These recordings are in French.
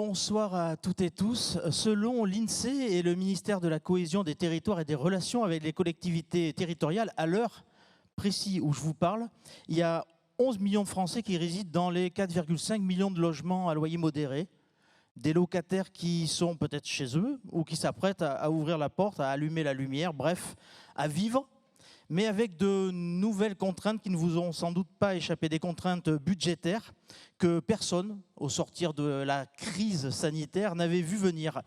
Bonsoir à toutes et tous. Selon l'INSEE et le ministère de la Cohésion des territoires et des relations avec les collectivités territoriales, à l'heure précise où je vous parle, il y a 11 millions de Français qui résident dans les 4,5 millions de logements à loyer modéré. Des locataires qui sont peut-être chez eux ou qui s'apprêtent à ouvrir la porte, à allumer la lumière, bref, à vivre, mais avec de nouvelles contraintes qui ne vous ont sans doute pas échappé, des contraintes budgétaires que personne, au sortir de la crise sanitaire, n'avait vu venir.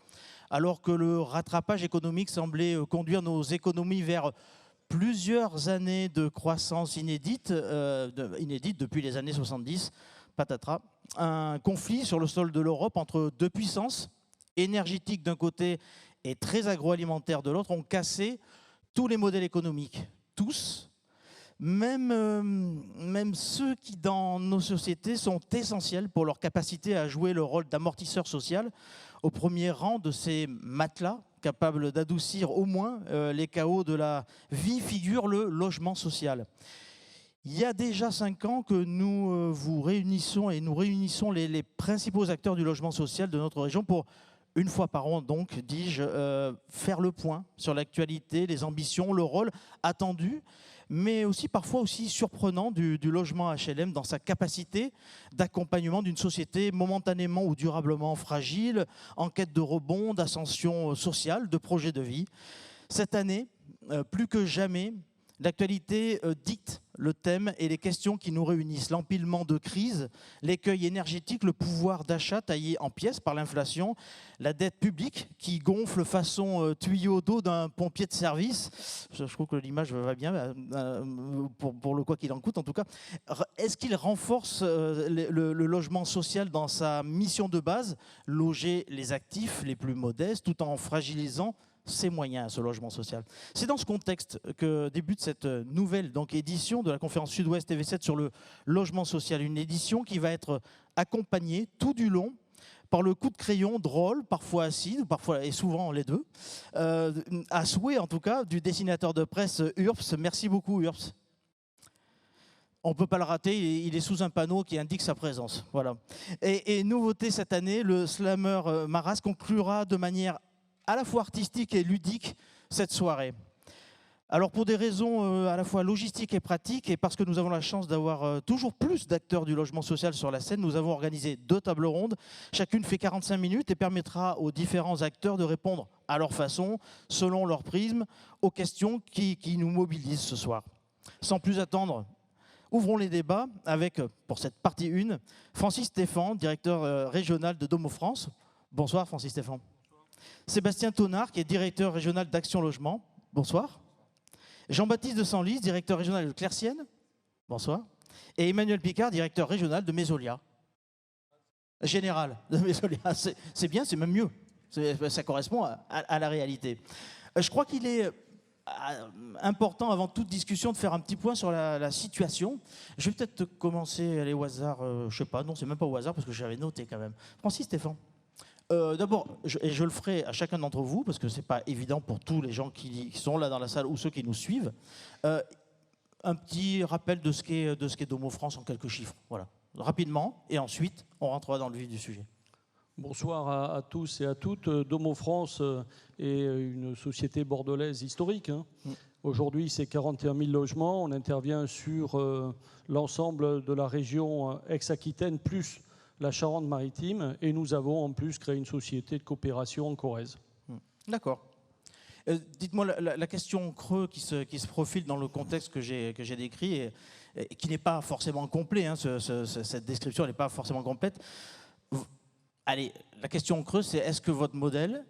Alors que le rattrapage économique semblait conduire nos économies vers plusieurs années de croissance inédite depuis les années 70, patatras. Un conflit sur le sol de l'Europe entre deux puissances, énergétiques d'un côté et très agroalimentaires de l'autre, ont cassé tous les modèles économiques. Tous, même ceux qui, dans nos sociétés, sont essentiels pour leur capacité à jouer le rôle d'amortisseur social, au premier rang de ces matelas capables d'adoucir au moins les chaos de la vie, figure le logement social. Il y a déjà 5 ans que nous vous réunissons et nous réunissons les principaux acteurs du logement social de notre région pour, une fois par an donc, dis-je, faire le point sur l'actualité, les ambitions, le rôle attendu, mais aussi parfois aussi surprenant du logement HLM dans sa capacité d'accompagnement d'une société momentanément ou durablement fragile, en quête de rebond, d'ascension sociale, de projet de vie. Cette année, plus que jamais, l'actualité dicte le thème et les questions qui nous réunissent. L'empilement de crises, l'écueil énergétique, le pouvoir d'achat taillé en pièces par l'inflation, la dette publique qui gonfle façon tuyau d'eau d'un pompier de service. Je trouve que l'image va bien, pour le quoi qu'il en coûte en tout cas. Est-ce qu'il renforce le logement social dans sa mission de base, loger les actifs les plus modestes tout en fragilisant ses moyens à ce logement social? C'est dans ce contexte que débute cette nouvelle édition de la conférence Sud-Ouest TV7 sur le logement social. Une édition qui va être accompagnée tout du long par le coup de crayon drôle, parfois acide, parfois et souvent les deux, à souhait en tout cas, du dessinateur de presse URPS. Merci beaucoup URPS. On ne peut pas le rater, il est sous un panneau qui indique sa présence. Voilà. Et nouveauté cette année, le slammer Maras conclura de manière à la fois artistique et ludique cette soirée. Alors pour des raisons à la fois logistiques et pratiques, et parce que nous avons la chance d'avoir toujours plus d'acteurs du logement social sur la scène, nous avons organisé 2 tables rondes. Chacune fait 45 minutes et permettra aux différents acteurs de répondre à leur façon, selon leur prisme, aux questions qui nous mobilisent ce soir. Sans plus attendre, ouvrons les débats avec, pour cette partie 1, Francis Stéphan, directeur régional de Domo France. Bonsoir Francis Stéphan. Sébastien Tonard, qui est directeur régional d'Action Logement. Bonsoir. Jean-Baptiste de Senlis, directeur régional de Claircienne. Bonsoir. Et Emmanuel Picard, directeur régional de Mésolia. Général de Mésolia. C'est bien, c'est même mieux. Ça correspond à la réalité. Je crois qu'il est important, avant toute discussion, de faire un petit point sur la situation. Je vais peut-être commencer, aller au hasard. Je ne sais pas, non, c'est même pas au hasard, parce que j'avais noté quand même. Francis Stéphan. D'abord, je le ferai à chacun d'entre vous, parce que ce n'est pas évident pour tous les gens qui sont là dans la salle ou ceux qui nous suivent. Un petit rappel de ce qu'est Domo France en quelques chiffres. Voilà, rapidement, et ensuite, on rentrera dans le vif du sujet. Bonsoir à tous et à toutes. Domo France est une société bordelaise historique. Aujourd'hui, c'est 41 000 logements. On intervient sur l'ensemble de la région Aix-Aquitaine, plus la Charente-Maritime, et nous avons en plus créé une société de coopération en Corrèze. D'accord. Dites-moi, la question creux qui se profile dans le contexte que j'ai décrit, et qui n'est pas forcément complet, hein, cette description n'est pas forcément complète. Allez, la question creuse, c'est est-ce que votre modèle,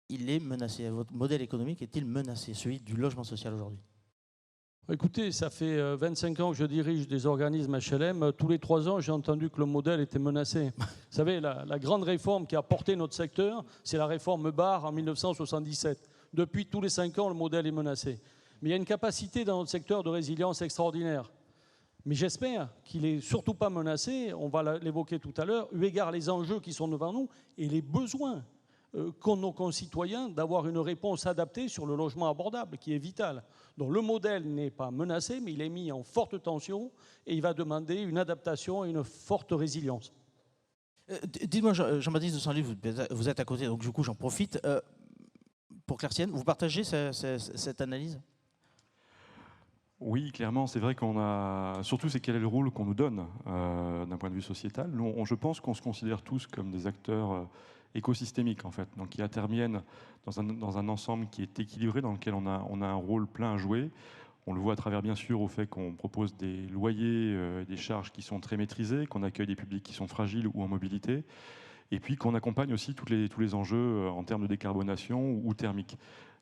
il est menacé? Votre modèle économique est-il menacé, celui du logement social aujourd'hui? Écoutez, ça fait 25 ans que je dirige des organismes HLM. Tous les 3 ans, j'ai entendu que le modèle était menacé. Vous savez, la grande réforme qui a porté notre secteur, c'est la réforme Barre en 1977. Depuis, tous les 5 ans, le modèle est menacé. Mais il y a une capacité dans notre secteur de résilience extraordinaire. Mais j'espère qu'il n'est surtout pas menacé, on va l'évoquer tout à l'heure, eu égard les enjeux qui sont devant nous et les besoins qu'ont nos concitoyens d'avoir une réponse adaptée sur le logement abordable, qui est vital. Donc le modèle n'est pas menacé, mais il est mis en forte tension et il va demander une adaptation et une forte résilience. Dites-moi, Jean-Baptiste de Saint-Louis, vous êtes à côté, donc du coup j'en profite. Pour Claire-Sienne, vous partagez cette analyse? Oui, clairement, c'est vrai qu'on a. Surtout, c'est quel est le rôle qu'on nous donne d'un point de vue sociétal. Nous, je pense qu'on se considère tous comme des acteurs écosystémiques, en fait, donc qui interviennent dans un ensemble qui est équilibré, dans lequel on a un rôle plein à jouer. On le voit à travers, bien sûr, au fait qu'on propose des loyers, des charges qui sont très maîtrisées, qu'on accueille des publics qui sont fragiles ou en mobilité, et puis qu'on accompagne aussi tous les enjeux en termes de décarbonation ou thermique.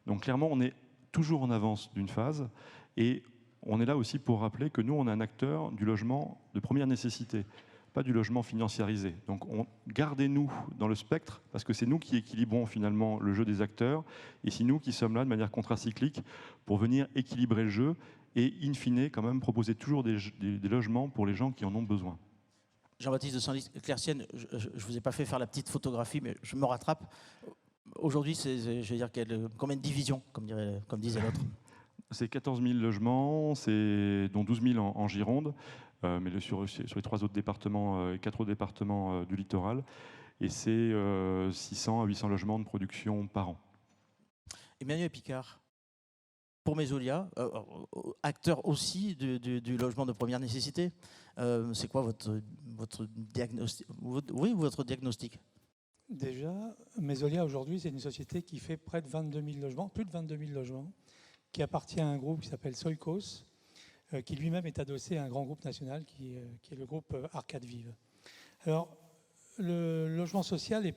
Donc, clairement, on est toujours en avance d'une phase, et on est là aussi pour rappeler que nous, on est un acteur du logement de première nécessité, pas du logement financiarisé. Donc gardez-nous dans le spectre, parce que c'est nous qui équilibrons finalement le jeu des acteurs, et c'est nous qui sommes là de manière contracyclique pour venir équilibrer le jeu, et in fine, quand même, proposer toujours des logements pour les gens qui en ont besoin. Jean-Baptiste de Saint-Louis, Claire-Sienne, je ne vous ai pas fait faire la petite photographie, mais je me rattrape. Aujourd'hui, je veux dire, combien de divisions, comme disait l'autre? C'est 14 000 logements, dont 12 000 en Gironde, mais sur les 3 autres départements, 4 autres départements du littoral. Et c'est 600 à 800 logements de production par an. Emmanuel Picard, pour Mesolia, acteur aussi du logement de première nécessité, c'est quoi votre diagnostic? Oui, votre diagnostic? Déjà, Mesolia aujourd'hui, c'est une société qui fait près de 22 000 logements, plus de 22 000 logements, qui appartient à un groupe qui s'appelle Soikos, qui lui-même est adossé à un grand groupe national qui est le groupe Arcade Vive. Alors, le logement social,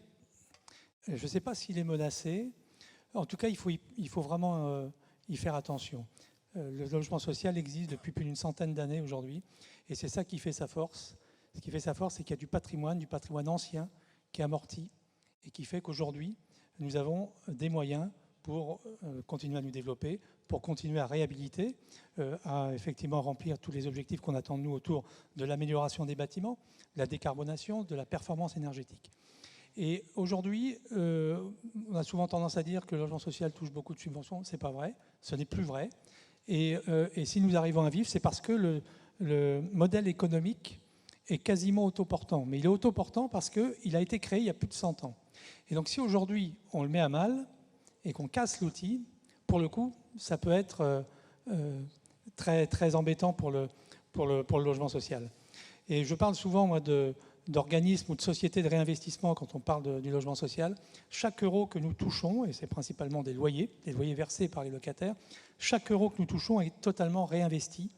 je ne sais pas s'il est menacé. En tout cas, il faut vraiment y faire attention. Le logement social existe depuis plus d'une centaine d'années aujourd'hui, et c'est ça qui fait sa force. Ce qui fait sa force, c'est qu'il y a du patrimoine ancien qui est amorti, et qui fait qu'aujourd'hui, nous avons des moyens pour continuer à nous développer, pour continuer à réhabiliter, à effectivement remplir tous les objectifs qu'on attend de nous autour de l'amélioration des bâtiments, de la décarbonation, de la performance énergétique. Et aujourd'hui, on a souvent tendance à dire que le logement social touche beaucoup de subventions. Ce n'est pas vrai, ce n'est plus vrai. Et si nous arrivons à vivre, c'est parce que le modèle économique est quasiment autoportant. Mais il est autoportant parce qu'il a été créé il y a plus de 100 ans. Et donc si aujourd'hui on le met à mal et qu'on casse l'outil, pour le coup, ça peut être très, très embêtant pour le logement social. Et je parle souvent, moi, d'organismes ou de sociétés de réinvestissement quand on parle du logement social. Chaque euro que nous touchons, et c'est principalement des loyers versés par les locataires, chaque euro que nous touchons est totalement réinvesti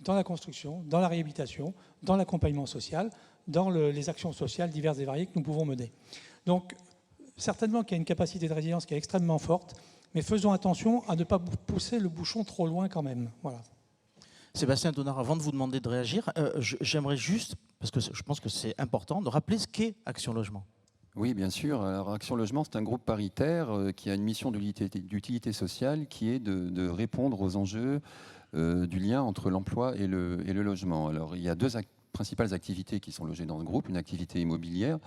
dans la construction, dans la réhabilitation, dans l'accompagnement social, dans les actions sociales diverses et variées que nous pouvons mener. Donc, certainement qu'il y a une capacité de résilience qui est extrêmement forte, mais faisons attention à ne pas pousser le bouchon trop loin quand même. Voilà. Sébastien Donard, avant de vous demander de réagir, j'aimerais juste, parce que je pense que c'est important, de rappeler ce qu'est Action Logement. Oui, bien sûr. Alors, Action Logement, c'est un groupe paritaire qui a une mission d'utilité sociale qui est de répondre aux enjeux du lien entre l'emploi et le logement. Alors, il y a deux principales activités qui sont logées dans ce groupe. Une activité immobilière,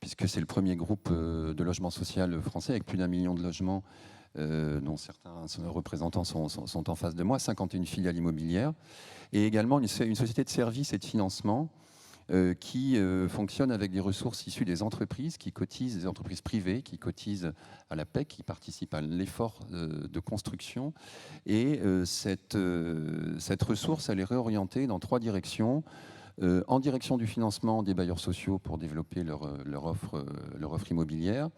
puisque c'est le premier groupe de logement social français avec plus d'1 million de logements, dont certains représentants sont en face de moi, 51 filiales immobilières, et également une société de services et de financement qui fonctionne avec des ressources issues des entreprises qui cotisent, des entreprises privées qui cotisent à la PEC, qui participent à l'effort de construction. Et cette ressource, elle est réorientée dans 3 directions. En direction du financement des bailleurs sociaux pour développer leur offre immobilière,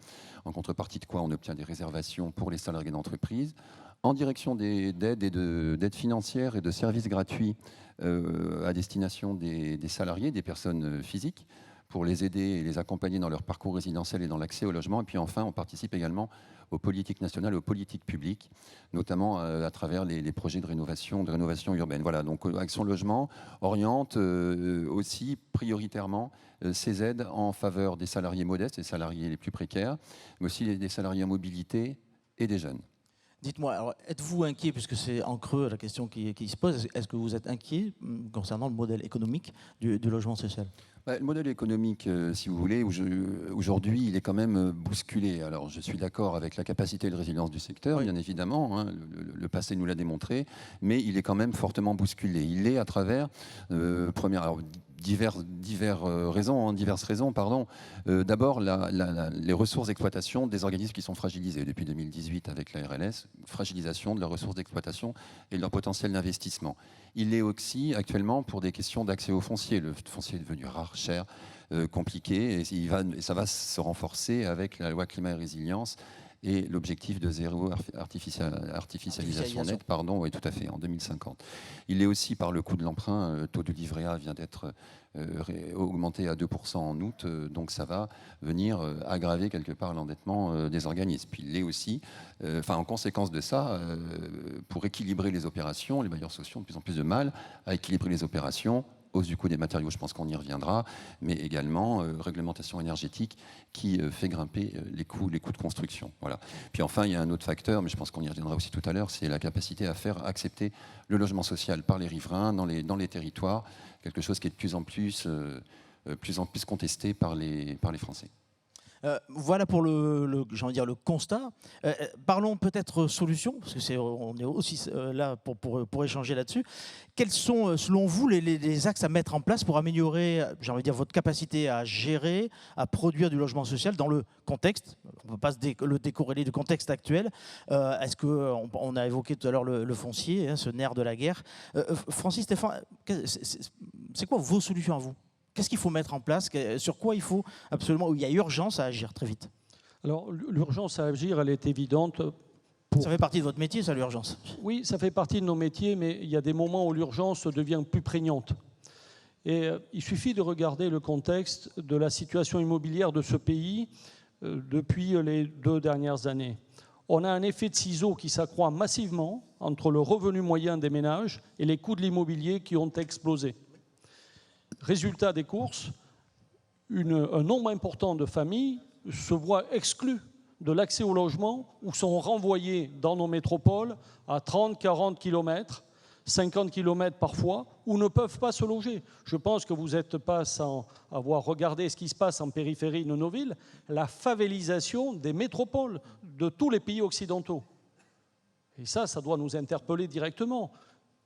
en contrepartie de quoi on obtient des réservations pour les salariés d'entreprise, en direction d'aides et d'aides financières et de services gratuits à destination des salariés, des personnes physiques, pour les aider et les accompagner dans leur parcours résidentiel et dans l'accès au logement. Et puis enfin, on participe également aux politiques nationales, aux politiques publiques, notamment à travers les projets de rénovation urbaine. Voilà, donc Action Logement oriente aussi prioritairement ces aides en faveur des salariés modestes, des salariés les plus précaires, mais aussi des salariés en mobilité et des jeunes. Dites-moi, êtes-vous inquiet, puisque c'est en creux la question qui se pose, est-ce que vous êtes inquiet concernant le modèle économique du logement social ? Le modèle économique, si vous voulez, aujourd'hui, il est quand même bousculé. Alors, je suis d'accord avec la capacité et de résilience du secteur, Oui. bien évidemment, hein, le passé nous l'a démontré, mais il est quand même fortement bousculé. Il est à travers, diverses raisons. D'abord, les ressources d'exploitation des organismes qui sont fragilisés depuis 2018 avec la RLS, fragilisation de leurs ressources d'exploitation et de leur potentiel d'investissement. Il est aussi actuellement pour des questions d'accès au foncier. Le foncier est devenu rare, cher, compliqué, et ça va se renforcer avec la loi climat et résilience et l'objectif de zéro artificialisation nette, oui, tout à fait, en 2050. Il est aussi par le coût de l'emprunt, le taux de livret A vient d'être augmenté à 2% en août, donc ça va venir aggraver quelque part l'endettement des organismes. Puis il est aussi, en conséquence de ça, pour équilibrer les opérations, les bailleurs sociaux ont de plus en plus de mal à équilibrer les opérations. Hausse du coût des matériaux, je pense qu'on y reviendra, mais également réglementation énergétique qui fait grimper les coûts de construction. Voilà. Puis enfin, il y a un autre facteur, mais je pense qu'on y reviendra aussi tout à l'heure, c'est la capacité à faire accepter le logement social par les riverains dans les territoires, quelque chose qui est de plus en plus contesté par les Français. Voilà pour le constat. Parlons peut-être solutions, parce que on est aussi là pour échanger là-dessus. Quels sont, selon vous, les axes à mettre en place pour améliorer, votre capacité à gérer, à produire du logement social dans le contexte? On ne peut pas le décorréler du contexte actuel. Est-ce qu'on a évoqué tout à l'heure le foncier, ce nerf de la guerre. Francis, Stéphane, c'est quoi vos solutions à vous? Qu'est-ce qu'il faut mettre en place? Sur quoi il faut absolument, il y a urgence à agir très vite? Alors, l'urgence à agir, elle est évidente. Ça fait partie de votre métier, ça, l'urgence? Oui, ça fait partie de nos métiers, mais il y a des moments où l'urgence devient plus prégnante. Et il suffit de regarder le contexte de la situation immobilière de ce pays depuis les 2 dernières années. On a un effet de ciseau qui s'accroît massivement entre le revenu moyen des ménages et les coûts de l'immobilier qui ont explosé. Résultat des courses, un nombre important de familles se voient exclus de l'accès au logement ou sont renvoyés dans nos métropoles à 30, 40 km, 50 km parfois, où ne peuvent pas se loger. Je pense que vous n'êtes pas sans avoir regardé ce qui se passe en périphérie de nos villes, la favélisation des métropoles de tous les pays occidentaux. Et ça doit nous interpeller directement.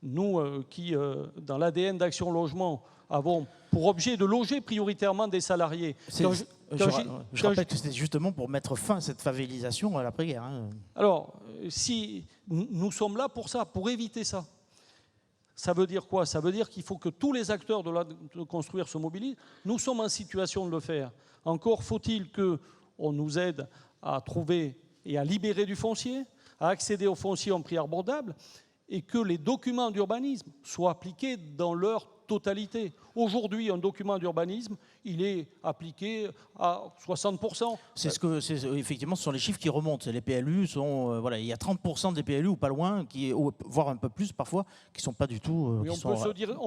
Nous qui, dans l'ADN d'Action Logement, avons pour objet de loger prioritairement des salariés. Je rappelle que c'était justement pour mettre fin à cette favélisation à l'après-guerre. Alors, si nous sommes là pour ça, pour éviter ça. Ça veut dire quoi? Ça veut dire qu'il faut que tous les acteurs de construire se mobilisent. Nous sommes en situation de le faire. Encore faut-il qu'on nous aide à trouver et à libérer du foncier, à accéder au foncier en prix abordable, et que les documents d'urbanisme soient appliqués dans leur totalité. Aujourd'hui, un document d'urbanisme, il est appliqué à 60%. Effectivement, ce sont les chiffres qui remontent. Les PLU sont, il y a 30% des PLU ou pas loin, voire un peu plus parfois, qui ne sont pas du tout. Oui, on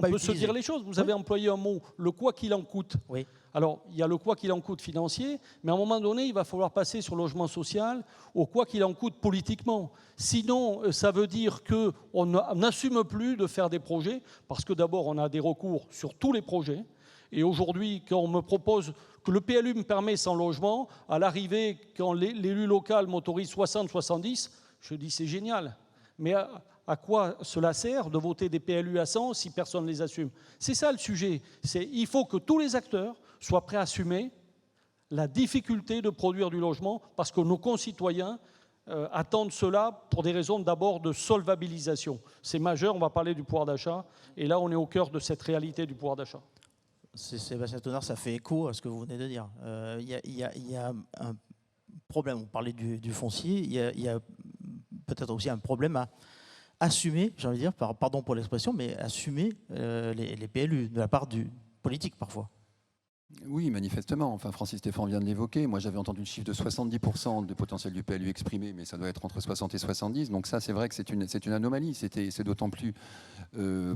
peut se dire les choses. Vous avez employé un mot, le quoi qu'il en coûte. Oui. Alors, il y a le quoi qu'il en coûte financier, mais à un moment donné, il va falloir passer sur le logement social au quoi qu'il en coûte politiquement. Sinon, ça veut dire qu'on n'assume plus de faire des projets, parce que d'abord, on a des recours sur tous les projets. Et aujourd'hui, quand on me propose que le PLU me permet 100 logements, à l'arrivée, quand l'élu local m'autorise 60-70, je dis c'est génial. Mais à quoi cela sert de voter des PLU à 100 si personne ne les assume? C'est ça le sujet. Il faut que tous les acteurs soient prêts à assumer la difficulté de produire du logement parce que nos concitoyens attendent cela pour des raisons d'abord de solvabilisation. C'est majeur, on va parler du pouvoir d'achat et là on est au cœur de cette réalité du pouvoir d'achat. Sébastien Tonnard, ça fait écho à ce que vous venez de dire. Il y a un problème, on parlait du foncier, il y a peut-être aussi un problème à assumer, j'ai envie de dire, pardon pour l'expression, mais assumer les PLU de la part du politique parfois. Oui, manifestement. Enfin, Francis Stéphane vient de l'évoquer. Moi, j'avais entendu le chiffre de 70% de potentiel du PLU exprimé, mais ça doit être entre 60 et 70. Donc ça, c'est vrai que c'est une anomalie. C'est d'autant plus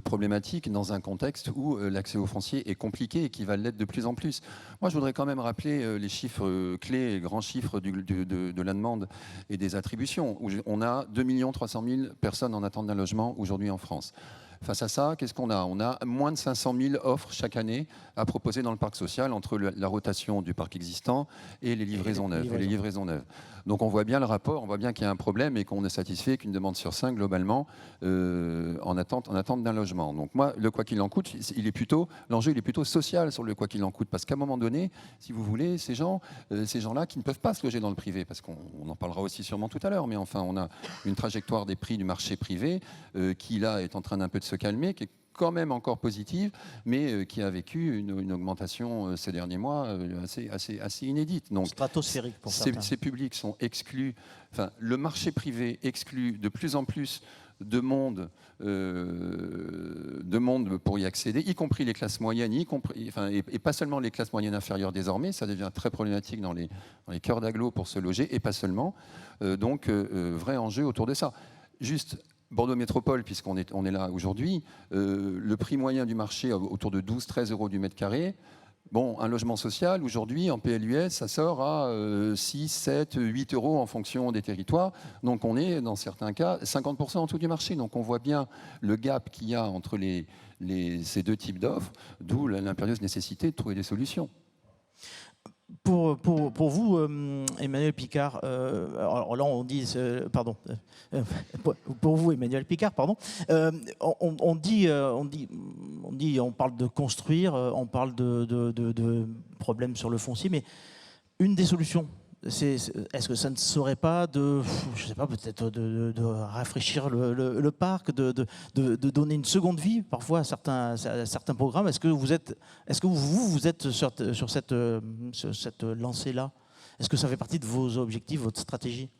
problématique dans un contexte où l'accès au foncier est compliqué et qui va l'être de plus en plus. Moi, je voudrais quand même rappeler les chiffres clés, les grands chiffres de la demande et des attributions. On a 2 300 000 personnes en attente d'un logement aujourd'hui en France. Face à ça, qu'est-ce qu'on a? On a moins de 500 000 offres chaque année à proposer dans le parc social entre la rotation du parc existant et les livraisons neuves. Donc on voit bien le rapport, on voit bien qu'il y a un problème et qu'on ne satisfait qu'une demande sur 5 globalement en attente d'un logement. Donc moi, le quoi qu'il en coûte, l'enjeu il est plutôt social sur le quoi qu'il en coûte, parce qu'à un moment donné, si vous voulez, ces gens-là qui ne peuvent pas se loger dans le privé, parce qu'on en parlera aussi sûrement tout à l'heure, mais enfin on a une trajectoire des prix du marché privé qui là est en train d'un peu de se calmer, qui est quand même encore positive, mais qui a vécu une augmentation ces derniers mois assez inédite. Donc, stratosphérique pour certains. Ces publics sont exclus. Enfin, le marché privé exclut de plus en plus de monde pour y accéder, y compris les classes moyennes, et pas seulement les classes moyennes inférieures désormais. Ça devient très problématique dans les cœurs d'agglo pour se loger, et pas seulement. Donc, vrai enjeu autour de ça. Juste Bordeaux Métropole, puisqu'on est là aujourd'hui, le prix moyen du marché autour de 12-13 euros du mètre carré. Bon, un logement social, aujourd'hui, en PLUS, ça sort à 6, 7, 8 euros en fonction des territoires. Donc on est, dans certains cas, 50% en dessous du marché. Donc on voit bien le gap qu'il y a entre ces deux types d'offres, d'où l'impérieuse nécessité de trouver des solutions. Pour vous, Emmanuel Picard, alors là on dit, pardon, pour vous, Emmanuel Picard, pardon, on parle de construire, on parle de problèmes sur le foncier, mais une des solutions, est-ce que ça ne serait pas je sais pas, peut-être de rafraîchir le parc, de donner une seconde vie parfois à certains programmes? Est-ce que vous êtes sur cette lancée-là? Est-ce que ça fait partie de vos objectifs, votre stratégie?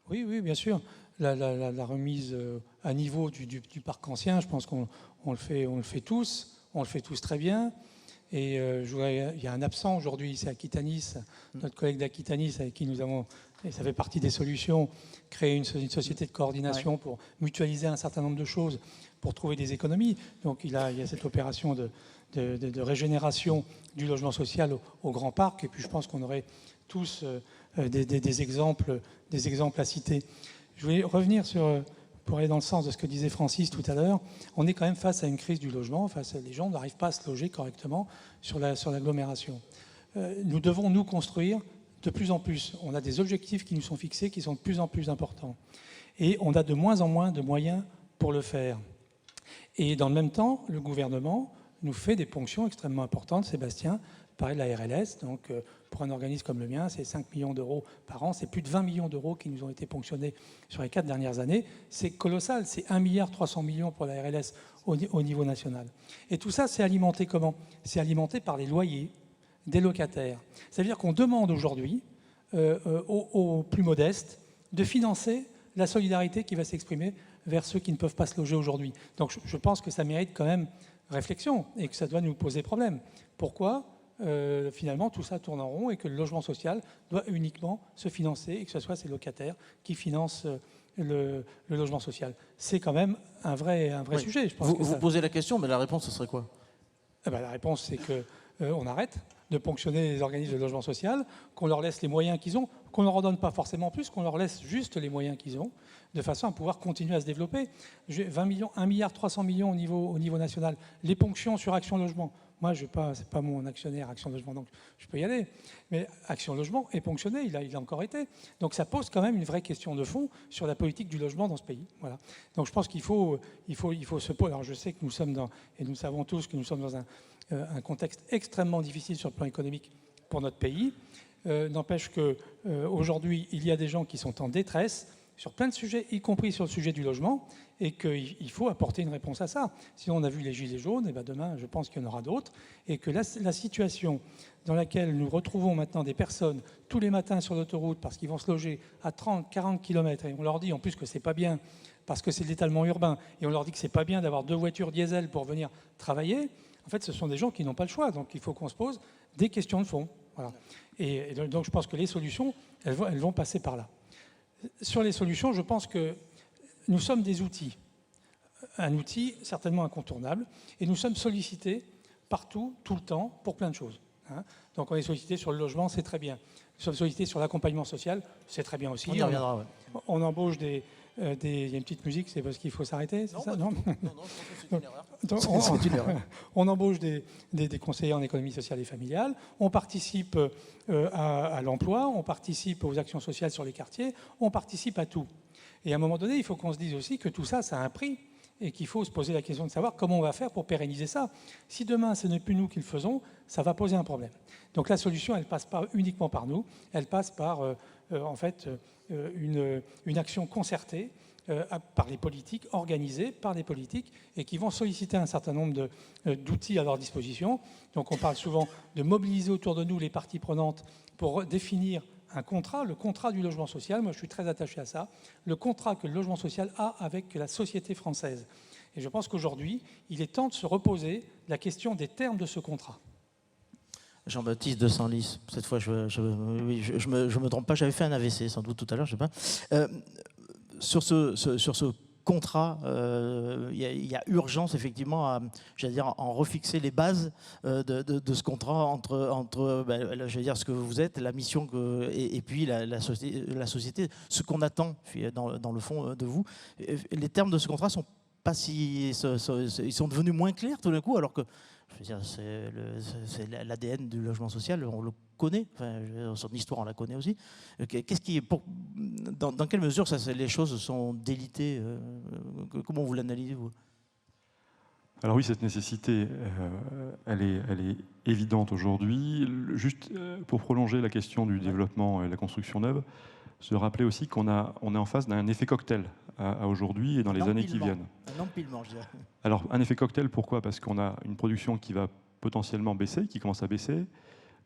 Oui, bien sûr. La remise à niveau du parc ancien, je pense qu'on le fait tous très bien. Et il y a un absent aujourd'hui, c'est Aquitanis, notre collègue d'Aquitanis avec qui nous avons, et ça fait partie des solutions, créé une société de coordination pour mutualiser un certain nombre de choses, pour trouver des économies. Donc il y a cette opération de régénération du logement social au Grand Parc, et puis je pense qu'on aurait tous des exemples à citer. Je voulais revenir pour aller dans le sens de ce que disait Francis tout à l'heure. On est quand même face à une crise du logement, les gens n'arrivent pas à se loger correctement sur l'agglomération. Nous devons nous construire de plus en plus. On a des objectifs qui nous sont fixés, qui sont de plus en plus importants. Et on a de moins en moins de moyens pour le faire. Et dans le même temps, le gouvernement nous fait des ponctions extrêmement importantes. Sébastien parlait de la RLS, donc pour un organisme comme le mien, c'est 5 millions d'euros par an, c'est plus de 20 millions d'euros qui nous ont été ponctionnés sur les 4 dernières années. C'est colossal, c'est 1,3 milliard pour la RLS au niveau national. Et tout ça, c'est alimenté comment? C'est alimenté par les loyers des locataires. C'est-à-dire qu'on demande aujourd'hui aux plus modestes de financer la solidarité qui va s'exprimer vers ceux qui ne peuvent pas se loger aujourd'hui. Donc je pense que ça mérite quand même réflexion et que ça doit nous poser problème. Pourquoi finalement tout ça tourne en rond et que le logement social doit uniquement se financer et que ce soit ces locataires qui financent le logement social? C'est quand même un vrai sujet. Je pense vous posez la question, mais la réponse, ce serait quoi? La réponse, c'est qu'on arrête de ponctionner les organismes de logement social, qu'on leur laisse les moyens qu'ils ont, qu'on ne leur en donne pas forcément plus, qu'on leur laisse juste les moyens qu'ils ont, de façon à pouvoir continuer à se développer. 20 millions, 1,3 milliard au niveau national. Les ponctions sur Action Logement. Moi, c'est pas mon actionnaire Action Logement, donc je peux y aller. Mais Action Logement est ponctionné, il a encore été. Donc ça pose quand même une vraie question de fond sur la politique du logement dans ce pays. Voilà. Donc je pense qu'il faut se poser. Alors je sais que nous sommes et nous savons tous que nous sommes dans un contexte extrêmement difficile sur le plan économique pour notre pays. N'empêche qu'aujourd'hui, il y a des gens qui sont en détresse sur plein de sujets, y compris sur le sujet du logement, et qu'il faut apporter une réponse à ça. Sinon, on a vu les gilets jaunes, et demain, je pense qu'il y en aura d'autres, et que la situation dans laquelle nous retrouvons maintenant des personnes tous les matins sur l'autoroute parce qu'ils vont se loger à 30, 40 km, et on leur dit en plus que c'est pas bien, parce que c'est de l'étalement urbain, et on leur dit que c'est pas bien d'avoir 2 voitures diesel pour venir travailler, en fait, ce sont des gens qui n'ont pas le choix, donc il faut qu'on se pose des questions de fond. Voilà. Et donc, je pense que les solutions, elles vont passer par là. Sur les solutions, je pense que nous sommes des outils. Un outil certainement incontournable. Et nous sommes sollicités partout, tout le temps, pour plein de choses. Donc on est sollicité sur le logement, c'est très bien. Nous sommes sollicités sur l'accompagnement social, c'est très bien aussi. On y reviendra, ouais. On embauche il y a une petite musique, c'est parce qu'il faut s'arrêter, c'est ça? Non, non, je pense que c'est une erreur. Donc, on embauche des conseillers en économie sociale et familiale, on participe à l'emploi, on participe aux actions sociales sur les quartiers, on participe à tout. Et à un moment donné, il faut qu'on se dise aussi que tout ça, ça a un prix et qu'il faut se poser la question de savoir comment on va faire pour pérenniser ça. Si demain, ce n'est plus nous qui le faisons, ça va poser un problème. Donc la solution, elle ne passe pas uniquement par nous, elle passe par une action concertée par les politiques, organisées par les politiques, et qui vont solliciter un certain nombre d'outils à leur disposition. Donc on parle souvent de mobiliser autour de nous les parties prenantes pour définir un contrat, le contrat du logement social. Moi, je suis très attaché à ça, le contrat que le logement social a avec la société française. Et je pense qu'aujourd'hui, il est temps de se reposer la question des termes de ce contrat. Jean-Baptiste de Senlis, cette fois, je me trompe pas, j'avais fait un AVC sans doute tout à l'heure, je sais pas. Sur ce contrat, il y a urgence effectivement à, j'allais dire, en refixer les bases de ce contrat entre je vais dire, ce que vous êtes, la mission et puis la société, ce qu'on attend dans le fond de vous. Les termes de ce contrat sont pas si, ils sont devenus moins clairs tout d'un coup, alors que je veux dire, c'est l'ADN du logement social, on le connaît, enfin, son histoire on la connaît aussi. Qu'est-ce qui, dans quelle mesure les choses sont délitées, comment vous l'analysez vous? Alors oui, cette nécessité, elle est évidente aujourd'hui. Juste pour prolonger la question du développement et de la construction neuve, se rappeler aussi qu'on est en face d'un effet cocktail à aujourd'hui et dans les années qui viennent. Un empilement, je dirais. Alors, un effet cocktail, pourquoi? Parce qu'on a une production qui va potentiellement baisser, qui commence à baisser,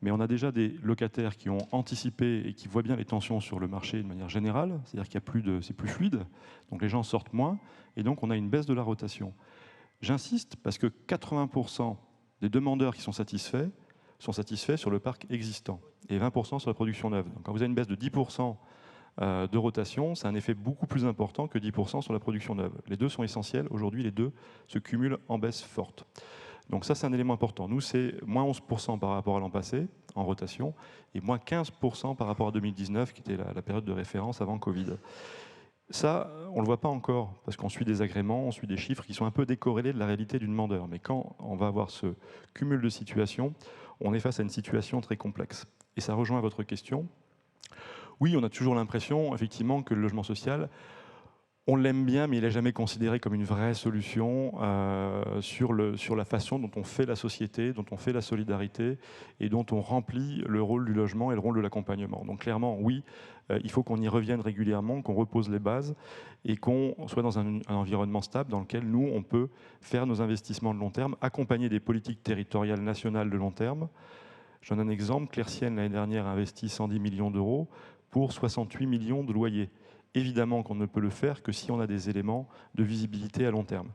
mais on a déjà des locataires qui ont anticipé et qui voient bien les tensions sur le marché de manière générale, c'est-à-dire c'est plus fluide, donc les gens sortent moins, et donc on a une baisse de la rotation. J'insiste parce que 80% des demandeurs qui sont satisfaits sur le parc existant, et 20% sur la production neuve. Donc quand vous avez une baisse de 10% de rotation, c'est un effet beaucoup plus important que 10% sur la production neuve. Les deux sont essentiels. Aujourd'hui, les deux se cumulent en baisse forte. Donc ça, c'est un élément important. Nous, c'est moins 11% par rapport à l'an passé, en rotation, et moins 15% par rapport à 2019, qui était la période de référence avant Covid. Ça, on ne le voit pas encore, parce qu'on suit des agréments, on suit des chiffres qui sont un peu décorrélés de la réalité du demandeur. Mais quand on va avoir ce cumul de situations, on est face à une situation très complexe. Et ça rejoint votre question. Oui, on a toujours l'impression, effectivement, que le logement social, on l'aime bien, mais il n'est jamais considéré comme une vraie solution sur la façon dont on fait la société, dont on fait la solidarité et dont on remplit le rôle du logement et le rôle de l'accompagnement. Donc clairement, oui, il faut qu'on y revienne régulièrement, qu'on repose les bases et qu'on soit dans un environnement stable dans lequel nous, on peut faire nos investissements de long terme, accompagner des politiques territoriales nationales de long terme. J'en ai un exemple, Claircienne, l'année dernière, a investi 110 millions d'euros pour 68 millions de loyers. Évidemment qu'on ne peut le faire que si on a des éléments de visibilité à long terme.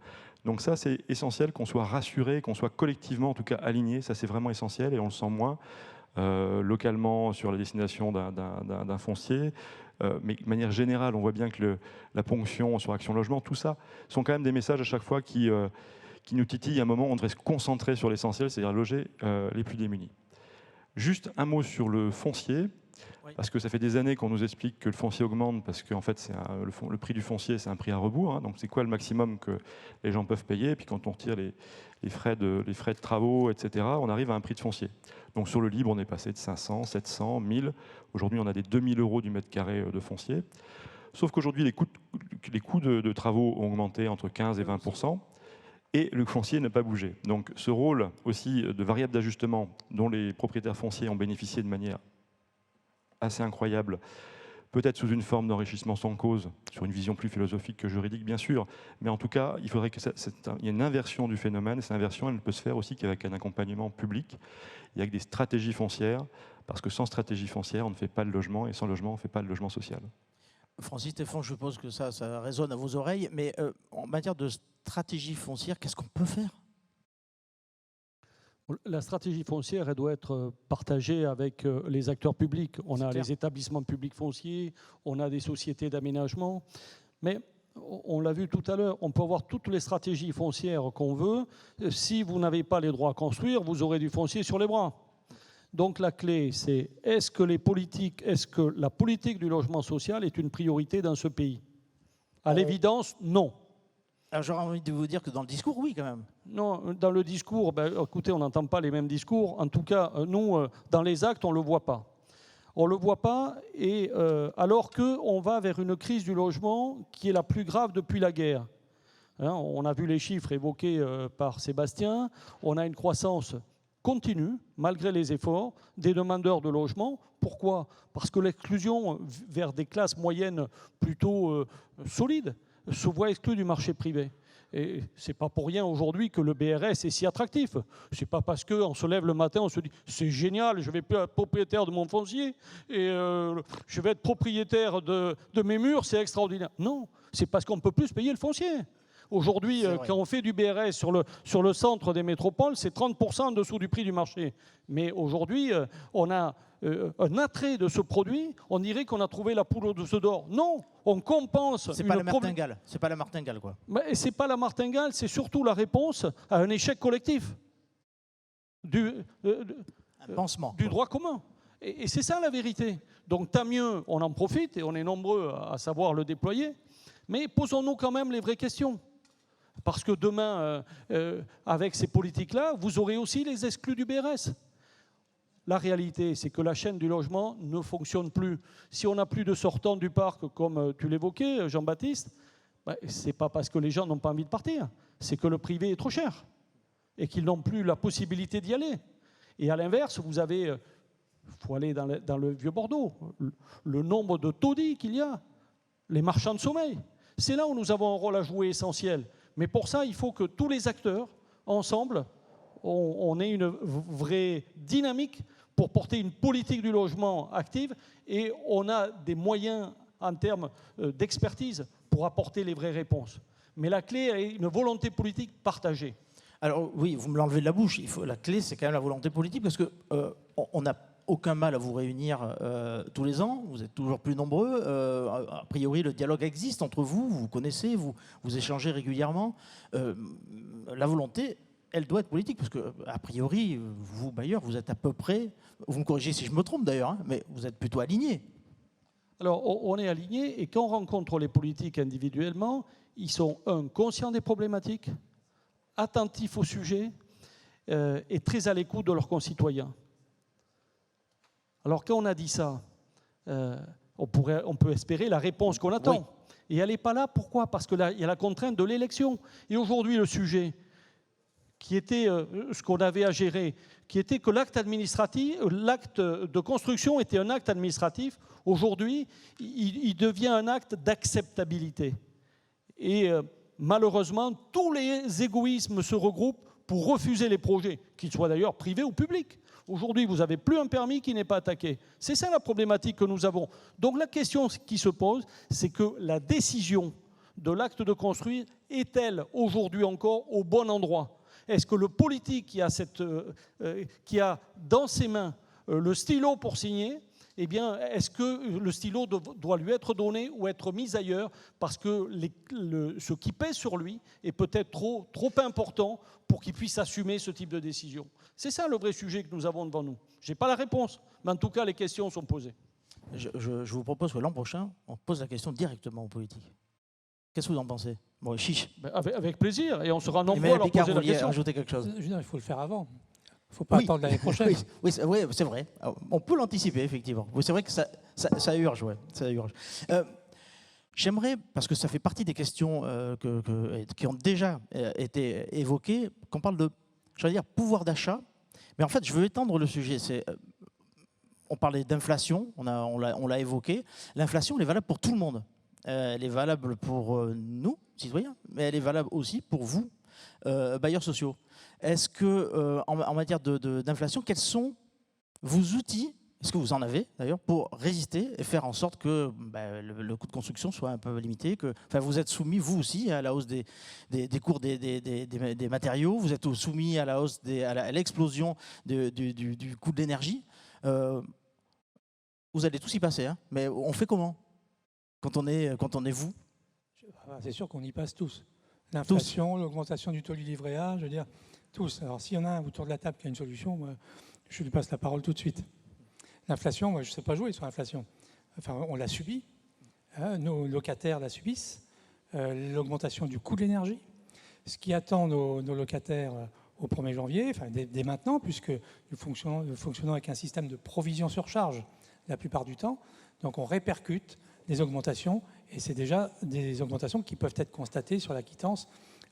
Donc ça, c'est essentiel qu'on soit rassuré, qu'on soit collectivement, en tout cas, aligné. Ça, c'est vraiment essentiel et on le sent moins localement sur la destination d'un foncier. Mais de manière générale, on voit bien que la ponction sur Action Logement, tout ça, sont quand même des messages à chaque fois qui nous titillent. À un moment, on devrait se concentrer sur l'essentiel, c'est-à-dire loger les plus démunis. Juste un mot sur le foncier. Oui. Parce que ça fait des années qu'on nous explique que le foncier augmente, parce qu'en fait, le prix du foncier, c'est un prix à rebours. Hein, donc, c'est quoi le maximum que les gens peuvent payer? Et puis, quand on retire les frais de travaux, etc., on arrive à un prix de foncier. Donc, sur le libre, on est passé de 500, 700, 1000. Aujourd'hui, on a des 2000 euros du mètre carré de foncier. Sauf qu'aujourd'hui, les coûts de travaux ont augmenté entre 15 et 20%. Et le foncier n'a pas bougé. Donc, ce rôle aussi de variable d'ajustement dont les propriétaires fonciers ont bénéficié de manière assez incroyable, peut-être sous une forme d'enrichissement sans cause, sur une vision plus philosophique que juridique, bien sûr, mais en tout cas, il faudrait qu'il y ait une inversion du phénomène, et cette inversion, elle ne peut se faire aussi qu'avec un accompagnement public et avec des stratégies foncières, parce que sans stratégie foncière, on ne fait pas le logement, et sans logement, on ne fait pas le logement social. Francis Stéphane, je suppose que ça résonne à vos oreilles, mais en matière de stratégie foncière, qu'est-ce qu'on peut faire ? La stratégie foncière, elle doit être partagée avec les acteurs publics. On a les établissements publics fonciers, on a des sociétés d'aménagement. Mais on l'a vu tout à l'heure, on peut avoir toutes les stratégies foncières qu'on veut. Si vous n'avez pas les droits à construire, vous aurez du foncier sur les bras. Donc la clé, c'est est-ce que la politique du logement social est une priorité dans ce pays ? À l'évidence, non. Alors j'aurais envie de vous dire que dans le discours, oui, quand même. Non, dans le discours, écoutez, on n'entend pas les mêmes discours. En tout cas, nous, dans les actes, on ne le voit pas. On ne le voit pas, et alors qu'on va vers une crise du logement qui est la plus grave depuis la guerre. Hein, on a vu les chiffres évoqués par Sébastien. On a une croissance continue, malgré les efforts, des demandeurs de logement. Pourquoi ? Parce que l'exclusion vers des classes moyennes plutôt solides se voit exclue du marché privé. Et ce n'est pas pour rien aujourd'hui que le BRS est si attractif. Ce n'est pas parce qu'on se lève le matin, on se dit c'est génial, je vais être propriétaire de mon foncier et je vais être propriétaire de mes murs, c'est extraordinaire. Non, c'est parce qu'on ne peut plus se payer le foncier. Aujourd'hui, quand on fait du BRS sur le centre des métropoles, c'est 30% en dessous du prix du marché. Mais aujourd'hui, on a un attrait de ce produit, on dirait qu'on a trouvé la poule aux œufs d'or. Non, on compense. C'est pas la martingale. C'est pas la martingale, quoi. Mais c'est pas la martingale, c'est surtout la réponse à un échec collectif Un pansement, du droit commun. Et c'est ça la vérité. Donc tant mieux, on en profite et on est nombreux à savoir le déployer. Mais posons-nous quand même les vraies questions. Parce que demain, avec ces politiques-là, vous aurez aussi les exclus du BRS. La réalité, c'est que la chaîne du logement ne fonctionne plus. Si on n'a plus de sortants du parc, comme tu l'évoquais, Jean-Baptiste, ce n'est pas parce que les gens n'ont pas envie de partir, c'est que le privé est trop cher et qu'ils n'ont plus la possibilité d'y aller. Et à l'inverse, vous avez, il faut aller dans le Vieux-Bordeaux, le nombre de taudis qu'il y a, les marchands de sommeil. C'est là où nous avons un rôle à jouer essentiel. Mais pour ça, il faut que tous les acteurs, ensemble, on ait une vraie dynamique pour porter une politique du logement active, et on a des moyens en termes d'expertise pour apporter les vraies réponses. Mais la clé est une volonté politique partagée. Alors oui, vous me l'enlevez de la bouche. La clé, c'est quand même la volonté politique, parce qu'on n'a aucun mal à vous réunir tous les ans. Vous êtes toujours plus nombreux. A priori, le dialogue existe entre vous. Vous vous connaissez, vous échangez régulièrement. La volonté, elle doit être politique, parce que a priori, vous, bailleurs, vous êtes à peu près, vous me corrigez si je me trompe d'ailleurs, hein, mais vous êtes plutôt alignés. Alors, on est alignés, et quand on rencontre les politiques individuellement, ils sont, conscients des problématiques, attentifs au sujet et très à l'écoute de leurs concitoyens. Alors, quand on a dit ça, on peut espérer la réponse qu'on attend. Oui. Et elle n'est pas là. Pourquoi ? Parce qu'il y a la contrainte de l'élection. Et aujourd'hui, le sujet qui était ce qu'on avait à gérer, qui était que l'acte de construction était un acte administratif. Aujourd'hui, il devient un acte d'acceptabilité. Et malheureusement, tous les égoïsmes se regroupent pour refuser les projets, qu'ils soient d'ailleurs privés ou publics. Aujourd'hui, vous n'avez plus un permis qui n'est pas attaqué. C'est ça la problématique que nous avons. Donc la question qui se pose, c'est que la décision de l'acte de construire est-elle aujourd'hui encore au bon endroit ? Est-ce que le politique qui a dans ses mains le stylo pour signer, eh bien, est-ce que le stylo doit lui être donné ou être mis ailleurs parce que ce qui pèse sur lui est peut-être trop important pour qu'il puisse assumer ce type de décision? C'est ça le vrai sujet que nous avons devant nous. Je n'ai pas la réponse, mais en tout cas, les questions sont posées. Je vous propose que l'an prochain, on pose la question directement aux politiques. Qu'est-ce que vous en pensez? Bon, chiche. Avec plaisir, et on sera nombreux à leur poser la question. Ajouter quelque chose. Il faut le faire avant. Il ne faut pas attendre l'année prochaine. Oui, c'est vrai. On peut l'anticiper, effectivement. C'est vrai que ça urge. Ouais, ça urge. J'aimerais, parce que ça fait partie des questions qui ont déjà été évoquées, qu'on parle de, j'allais dire, pouvoir d'achat. Mais en fait, je veux étendre le sujet. On parlait d'inflation, on l'a évoqué. L'inflation, elle est valable pour tout le monde. Elle est valable pour nous, citoyens, mais elle est valable aussi pour vous, bailleurs sociaux. Est-ce que, en matière d'inflation, quels sont vos outils, est-ce que vous en avez d'ailleurs, pour résister et faire en sorte que le coût de construction soit un peu limité, vous êtes soumis, vous aussi, à la hausse des cours des matériaux, vous êtes soumis à la hausse, à l'explosion du coût de l'énergie. Vous allez tous y passer, hein, mais on fait comment quand on est vous? C'est sûr qu'on y passe tous. L'inflation, l'augmentation du taux du livret A, je veux dire, tous. Alors s'il y en a un autour de la table qui a une solution, moi, je lui passe la parole tout de suite. L'inflation, moi je ne sais pas jouer sur l'inflation. Enfin, on l'a subie, hein, nos locataires la subissent, l'augmentation du coût de l'énergie, ce qui attend nos locataires au 1er janvier, enfin dès maintenant, puisque nous fonctionnons avec un système de provision sur charge la plupart du temps. Donc on répercute des augmentations, et c'est déjà des augmentations qui peuvent être constatées sur la quittance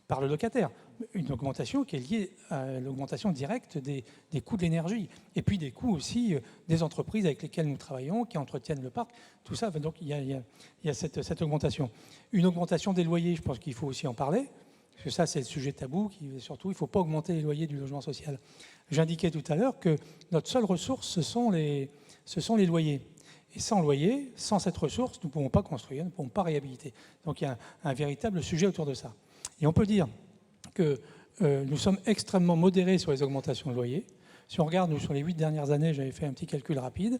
par le locataire. Une augmentation qui est liée à l'augmentation directe des coûts de l'énergie, et puis des coûts aussi des entreprises avec lesquelles nous travaillons, qui entretiennent le parc. Tout ça, donc il y a cette augmentation. Une augmentation des loyers, je pense qu'il faut aussi en parler, parce que ça, c'est le sujet tabou. Surtout, il ne faut pas augmenter les loyers du logement social. J'indiquais tout à l'heure que notre seule ressource, ce sont les loyers. Et sans loyer, sans cette ressource, nous ne pouvons pas construire, nous ne pouvons pas réhabiliter. Donc il y a un véritable sujet autour de ça. Et on peut dire que nous sommes extrêmement modérés sur les augmentations de loyer. Si on regarde, nous, sur les 8 dernières années, j'avais fait un petit calcul rapide,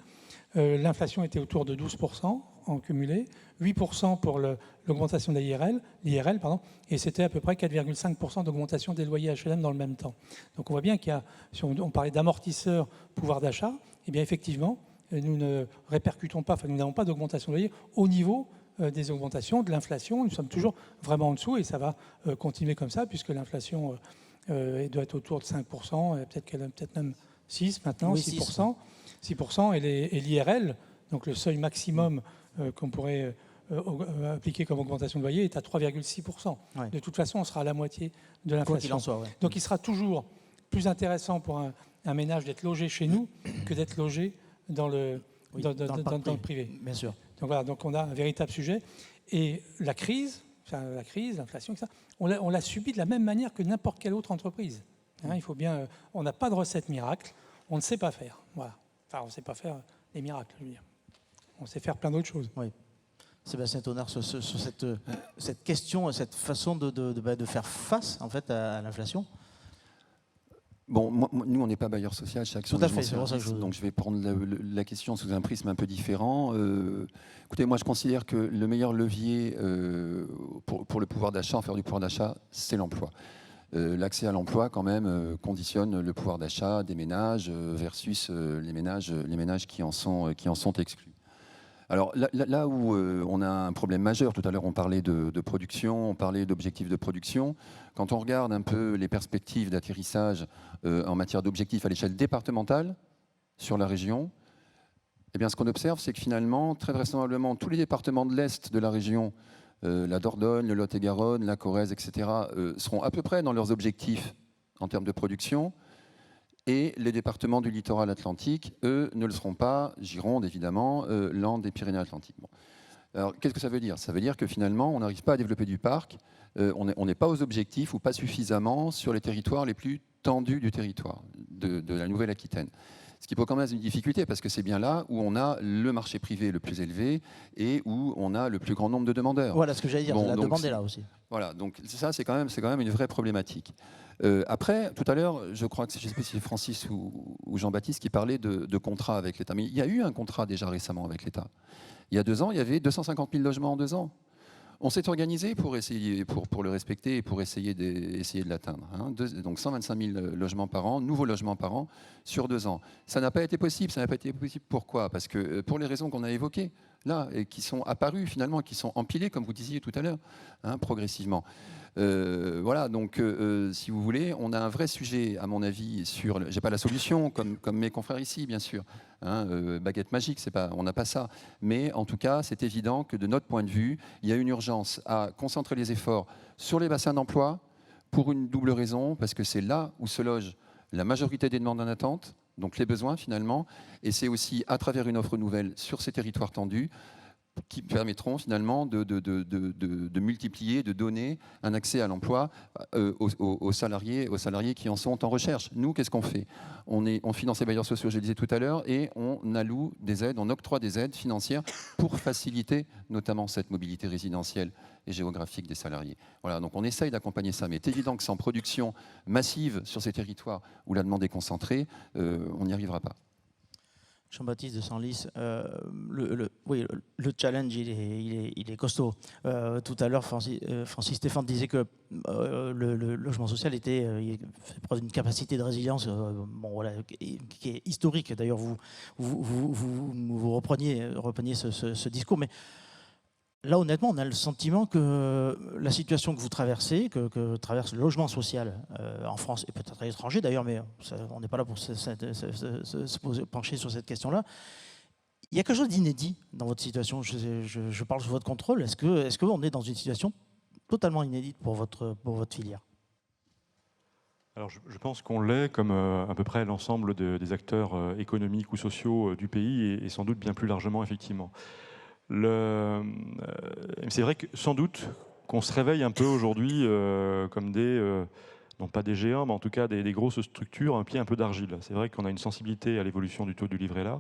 l'inflation était autour de 12% en cumulé, 8% pour l'augmentation de l'IRL, et c'était à peu près 4,5% d'augmentation des loyers HLM dans le même temps. Donc on voit bien qu'il y a, si on parlait d'amortisseur pouvoir d'achat, eh bien effectivement, nous ne répercutons pas, enfin nous n'avons pas d'augmentation de loyer au niveau des augmentations, de l'inflation. Nous sommes toujours vraiment en dessous, et ça va continuer comme ça, puisque l'inflation doit être autour de 5%, peut-être même 6% maintenant, oui, 6%. 6%, et l'IRL, donc le seuil maximum qu'on pourrait appliquer comme augmentation de loyer, est à 3,6%. Ouais. De toute façon, on sera à la moitié de l'inflation. Quoi qu'il en soit, ouais. Donc il sera toujours plus intéressant pour un ménage d'être logé chez nous que d'être logé dans le privé. Bien sûr. Donc voilà, donc on a un véritable sujet. Et l'inflation, on l'a subi de la même manière que n'importe quelle autre entreprise. Il faut bien, on n'a pas de recette miracle, on ne sait pas faire. Voilà. Enfin, on ne sait pas faire des miracles, je veux dire. On sait faire plein d'autres choses. Oui. Sébastien Tonnard, sur cette question, cette façon de faire face en fait à l'inflation. Bon, nous, on n'est pas bailleur social chez Action Logement Services, donc je vais prendre la question sous un prisme un peu différent. Écoutez, moi, je considère que le meilleur levier pour le pouvoir d'achat, en faire du pouvoir d'achat, c'est l'emploi. L'accès à l'emploi, quand même, conditionne le pouvoir d'achat des ménages versus les ménages qui en sont exclus. Alors là où on a un problème majeur, tout à l'heure on parlait de production, on parlait d'objectifs de production. Quand on regarde un peu les perspectives d'atterrissage en matière d'objectifs à l'échelle départementale sur la région, eh bien, ce qu'on observe, c'est que finalement, très vraisemblablement, tous les départements de l'Est de la région, la Dordogne, le Lot-et-Garonne, la Corrèze, etc., seront à peu près dans leurs objectifs en termes de production. Et les départements du littoral atlantique, eux, ne le seront pas. Gironde, évidemment, Landes et Pyrénées-Atlantiques. Bon. Alors, qu'est-ce que ça veut dire? Ça veut dire que finalement, on n'arrive pas à développer du parc. On n'est pas aux objectifs ou pas suffisamment sur les territoires les plus tendus du territoire de la Nouvelle-Aquitaine. Ce qui peut quand même être une difficulté, parce que c'est bien là où on a le marché privé le plus élevé et où on a le plus grand nombre de demandeurs. Voilà ce que j'allais dire, bon, la demande est là aussi. Voilà, donc ça, c'est quand même une vraie problématique. Après, tout à l'heure, je crois que je ne sais pas si c'est Francis ou Jean-Baptiste qui parlait de contrat avec l'État. Mais il y a eu un contrat déjà récemment avec l'État. Il y a 2 ans, il y avait 250 000 logements en 2 ans. On s'est organisé pour le respecter et pour essayer de l'atteindre. Donc 125 000 logements par an, nouveaux logements par an, sur 2 ans. Ça n'a pas été possible. Ça n'a pas été possible pourquoi? Parce que pour les raisons qu'on a évoquées, là, et qui sont apparues finalement, qui sont empilées, comme vous disiez tout à l'heure, progressivement. Voilà, donc si vous voulez, on a un vrai sujet, à mon avis, sur. J'ai pas la solution, comme mes confrères ici, bien sûr. Baguette magique, on n'a pas ça. Mais en tout cas, c'est évident que de notre point de vue, il y a une urgence à concentrer les efforts sur les bassins d'emploi pour une double raison, parce que c'est là où se loge la majorité des demandes en attente, donc les besoins finalement, et c'est aussi à travers une offre nouvelle sur ces territoires tendus qui permettront finalement de multiplier, de donner un accès à l'emploi aux salariés qui en sont en recherche. Nous, qu'est-ce qu'on fait? On finance les bailleurs sociaux, je le disais tout à l'heure, et on alloue des aides, on octroie des aides financières pour faciliter notamment cette mobilité résidentielle et géographique des salariés. Voilà, donc on essaye d'accompagner ça, mais c'est évident que sans production massive sur ces territoires où la demande est concentrée, on n'y arrivera pas. Jean-Baptiste de Senlis, le challenge, il est costaud. Tout à l'heure, Francis Stéphane disait que le logement social il fait preuve d'une capacité de résilience qui est historique. D'ailleurs, vous repreniez ce discours. Mais Là, honnêtement, on a le sentiment que la situation que vous traversez, que traverse le logement social en France et peut-être à l'étranger d'ailleurs, mais on n'est pas là pour se pencher sur cette question-là. Il y a quelque chose d'inédit dans votre situation. Je parle sous votre contrôle. Est-ce qu'on est dans une situation totalement inédite pour votre filière? Alors je pense qu'on l'est comme à peu près l'ensemble des acteurs économiques ou sociaux du pays et sans doute bien plus largement effectivement. C'est vrai que sans doute qu'on se réveille un peu aujourd'hui comme non pas des géants, mais en tout cas des grosses structures, un pied un peu d'argile. C'est vrai qu'on a une sensibilité à l'évolution du taux du livret là,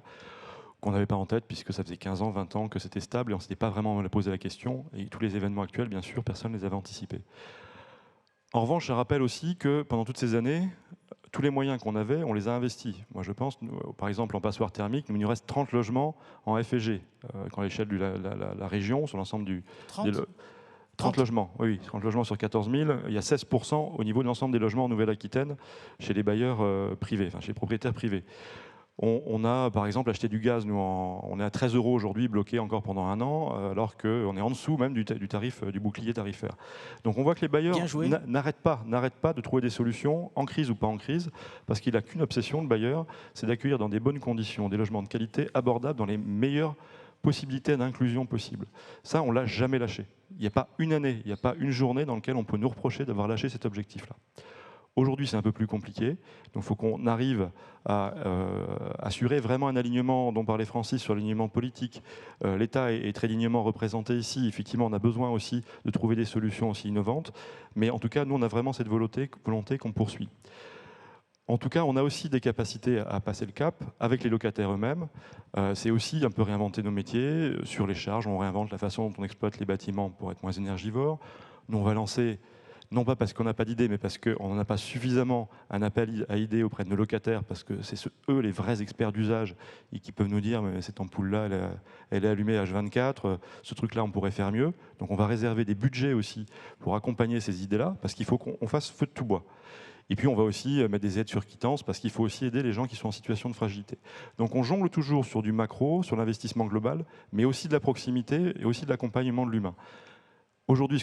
qu'on n'avait pas en tête, puisque ça faisait 15 ans, 20 ans que c'était stable, et on ne s'était pas vraiment posé la question, et tous les événements actuels, bien sûr, personne ne les avait anticipés. En revanche, je rappelle aussi que pendant toutes ces années, tous les moyens qu'on avait, on les a investis. Moi, je pense, par exemple, en passoire thermique, il nous reste 30 logements en FEG, quand à l'échelle de la région, sur l'ensemble du... 30 logements, oui, 30 logements sur 14 000. Il y a 16% au niveau de l'ensemble des logements en Nouvelle-Aquitaine chez les bailleurs privés, enfin chez les propriétaires privés. On a par exemple acheté du gaz, on est à 13 € aujourd'hui, bloqué encore pendant un an, alors qu'on est en dessous même du tarif, du bouclier tarifaire. Donc on voit que les bailleurs n'arrêtent pas de trouver des solutions, en crise ou pas en crise, parce qu'il n'a qu'une obsession, le bailleur, c'est d'accueillir dans des bonnes conditions, des logements de qualité, abordables, dans les meilleures possibilités d'inclusion possibles. Ça, on ne l'a jamais lâché. Il n'y a pas une année, il n'y a pas une journée dans laquelle on peut nous reprocher d'avoir lâché cet objectif-là. Aujourd'hui, c'est un peu plus compliqué. Donc, il faut qu'on arrive à assurer vraiment un alignement dont parlait Francis sur l'alignement politique. L'État est très dignement représenté ici. Effectivement, on a besoin aussi de trouver des solutions aussi innovantes. Mais en tout cas, nous, on a vraiment cette volonté qu'on poursuit. En tout cas, on a aussi des capacités à passer le cap avec les locataires eux-mêmes. C'est aussi un peu réinventer nos métiers. Sur les charges, on réinvente la façon dont on exploite les bâtiments pour être moins énergivores. Nous, on va lancer... Non pas parce qu'on n'a pas d'idées, mais parce qu'on n'en a pas suffisamment un appel à idées auprès de nos locataires, parce que c'est eux les vrais experts d'usage et qui peuvent nous dire mais cette ampoule-là, elle est allumée H24, ce truc-là, on pourrait faire mieux. Donc on va réserver des budgets aussi pour accompagner ces idées-là, parce qu'il faut qu'on fasse feu de tout bois. Et puis on va aussi mettre des aides sur quittance, parce qu'il faut aussi aider les gens qui sont en situation de fragilité. Donc on jongle toujours sur du macro, sur l'investissement global, mais aussi de la proximité et aussi de l'accompagnement de l'humain. Aujourd'hui,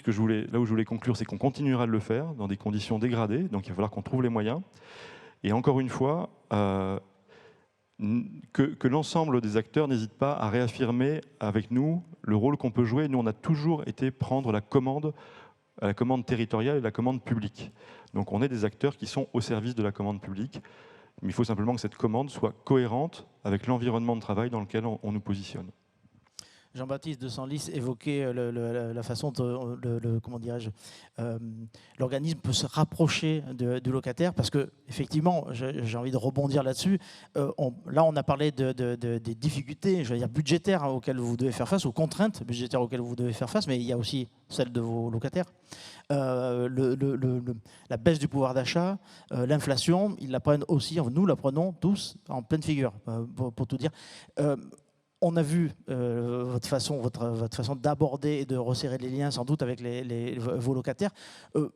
là où je voulais conclure, c'est qu'on continuera de le faire dans des conditions dégradées, donc il va falloir qu'on trouve les moyens. Et encore une fois, que l'ensemble des acteurs n'hésitent pas à réaffirmer avec nous le rôle qu'on peut jouer. Nous, on a toujours été prendre la commande territoriale et la commande publique. Donc on est des acteurs qui sont au service de la commande publique, mais il faut simplement que cette commande soit cohérente avec l'environnement de travail dans lequel on nous positionne. Jean-Baptiste de Senlis évoquait la façon dont l'organisme peut se rapprocher du locataire, parce que effectivement, j'ai envie de rebondir là-dessus. Là, on a parlé des difficultés, je veux dire budgétaires auxquelles vous devez faire face, aux contraintes budgétaires auxquelles vous devez faire face, mais il y a aussi celles de vos locataires. La baisse du pouvoir d'achat, l'inflation, ils la prennent aussi, nous la prenons tous en pleine figure, pour tout dire. On a vu votre façon d'aborder et de resserrer les liens, sans doute, avec vos locataires.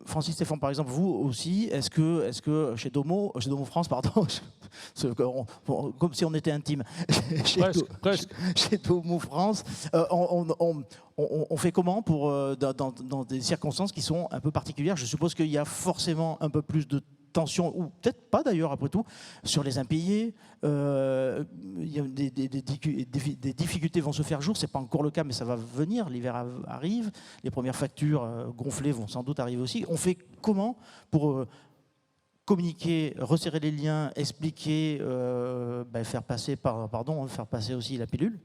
Francis Stéphane, par exemple, vous aussi, est-ce que chez Domo France, pardon, comme si on était intime, presque. Chez Domo France, on fait comment dans des circonstances qui sont un peu particulières? Je suppose qu'il y a forcément un peu plus de tension, ou peut-être pas d'ailleurs après tout, sur les impayés. Il y a des difficultés vont se faire jour, c'est pas encore le cas, mais ça va venir, l'hiver arrive, les premières factures gonflées vont sans doute arriver aussi. On fait comment pour communiquer, resserrer les liens, expliquer, faire passer aussi la pilule?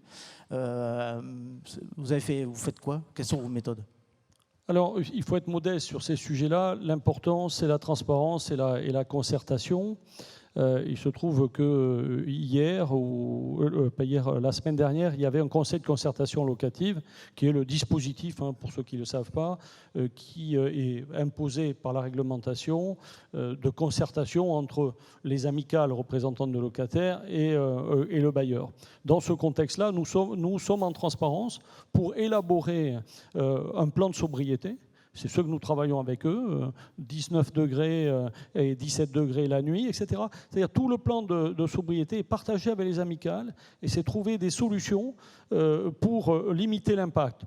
Vous faites quoi? Quelles sont vos méthodes? Alors, il faut être modeste sur ces sujets-là. L'important, c'est la transparence et la concertation. Il se trouve que la semaine dernière, il y avait un conseil de concertation locative, qui est le dispositif, pour ceux qui ne le savent pas, qui est imposé par la réglementation de concertation entre les amicales représentantes de locataires et le bailleur. Dans ce contexte-là, nous sommes en transparence pour élaborer un plan de sobriété. C'est ce que nous travaillons avec eux, 19 degrés et 17 degrés la nuit, etc. C'est-à-dire tout le plan de sobriété est partagé avec les amicales et c'est trouver des solutions pour limiter l'impact.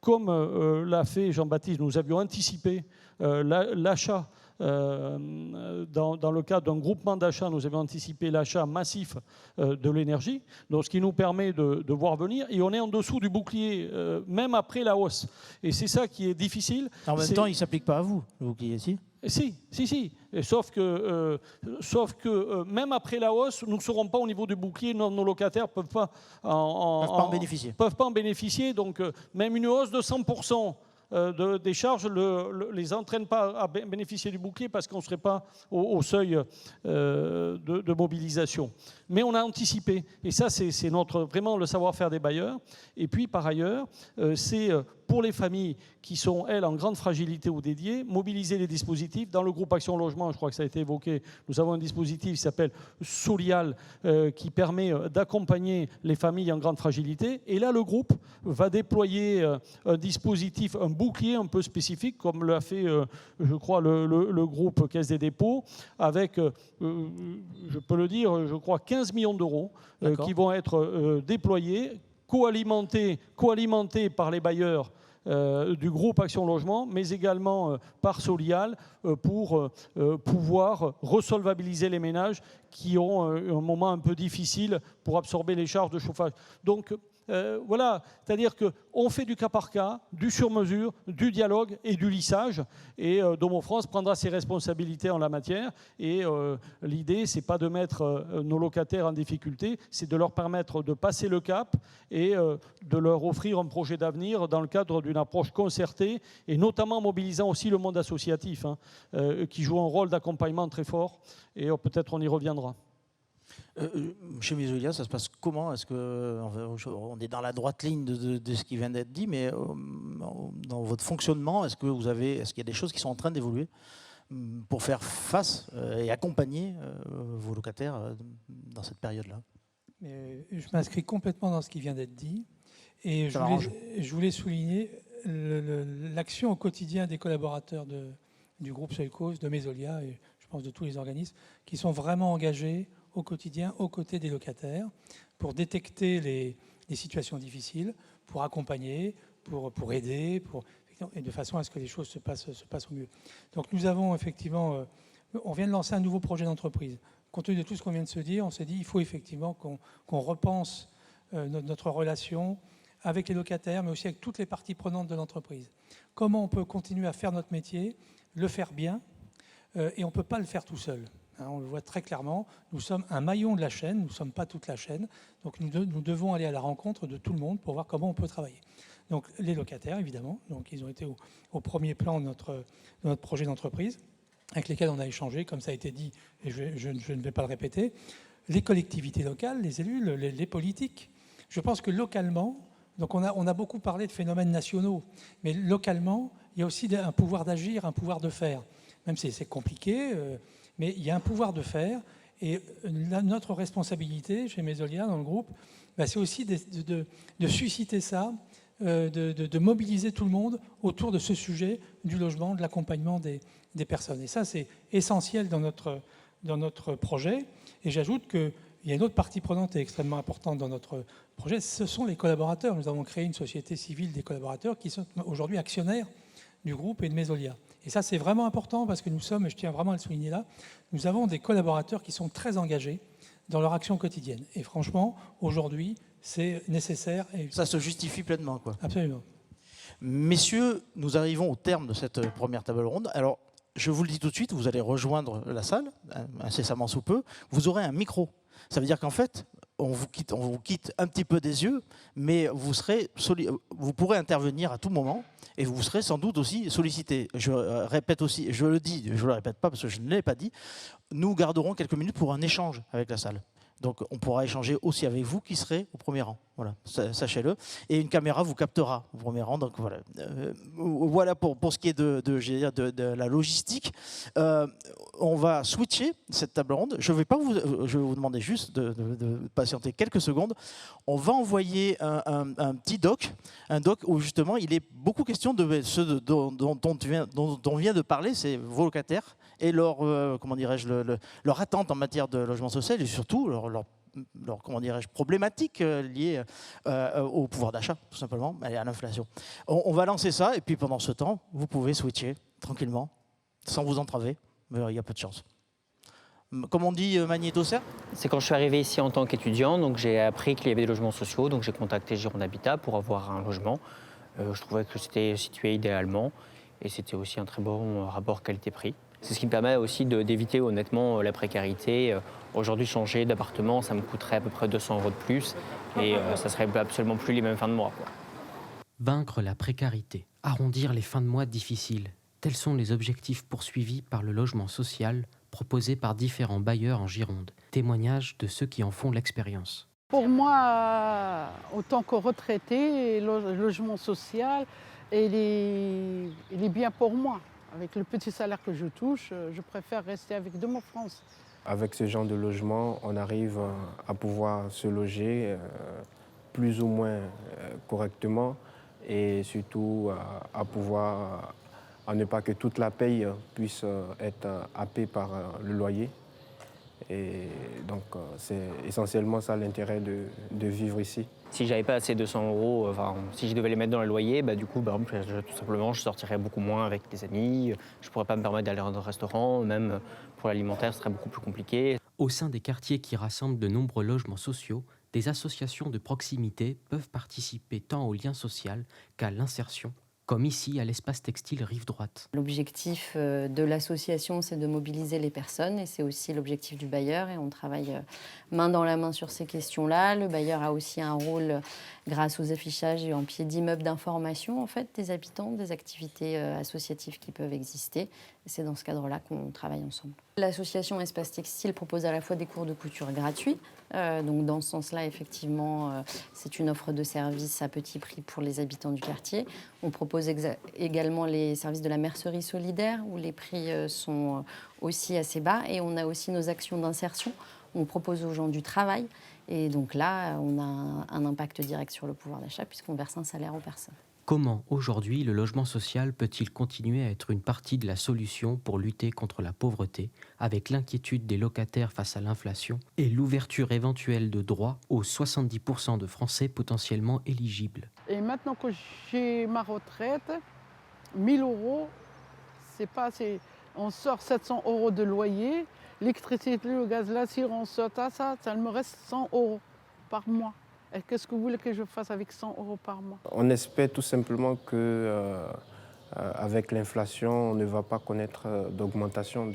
comme l'a fait Jean-Baptiste, nous avions anticipé l'achat. Dans le cadre d'un groupement d'achat, nous avons anticipé l'achat massif de l'énergie, donc ce qui nous permet de voir venir, et on est en dessous du bouclier, même après la hausse. Et c'est ça qui est difficile. En même temps, il ne s'applique pas à vous, le bouclier, si ? Si. Et sauf que même après la hausse, nous ne serons pas au niveau du bouclier, nos locataires ne peuvent pas en bénéficier. Donc même une hausse de 100%, des charges ne les entraîne pas à bénéficier du bouclier parce qu'on ne serait pas au seuil de mobilisation. Mais on a anticipé. Et ça, c'est vraiment le savoir-faire des bailleurs. Et puis, par ailleurs, c'est pour les familles qui sont, elles, en grande fragilité ou dédiées, mobiliser les dispositifs. Dans le groupe Action Logement, je crois que ça a été évoqué, nous avons un dispositif qui s'appelle Solial, qui permet d'accompagner les familles en grande fragilité. Et là, le groupe va déployer un dispositif, un bouclier un peu spécifique, comme l'a fait, je crois, le groupe Caisse des dépôts, avec, je peux le dire, je crois, 15 millions d'euros qui vont être déployés, co-alimentés par les bailleurs du groupe Action Logement, mais également par Solial pour pouvoir resolvabiliser les ménages qui ont un moment un peu difficile pour absorber les charges de chauffage. Donc, voilà, c'est-à-dire qu'on fait du cas par cas, du sur-mesure, du dialogue et du lissage. Et Domo France prendra ses responsabilités en la matière. Et l'idée, ce n'est pas de mettre nos locataires en difficulté, c'est de leur permettre de passer le cap et de leur offrir un projet d'avenir dans le cadre d'une approche concertée et notamment mobilisant aussi le monde associatif, qui joue un rôle d'accompagnement très fort. Et peut-être on y reviendra. Chez Mesolia, ça se passe comment? Est-ce qu'on est dans la droite ligne de ce qui vient d'être dit, mais dans votre fonctionnement, est-ce qu'il y a des choses qui sont en train d'évoluer pour faire face et accompagner vos locataires dans cette période-là? Je m'inscris complètement dans ce qui vient d'être dit. Et je voulais souligner l'action au quotidien des collaborateurs du groupe Soilcos, de Mesolia, et je pense de tous les organismes, qui sont vraiment engagés au quotidien, aux côtés des locataires, pour détecter les situations difficiles, pour accompagner, pour aider, et de façon à ce que les choses se passent au mieux. Donc nous avons effectivement, on vient de lancer un nouveau projet d'entreprise. Compte tenu de tout ce qu'on vient de se dire, on s'est dit il faut effectivement qu'on repense notre relation avec les locataires, mais aussi avec toutes les parties prenantes de l'entreprise. Comment on peut continuer à faire notre métier, le faire bien, et on ne peut pas le faire tout seul. On le voit très clairement, nous sommes un maillon de la chaîne, nous ne sommes pas toute la chaîne, donc nous devons aller à la rencontre de tout le monde pour voir comment on peut travailler. Donc les locataires, évidemment, donc ils ont été au premier plan de notre projet d'entreprise, avec lesquels on a échangé, comme ça a été dit, et je ne vais pas le répéter, les collectivités locales, les élus, les politiques. Je pense que localement, donc on a beaucoup parlé de phénomènes nationaux, mais localement, il y a aussi un pouvoir d'agir, un pouvoir de faire. Même si c'est compliqué, mais il y a un pouvoir de faire. Et notre responsabilité chez Mesolia, dans le groupe, c'est aussi de susciter ça, de mobiliser tout le monde autour de ce sujet du logement, de l'accompagnement des personnes. Et ça, c'est essentiel dans notre projet. Et j'ajoute qu'il y a une autre partie prenante et extrêmement importante dans notre projet, ce sont les collaborateurs. Nous avons créé une société civile des collaborateurs qui sont aujourd'hui actionnaires du groupe et de Mesolia. Et ça, c'est vraiment important parce que nous sommes, et je tiens vraiment à le souligner là, nous avons des collaborateurs qui sont très engagés dans leur action quotidienne. Et franchement, aujourd'hui, c'est nécessaire. Et ça se justifie pleinement, quoi. Absolument. Messieurs, nous arrivons au terme de cette première table ronde. Alors, je vous le dis tout de suite, vous allez rejoindre la salle, incessamment sous peu. Vous aurez un micro. Ça veut dire qu'en fait, on vous quitte un petit peu des yeux, mais vous pourrez intervenir à tout moment et vous serez sans doute aussi sollicité. Je répète aussi, je le dis, je ne le répète pas parce que je ne l'ai pas dit, nous garderons quelques minutes pour un échange avec la salle. Donc on pourra échanger aussi avec vous qui serez au premier rang. Voilà, sachez-le. Et une caméra vous captera au premier rang. Donc voilà, voilà pour ce qui est de la logistique. On va switcher cette table ronde. Je vais vous demander juste de patienter quelques secondes. On va envoyer un petit doc, où justement il est beaucoup question de ce dont on vient de parler, c'est vos locataires et leur, comment dirais-je, leur attente en matière de logement social et surtout leur comment dirais-je, problématiques liées au pouvoir d'achat, tout simplement, et à l'inflation. On va lancer ça, et puis pendant ce temps, vous pouvez switcher tranquillement, sans vous entraver, mais il y a peu de chance. Comme on dit, magnétosphère ? C'est quand je suis arrivé ici en tant qu'étudiant, donc j'ai appris qu'il y avait des logements sociaux, donc j'ai contacté Gironde Habitat pour avoir un logement. Je trouvais que c'était situé idéalement et c'était aussi un très bon rapport qualité-prix. C'est ce qui me permet aussi d'éviter honnêtement la précarité. Aujourd'hui, changer d'appartement, ça me coûterait à peu près 200 € de plus et ça serait absolument plus les mêmes fins de mois, quoi. Vaincre la précarité, arrondir les fins de mois difficiles, tels sont les objectifs poursuivis par le logement social proposé par différents bailleurs en Gironde. Témoignage de ceux qui en font l'expérience. Pour moi, en tant que retraité, le logement social, il est bien pour moi. Avec le petit salaire que je touche, je préfère rester avec de mon France. Avec ce genre de logement, on arrive à pouvoir se loger plus ou moins correctement et surtout à pouvoir, à ne pas que toute la paye puisse être happée par le loyer. Et donc, c'est essentiellement ça l'intérêt de vivre ici. Si j'avais pas assez 200 €, si je devais les mettre dans le loyer, du coup, par exemple, tout simplement, je sortirais beaucoup moins avec des amis. Je pourrais pas me permettre d'aller dans un restaurant, même pour l'alimentaire, ce serait beaucoup plus compliqué. Au sein des quartiers qui rassemblent de nombreux logements sociaux, des associations de proximité peuvent participer tant au lien social qu'à l'insertion, comme ici à l'espace textile Rive Droite. L'objectif de l'association, c'est de mobiliser les personnes et c'est aussi l'objectif du bailleur et on travaille main dans la main sur ces questions-là. Le bailleur a aussi un rôle grâce aux affichages et en pied d'immeubles d'information en fait, des habitants, des activités associatives qui peuvent exister. Et c'est dans ce cadre-là qu'on travaille ensemble. L'association Espace Textile propose à la fois des cours de couture gratuits. Donc dans ce sens-là, effectivement, c'est une offre de services à petit prix pour les habitants du quartier. On propose également les services de la mercerie solidaire où les prix sont aussi assez bas. Et on a aussi nos actions d'insertion. On propose aux gens du travail. Et donc là, on a un impact direct sur le pouvoir d'achat puisqu'on verse un salaire aux personnes. Comment, aujourd'hui, le logement social peut-il continuer à être une partie de la solution pour lutter contre la pauvreté, avec l'inquiétude des locataires face à l'inflation et l'ouverture éventuelle de droits aux 70% de Français potentiellement éligibles? Et maintenant que j'ai ma retraite, 1 000 €, c'est pas assez. On sort 700 € de loyer, l'électricité, le gaz, là, si on sort ça me reste 100 € par mois. Et qu'est-ce que vous voulez que je fasse avec 100 € par mois? On espère tout simplement qu'avec l'inflation, on ne va pas connaître d'augmentation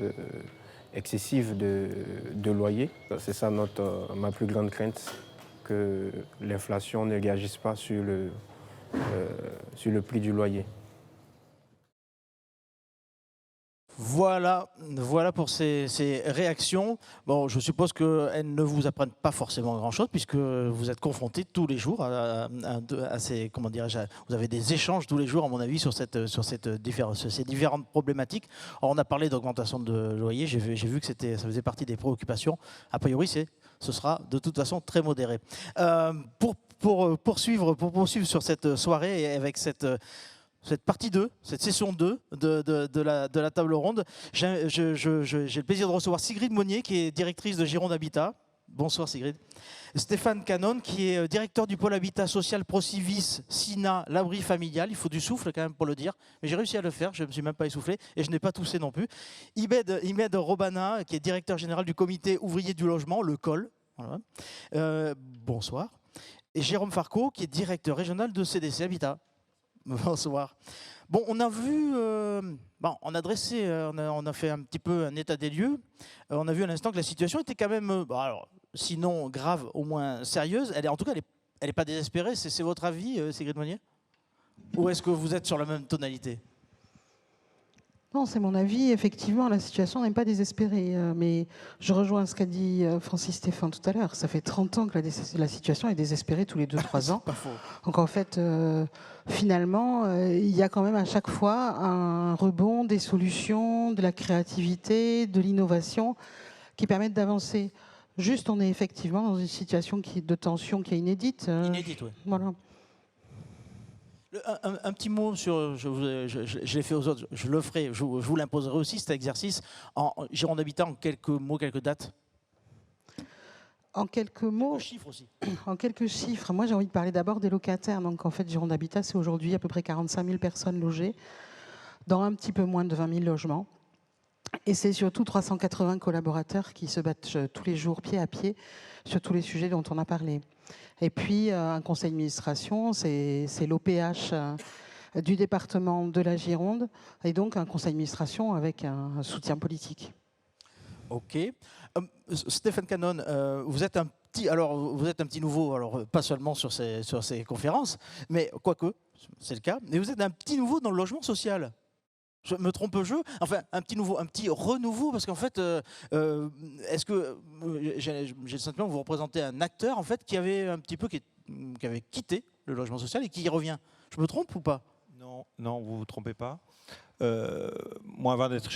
excessive de loyer. C'est ça ma plus grande crainte, que l'inflation ne réagisse pas sur le prix du loyer. Voilà pour ces réactions. Bon, je suppose qu'elles ne vous apprennent pas forcément grand-chose puisque vous êtes confrontés tous les jours à ces, comment dirais-je, vous avez des échanges tous les jours, à mon avis, sur ces différentes problématiques. Alors, on a parlé d'augmentation de loyer, j'ai vu que ça faisait partie des préoccupations. A priori, ce sera de toute façon très modéré. Pour poursuivre sur cette soirée et avec cette partie 2, cette session 2 de la table ronde, j'ai le plaisir de recevoir Sigrid Monnier, qui est directrice de Gironde Habitat. Bonsoir Sigrid. Stéphane Canon, qui est directeur du pôle habitat social Procivis, SINA, l'abri familial. Il faut du souffle quand même pour le dire, mais j'ai réussi à le faire, je ne me suis même pas essoufflé et je n'ai pas toussé non plus. Imed Robana, qui est directeur général du comité ouvrier du logement, le COL. Voilà. Bonsoir. Et Jérôme Farco, qui est directeur régional de CDC Habitat. Bonsoir. Bon, on a vu, on a fait un petit peu un état des lieux. On a vu à l'instant que la situation était quand même, sinon grave, au moins sérieuse. En tout cas, elle n'est pas désespérée. C'est votre avis, Sigrid Monnier? Ou est-ce que vous êtes sur la même tonalité? Non, c'est mon avis. Effectivement, la situation n'est pas désespérée. Mais je rejoins ce qu'a dit Francis Stéphane tout à l'heure. Ça fait 30 ans que la situation est désespérée tous les 2-3 ans. Pas faux. Donc en fait, finalement, il y a quand même à chaque fois un rebond, des solutions, de la créativité, de l'innovation qui permettent d'avancer. Juste, on est effectivement dans une situation de tension qui est inédite. Inédite, oui. Voilà. Un petit mot sur, je l'ai fait aux autres, je le ferai, je vous l'imposerai aussi cet exercice. En Gironde Habitat, en quelques mots, quelques dates. En quelques mots, chiffres aussi. En quelques chiffres, moi j'ai envie de parler d'abord des locataires. Donc en fait, Gironde Habitat, c'est aujourd'hui à peu près 45 000 personnes logées dans un petit peu moins de 20 000 logements. Et c'est surtout 380 collaborateurs qui se battent tous les jours pied à pied sur tous les sujets dont on a parlé. Et puis un conseil d'administration, c'est l'OPH du département de la Gironde, et donc un conseil d'administration avec un soutien politique. Ok. Stéphane Canon, vous êtes un petit nouveau, alors pas seulement sur ces conférences, mais quoique, c'est le cas, mais vous êtes un petit nouveau dans le logement social. Je me trompe-je? Enfin, un petit renouveau, parce qu'en fait, est-ce que j'ai le sentiment que vous représentez un acteur en fait qui avait qui avait quitté le logement social et qui y revient. Je me trompe ou pas? Non, vous ne vous trompez pas. Moi, avant d'être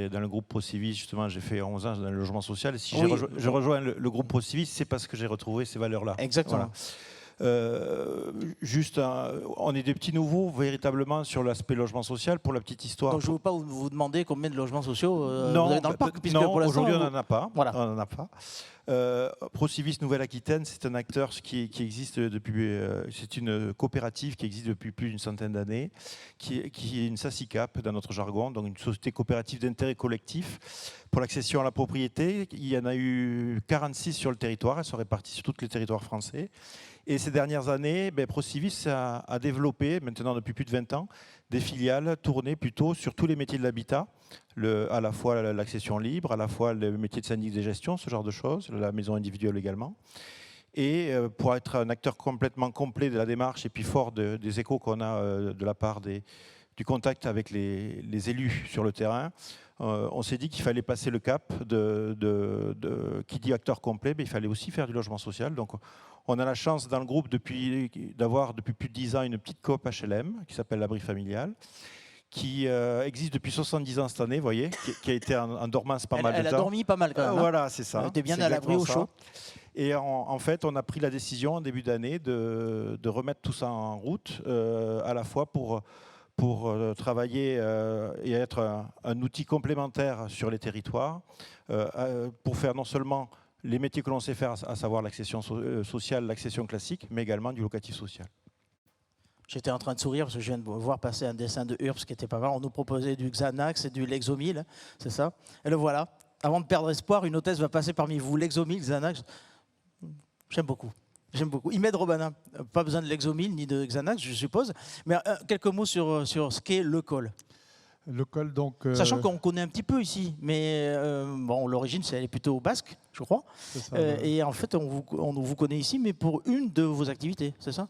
dans le groupe ProCivis, justement, j'ai fait 11 ans dans le logement social. Et si je rejoins le groupe ProCivis, c'est parce que j'ai retrouvé ces valeurs-là. Exactement. Voilà. On est des petits nouveaux véritablement sur l'aspect logement social. Pour la petite histoire. Donc je ne veux pas vous demander combien de logements sociaux vous non, avez dans le parc. Puisque non, aujourd'hui on n'en a pas. Voilà. On n'en a pas. ProCivis Nouvelle-Aquitaine, c'est un acteur qui existe depuis. C'est une coopérative qui existe depuis plus d'une centaine d'années, qui est une SACICAP dans notre jargon, donc une société coopérative d'intérêt collectif pour l'accession à la propriété. Il y en a eu 46 sur le territoire, elles sont réparties sur tous les territoires français. Et ces dernières années, ProCivis a développé, maintenant depuis plus de 20 ans, des filiales tournées plutôt sur tous les métiers de l'habitat, à la fois l'accession libre, à la fois le métier de syndic de gestion, ce genre de choses, la maison individuelle également. Et pour être un acteur complètement complet de la démarche et puis fort des échos qu'on a de la part du contact avec les élus sur le terrain, on s'est dit qu'il fallait passer le cap qui dit acteur complet, mais il fallait aussi faire du logement social. Donc on a la chance dans le groupe d'avoir depuis plus de 10 ans une petite coop HLM qui s'appelle l'abri familial, qui existe depuis 70 ans cette année, vous voyez, qui a été en dormance pas mal de temps. Elle a dormi pas mal quand même. Voilà, c'est ça. Elle était bien à l'abri au chaud. Et en fait, on a pris la décision en début d'année de remettre tout ça en route, à la fois pour travailler et être un outil complémentaire sur les territoires, pour faire non seulement les métiers que l'on sait faire, à savoir l'accession sociale, l'accession classique, mais également du locatif social. J'étais en train de sourire parce que je viens de voir passer un dessin de URBS qui était pas mal. On nous proposait du Xanax et du Lexomil, c'est ça? Et le voilà. Avant de perdre espoir, une hôtesse va passer parmi vous. Lexomil, Xanax, j'aime beaucoup. J'aime beaucoup. Imed Robanin, pas besoin de Lexomil ni de Xanax, je suppose. Mais quelques mots sur ce qu'est le col. Le col, donc. Sachant qu'on connaît un petit peu ici, mais bon, l'origine, elle est plutôt basque, je crois. Ça, et en fait, on vous connaît ici, mais pour une de vos activités, c'est ça?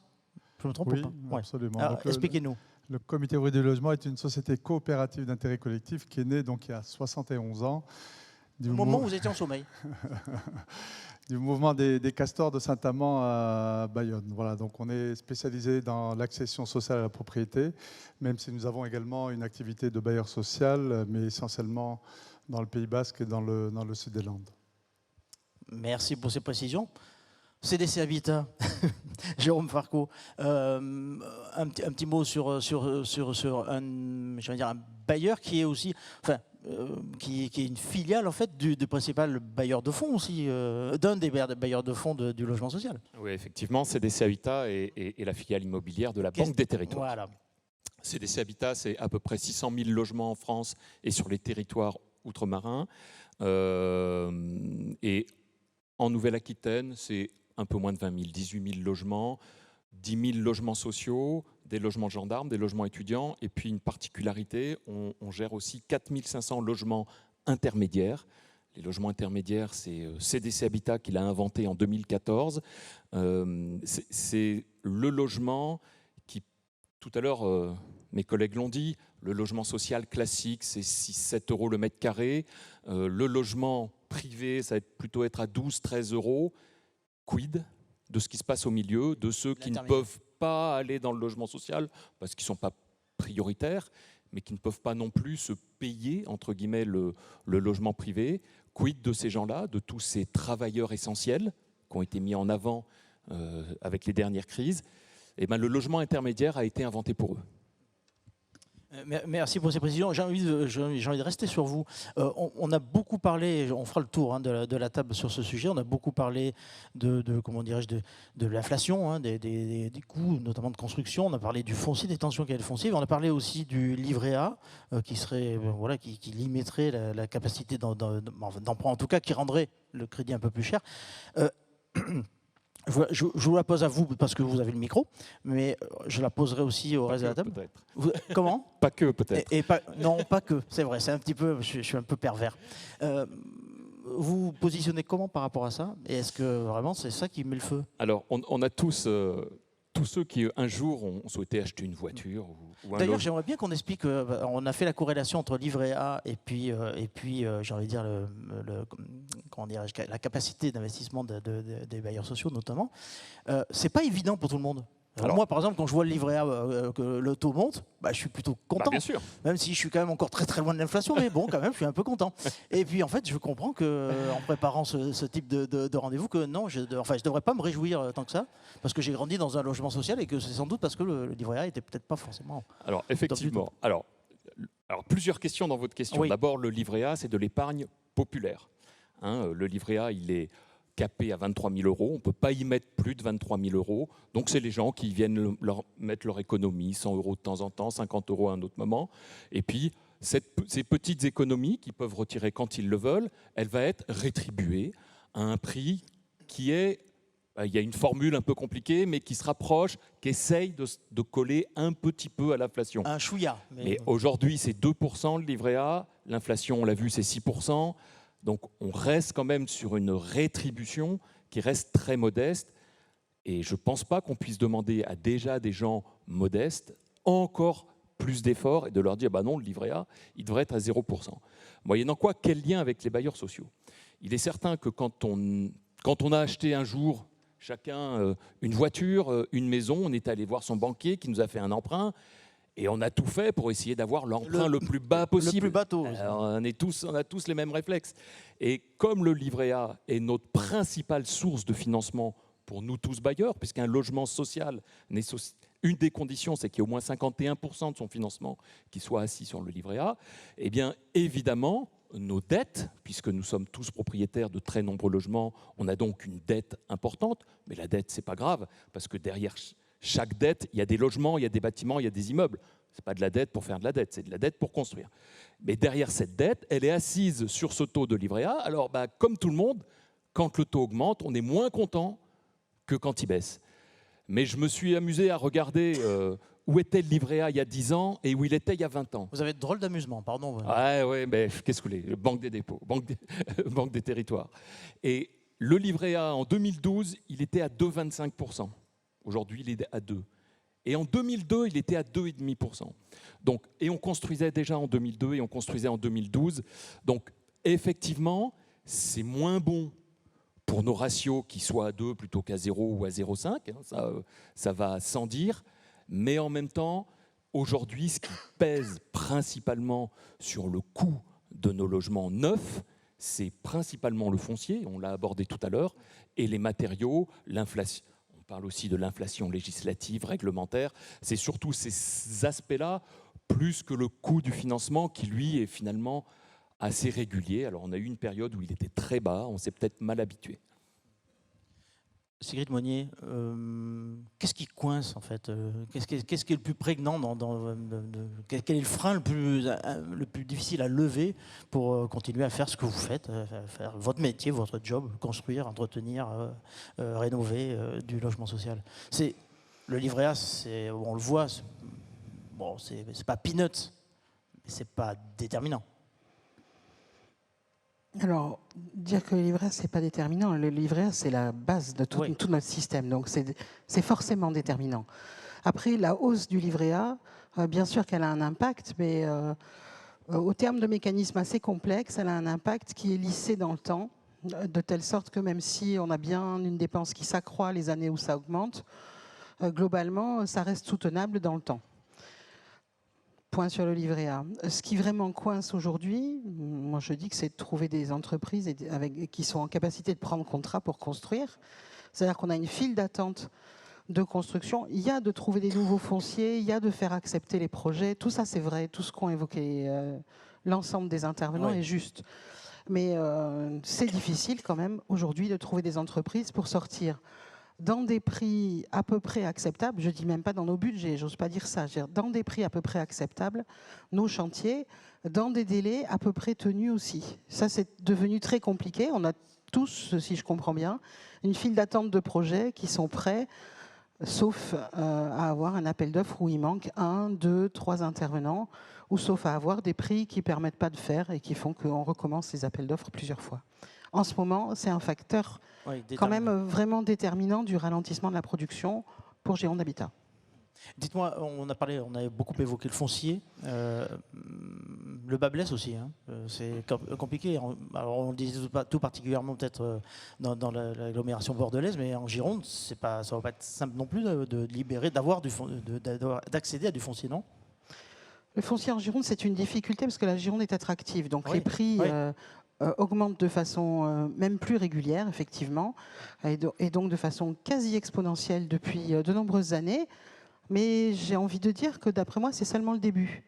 Je me trompe oui, pas? Absolument. Expliquez-nous. Le Comité ouvrier du logement est une société coopérative d'intérêt collectif qui est née donc il y a 71 ans. Au moment où vous étiez en sommeil. Du mouvement des castors de Saint-Amand à Bayonne. Voilà, donc on est spécialisé dans l'accession sociale à la propriété, même si nous avons également une activité de bailleur social, mais essentiellement dans le Pays Basque et dans le sud des Landes. Merci pour ces précisions. CDC Habitat, Jérôme Farco, un petit mot sur un bailleur qui est aussi, qui est une filiale en fait du principal bailleur de fonds aussi, d'un des bailleurs de fonds du logement social. Oui, effectivement, CDC Habitat est la filiale immobilière de la Banque des Territoires. Voilà. CDC Habitat, c'est à peu près 600 000 logements en France et sur les territoires outre-marins. Et en Nouvelle-Aquitaine, c'est un peu moins de 20 000, 18 000 logements, 10 000 logements sociaux, des logements de gendarmes, des logements étudiants, et puis une particularité, on gère aussi 4 500 logements intermédiaires. Les logements intermédiaires, c'est CDC Habitat qui l'a inventé en 2014. C'est le logement qui, tout à l'heure, mes collègues l'ont dit, le logement social classique, c'est 6-7 euros le mètre carré. Le logement privé, ça va plutôt être à 12-13 euros. Quid de ce qui se passe au milieu, de ceux qui ne peuvent pas aller dans le logement social parce qu'ils ne sont pas prioritaires, mais qui ne peuvent pas non plus se payer, entre guillemets, le logement privé. Quid de ces gens-là, de tous ces travailleurs essentiels qui ont été mis en avant avec les dernières crises? Eh bien, le logement intermédiaire a été inventé pour eux. Merci pour ces précisions. J'ai envie de rester sur vous. On a beaucoup parlé, on fera le tour de la table sur ce sujet, on a beaucoup parlé comment dirais-je, de l'inflation, des coûts, notamment de construction. On a parlé du foncier, des tensions qu'il y a le foncier. On a parlé aussi du livret A, qui limiterait la capacité d'emprunt, en tout cas qui rendrait le crédit un peu plus cher. Je vous la pose à vous parce que vous avez le micro, mais je la poserai aussi au reste de la table. Comment ? Pas que, peut-être. Non, pas que, c'est vrai, c'est un petit peu, je suis un peu pervers. Vous vous positionnez comment par rapport à ça ? Et est-ce que vraiment c'est ça qui met le feu ? Alors, on a tous ceux qui un jour ont souhaité acheter une voiture ou un D'ailleurs, j'aimerais bien qu'on explique. On a fait la corrélation entre livret A et puis j'ai envie de dire la capacité d'investissement des bailleurs sociaux, notamment. C'est pas évident pour tout le monde. Alors, moi, par exemple, quand je vois le livret A, que le taux monte, je suis plutôt content. Bien sûr. Même si je suis quand même encore très très loin de l'inflation, mais bon, quand même, je suis un peu content. Et puis, en fait, je comprends qu'en préparant ce type de rendez-vous, que non, je ne devrais pas me réjouir tant que ça, parce que j'ai grandi dans un logement social et que c'est sans doute parce que le livret A était peut-être pas forcément. Alors, effectivement. Alors, plusieurs questions dans votre question. Oui. D'abord, le livret A, c'est de l'épargne populaire. Le livret A, il est capé à 23 000 €. On ne peut pas y mettre plus de 23 000 €. Donc, c'est les gens qui viennent mettre leur économie, 100 € de temps en temps, 50 € à un autre moment. Et puis, ces petites économies qu'ils peuvent retirer quand ils le veulent, elle va être rétribuée à un prix qui est... Il y a une formule un peu compliquée, mais qui se rapproche, qui essaye de coller un petit peu à l'inflation. Un chouïa. Mais aujourd'hui, c'est 2% le livret A. L'inflation, on l'a vu, c'est 6%. Donc, on reste quand même sur une rétribution qui reste très modeste. Et je ne pense pas qu'on puisse demander à déjà des gens modestes encore plus d'efforts et de leur dire non, le livret A, il devrait être à 0%. Moyennant quoi, quel lien avec les bailleurs sociaux ? Il est certain que quand on a acheté un jour chacun une voiture, une maison, on est allé voir son banquier qui nous a fait un emprunt. Et on a tout fait pour essayer d'avoir l'emprunt le plus bas possible. Le plus bateau. On a tous les mêmes réflexes. Et comme le livret A est notre principale source de financement pour nous tous bailleurs, puisqu'un logement social, une des conditions, c'est qu'il y ait au moins 51% de son financement qui soit assis sur le livret A, eh bien, évidemment, nos dettes, puisque nous sommes tous propriétaires de très nombreux logements, on a donc une dette importante. Mais la dette, ce n'est pas grave, parce que derrière chaque dette, il y a des logements, il y a des bâtiments, il y a des immeubles. Ce n'est pas de la dette pour faire de la dette, c'est de la dette pour construire. Mais derrière cette dette, elle est assise sur ce taux de livret A. Alors, comme tout le monde, quand le taux augmente, on est moins content que quand il baisse. Mais je me suis amusé à regarder où était le livret A il y a 10 ans et où il était il y a 20 ans. Vous avez de drôles d'amusement, pardon. Oui, mais qu'est-ce que vous voulez ? Banque des dépôts, banque des territoires. Et le livret A, en 2012, il était à 2,25%. Aujourd'hui, il est à 2. Et en 2002, il était à 2,5%. Donc, et on construisait déjà en 2002 et on construisait en 2012. Donc, effectivement, c'est moins bon pour nos ratios qui soient à 2 plutôt qu'à 0 ou à 0,5. Ça va sans dire. Mais en même temps, aujourd'hui, ce qui pèse principalement sur le coût de nos logements neufs, c'est principalement le foncier, on l'a abordé tout à l'heure, et les matériaux, l'inflation. On parle aussi de l'inflation législative, réglementaire. C'est surtout ces aspects-là, plus que le coût du financement, qui, lui, est finalement assez régulier. Alors, on a eu une période où il était très bas, on s'est peut-être mal habitué. Sigrid Monnier, qu'est-ce qui coince en fait ? Qu'est-ce qui est le plus prégnant quel est le frein le plus difficile à lever pour continuer à faire ce que vous faites, faire votre métier, votre job, construire, entretenir, rénover du logement social ? C'est le livret A, on le voit, c'est pas peanuts, mais c'est pas déterminant. Alors, dire que le livret A, ce n'est pas déterminant. Le livret A, c'est la base de tout notre système. Donc, c'est forcément déterminant. Après, la hausse du livret A, bien sûr qu'elle a un impact, mais au terme de mécanismes assez complexes, elle a un impact qui est lissé dans le temps, de telle sorte que même si on a bien une dépense qui s'accroît les années où ça augmente, globalement, ça reste soutenable dans le temps. Point sur le livret A. Ce qui vraiment coince aujourd'hui, moi je dis que c'est de trouver des entreprises qui sont en capacité de prendre contrat pour construire. C'est-à-dire qu'on a une file d'attente de construction. Il y a de trouver des nouveaux fonciers, il y a de faire accepter les projets. Tout ça, c'est vrai. Tout ce qu'ont évoqué l'ensemble des intervenants est juste. Mais c'est difficile quand même aujourd'hui de trouver des entreprises pour sortir dans des prix à peu près acceptables. Je ne dis même pas dans nos budgets, j'ose pas dire ça. Je veux dire, dans des prix à peu près acceptables, nos chantiers, dans des délais à peu près tenus aussi. Ça, c'est devenu très compliqué. On a tous, si je comprends bien, une file d'attente de projets qui sont prêts, sauf à avoir un appel d'offres où il manque 1, 2, 3 intervenants, ou sauf à avoir des prix qui ne permettent pas de faire et qui font qu'on recommence les appels d'offres plusieurs fois. En ce moment, c'est un facteur quand même vraiment déterminant du ralentissement de la production pour Gironde Habitat. Dites-moi, on a beaucoup évoqué le foncier, le bas blesse aussi. Hein. C'est compliqué. Alors on le disait tout particulièrement peut-être dans l'agglomération bordelaise, mais en Gironde, ça ne va pas être simple non plus de libérer, d'accéder à du foncier, non? Le foncier en Gironde, c'est une difficulté parce que la Gironde est attractive. Donc les prix augmentent de façon même plus régulière, effectivement, et donc de façon quasi exponentielle depuis de nombreuses années. Mais j'ai envie de dire que d'après moi, c'est seulement le début.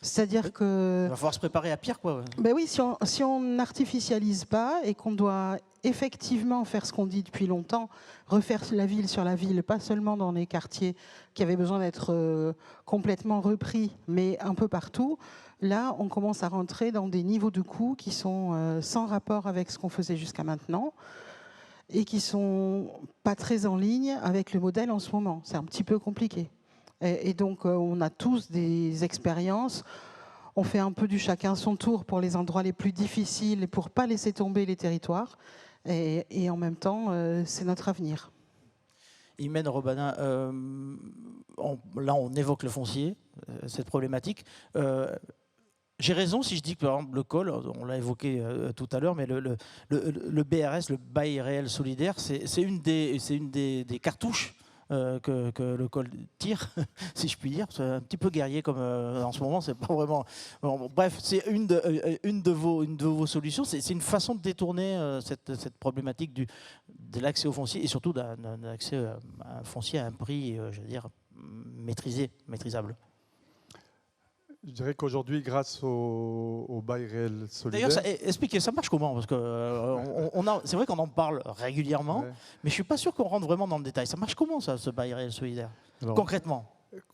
C'est-à-dire que... Il va falloir se préparer à pire, quoi. Ben oui, si on n'artificialise pas et qu'on doit effectivement faire ce qu'on dit depuis longtemps, refaire la ville sur la ville, pas seulement dans les quartiers qui avaient besoin d'être complètement repris, mais un peu partout, là, on commence à rentrer dans des niveaux de coûts qui sont sans rapport avec ce qu'on faisait jusqu'à maintenant et qui sont pas très en ligne avec le modèle en ce moment. C'est un petit peu compliqué. Et donc, on a tous des expériences. On fait un peu du chacun son tour pour les endroits les plus difficiles et pour ne pas laisser tomber les territoires. Et en même temps, c'est notre avenir. Imène Robanin, là, on évoque le foncier, cette problématique. J'ai raison si je dis que, par exemple, le col, on l'a évoqué tout à l'heure, mais le BRS, le bail réel solidaire, c'est une des cartouches que le col tire, si je puis dire. C'est un petit peu guerrier comme en ce moment, c'est pas vraiment... Bon, bref, c'est une de vos solutions. C'est une façon de détourner cette problématique de l'accès au foncier et surtout d'un accès à un foncier à un prix, je veux dire, maîtrisable. Je dirais qu'aujourd'hui, grâce au bail réel solidaire... D'ailleurs, expliquez, ça marche comment? Parce que c'est vrai qu'on en parle régulièrement, mais je ne suis pas sûr qu'on rentre vraiment dans le détail. Ça marche comment, ça, ce bail réel solidaire? Alors,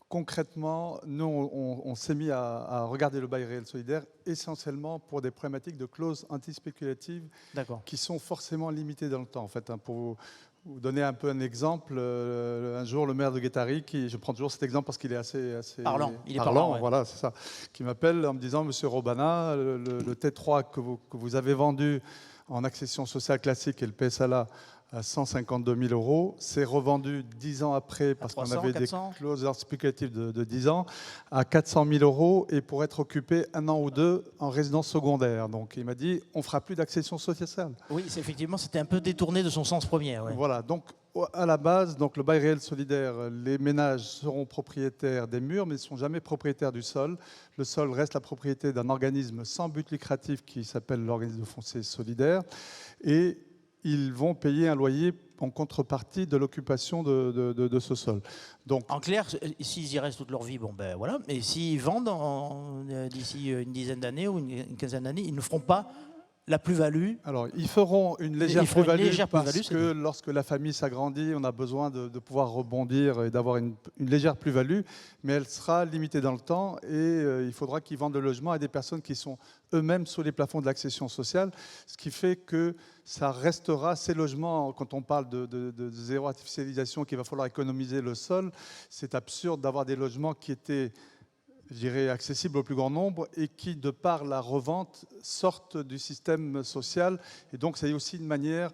concrètement, nous, on s'est mis à regarder le bail réel solidaire essentiellement pour des problématiques de clauses antispéculatives qui sont forcément limitées dans le temps. En fait, hein, pour vous donner un peu un exemple, un jour, le maire de Guétari, je prends toujours cet exemple parce qu'il est assez parlant, parlant, voilà, c'est ça, qui m'appelle en me disant, Monsieur Robanin, le T3 que vous avez vendu en accession sociale classique et le PSALA à 152 000 €, c'est revendu 10 ans après, parce qu'on avait 400. Des clauses spéculatives de 10 ans, à 400 000 € et pour être occupé 1 an ou 2 en résidence secondaire. Donc il m'a dit, on ne fera plus d'accession sociale. Oui, effectivement, c'était un peu détourné de son sens premier. Ouais. Voilà, donc à la base, donc, le bail réel solidaire, les ménages seront propriétaires des murs, mais ne sont jamais propriétaires du sol. Le sol reste la propriété d'un organisme sans but lucratif qui s'appelle l'organisme de foncier solidaire. Et ils vont payer un loyer en contrepartie de l'occupation de ce sol. Donc, en clair, s'ils y restent toute leur vie, bon ben voilà. Mais s'ils vendent d'ici une dizaine d'années ou une quinzaine d'années, ils ne feront pas la plus-value. Alors, ils feront une légère plus-value parce que lorsque la famille s'agrandit, on a besoin de pouvoir rebondir et d'avoir une légère plus-value, mais elle sera limitée dans le temps et il faudra qu'ils vendent le logement à des personnes qui sont eux-mêmes sous les plafonds de l'accession sociale, ce qui fait que ça restera, ces logements, quand on parle de zéro artificialisation, qu'il va falloir économiser le sol, c'est absurde d'avoir des logements qui étaient, je dirais, accessibles au plus grand nombre et qui, de par la revente, sortent du système social. Et donc, c'est aussi une manière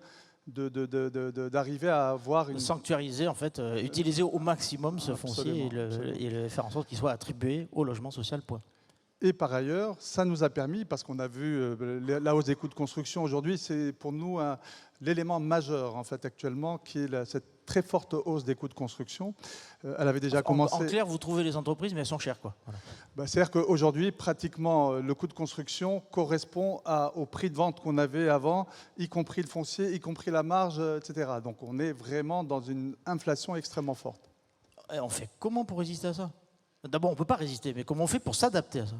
d'arriver à avoir une... Sanctuariser, en fait, utiliser au maximum ce foncier et faire en sorte qu'il soit attribué au logement social, point. Et par ailleurs, ça nous a permis, parce qu'on a vu la hausse des coûts de construction aujourd'hui, c'est pour nous l'élément majeur, en fait, actuellement, qui est cette très forte hausse des coûts de construction. Elle avait déjà commencé... En clair, vous trouvez les entreprises, mais elles sont chères, quoi. Voilà. C'est-à-dire qu'aujourd'hui, pratiquement, le coût de construction correspond au prix de vente qu'on avait avant, y compris le foncier, y compris la marge, etc. Donc on est vraiment dans une inflation extrêmement forte. Et on fait comment pour résister à ça? D'abord, on ne peut pas résister, mais comment on fait pour s'adapter à ça?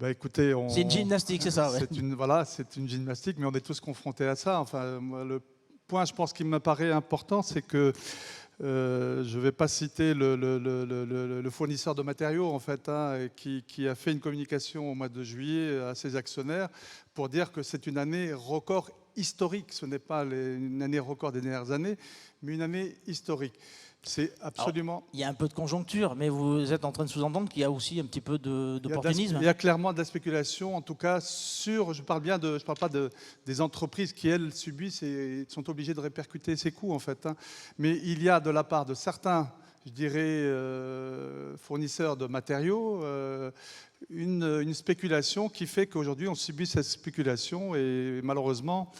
Écoutez, c'est une gymnastique, c'est ça, ouais. C'est une gymnastique, mais on est tous confrontés à ça. Enfin, moi, le point, je pense, qui me paraît important, c'est que je ne vais pas citer le fournisseur de matériaux, en fait, qui a fait une communication au mois de juillet à ses actionnaires pour dire que c'est une année record historique. Ce n'est pas une année record des dernières années, mais une année historique. C'est absolument... Alors, il y a un peu de conjoncture, mais vous êtes en train de sous-entendre qu'il y a aussi un petit peu d'opportunisme. Il y a clairement de la spéculation, en tout cas sur... Je parle pas des entreprises qui, elles, subissent et sont obligées de répercuter ces coûts, en fait. Mais il y a de la part de certains, je dirais, fournisseurs de matériaux, une spéculation qui fait qu'aujourd'hui, on subit cette spéculation et malheureusement...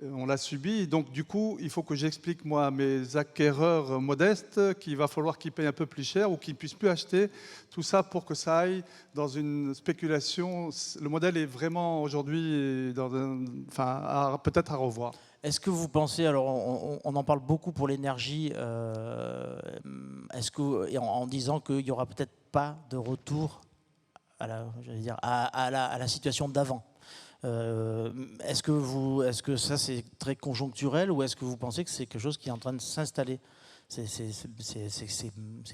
on l'a subi, donc du coup, il faut que j'explique moi à mes acquéreurs modestes qu'il va falloir qu'ils payent un peu plus cher ou qu'ils ne puissent plus acheter tout ça pour que ça aille dans une spéculation. Le modèle est vraiment aujourd'hui, peut-être à revoir. Est-ce que vous pensez, alors on en parle beaucoup pour l'énergie, en disant qu'il n'y aura peut-être pas de retour à la situation d'avant? Est-ce que ça c'est très conjoncturel ou est-ce que vous pensez que c'est quelque chose qui est en train de s'installer, ces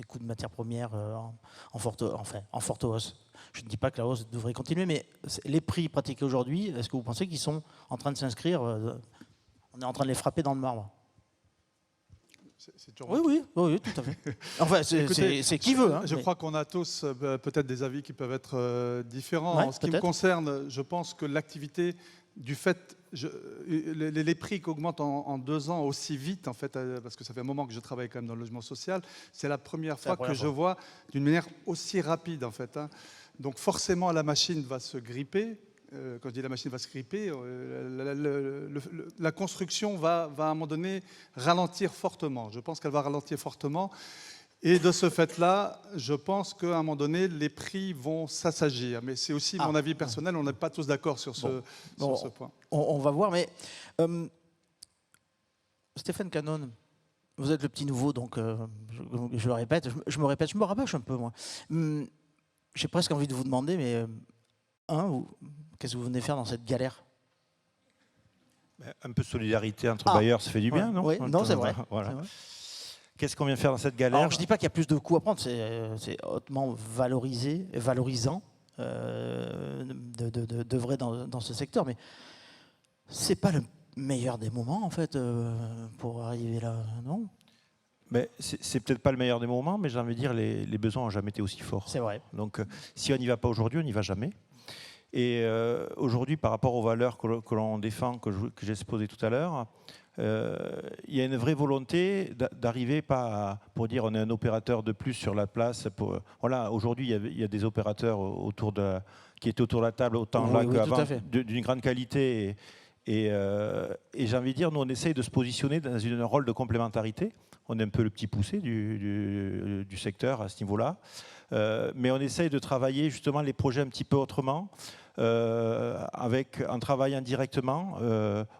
coûts de matières premières en forte hausse? Je ne dis pas que la hausse devrait continuer, mais les prix pratiqués aujourd'hui, est-ce que vous pensez qu'ils sont en train de s'inscrire, on est en train de les frapper dans le marbre? Oui, tout à fait. Enfin, c'est qui veut. Je crois qu'on a tous peut-être des avis qui peuvent être différents. En ce qui me concerne, je pense que l'activité, du fait, les prix qui augmentent en 2 ans aussi vite, en fait, parce que ça fait un moment que je travaille quand même dans le logement social, c'est la première fois que je vois d'une manière aussi rapide, en fait. Donc forcément, la machine va se gripper. Quand je dis la machine va se gripper, la construction va à un moment donné ralentir fortement. Je pense qu'elle va ralentir fortement. Et de ce fait-là, je pense qu'à un moment donné, les prix vont s'assagir. Mais c'est aussi mon avis personnel, on n'est pas tous d'accord sur ce point. On va voir, mais Stéphane Canon, vous êtes le petit nouveau, donc je le répète, je me rabâche un peu, moi. J'ai presque envie de vous demander, mais... qu'est-ce que vous venez faire dans cette galère? Un peu de solidarité entre bailleurs, ça fait du bien, non? Oui, non, c'est vrai. Voilà. Qu'est-ce qu'on vient faire dans cette galère? Alors, je ne dis pas qu'il y a plus de coûts à prendre, c'est hautement valorisant d'œuvrer dans ce secteur, mais ce n'est pas le meilleur des moments, en fait, pour arriver là, non? Mais c'est peut-être pas le meilleur des moments, mais j'ai envie de dire les besoins n'ont jamais été aussi forts. C'est vrai. Donc, si on n'y va pas aujourd'hui, on n'y va jamais. Et aujourd'hui, par rapport aux valeurs que l'on défend, que j'ai exposées tout à l'heure, il y a une vraie volonté d'arriver pour dire on est un opérateur de plus sur la place. Voilà, aujourd'hui, il y a des opérateurs qui étaient autour de la table autant là qu'avant, d'une grande qualité. Et j'ai envie de dire, nous, on essaye de se positionner dans un rôle de complémentarité. On est un peu le petit poussé du secteur à ce niveau-là. Mais on essaye de travailler justement les projets un petit peu autrement, en travaillant directement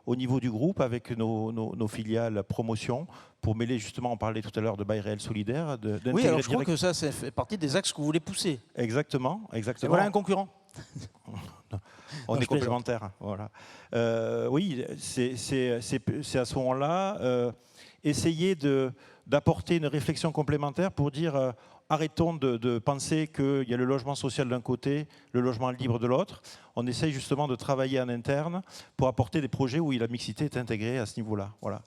au niveau du groupe avec nos filiales promotion, pour mêler justement, on parlait tout à l'heure de bail réel solidaire. Oui, alors je crois que ça fait partie des axes que vous voulez pousser. Exactement. Et voilà un concurrent. On est complémentaires. Voilà. Oui, c'est à ce moment-là essayer d'apporter une réflexion complémentaire pour dire arrêtons de penser qu'il y a le logement social d'un côté, le logement libre de l'autre. On essaye justement de travailler en interne pour apporter des projets où la mixité est intégrée à ce niveau-là. Voilà.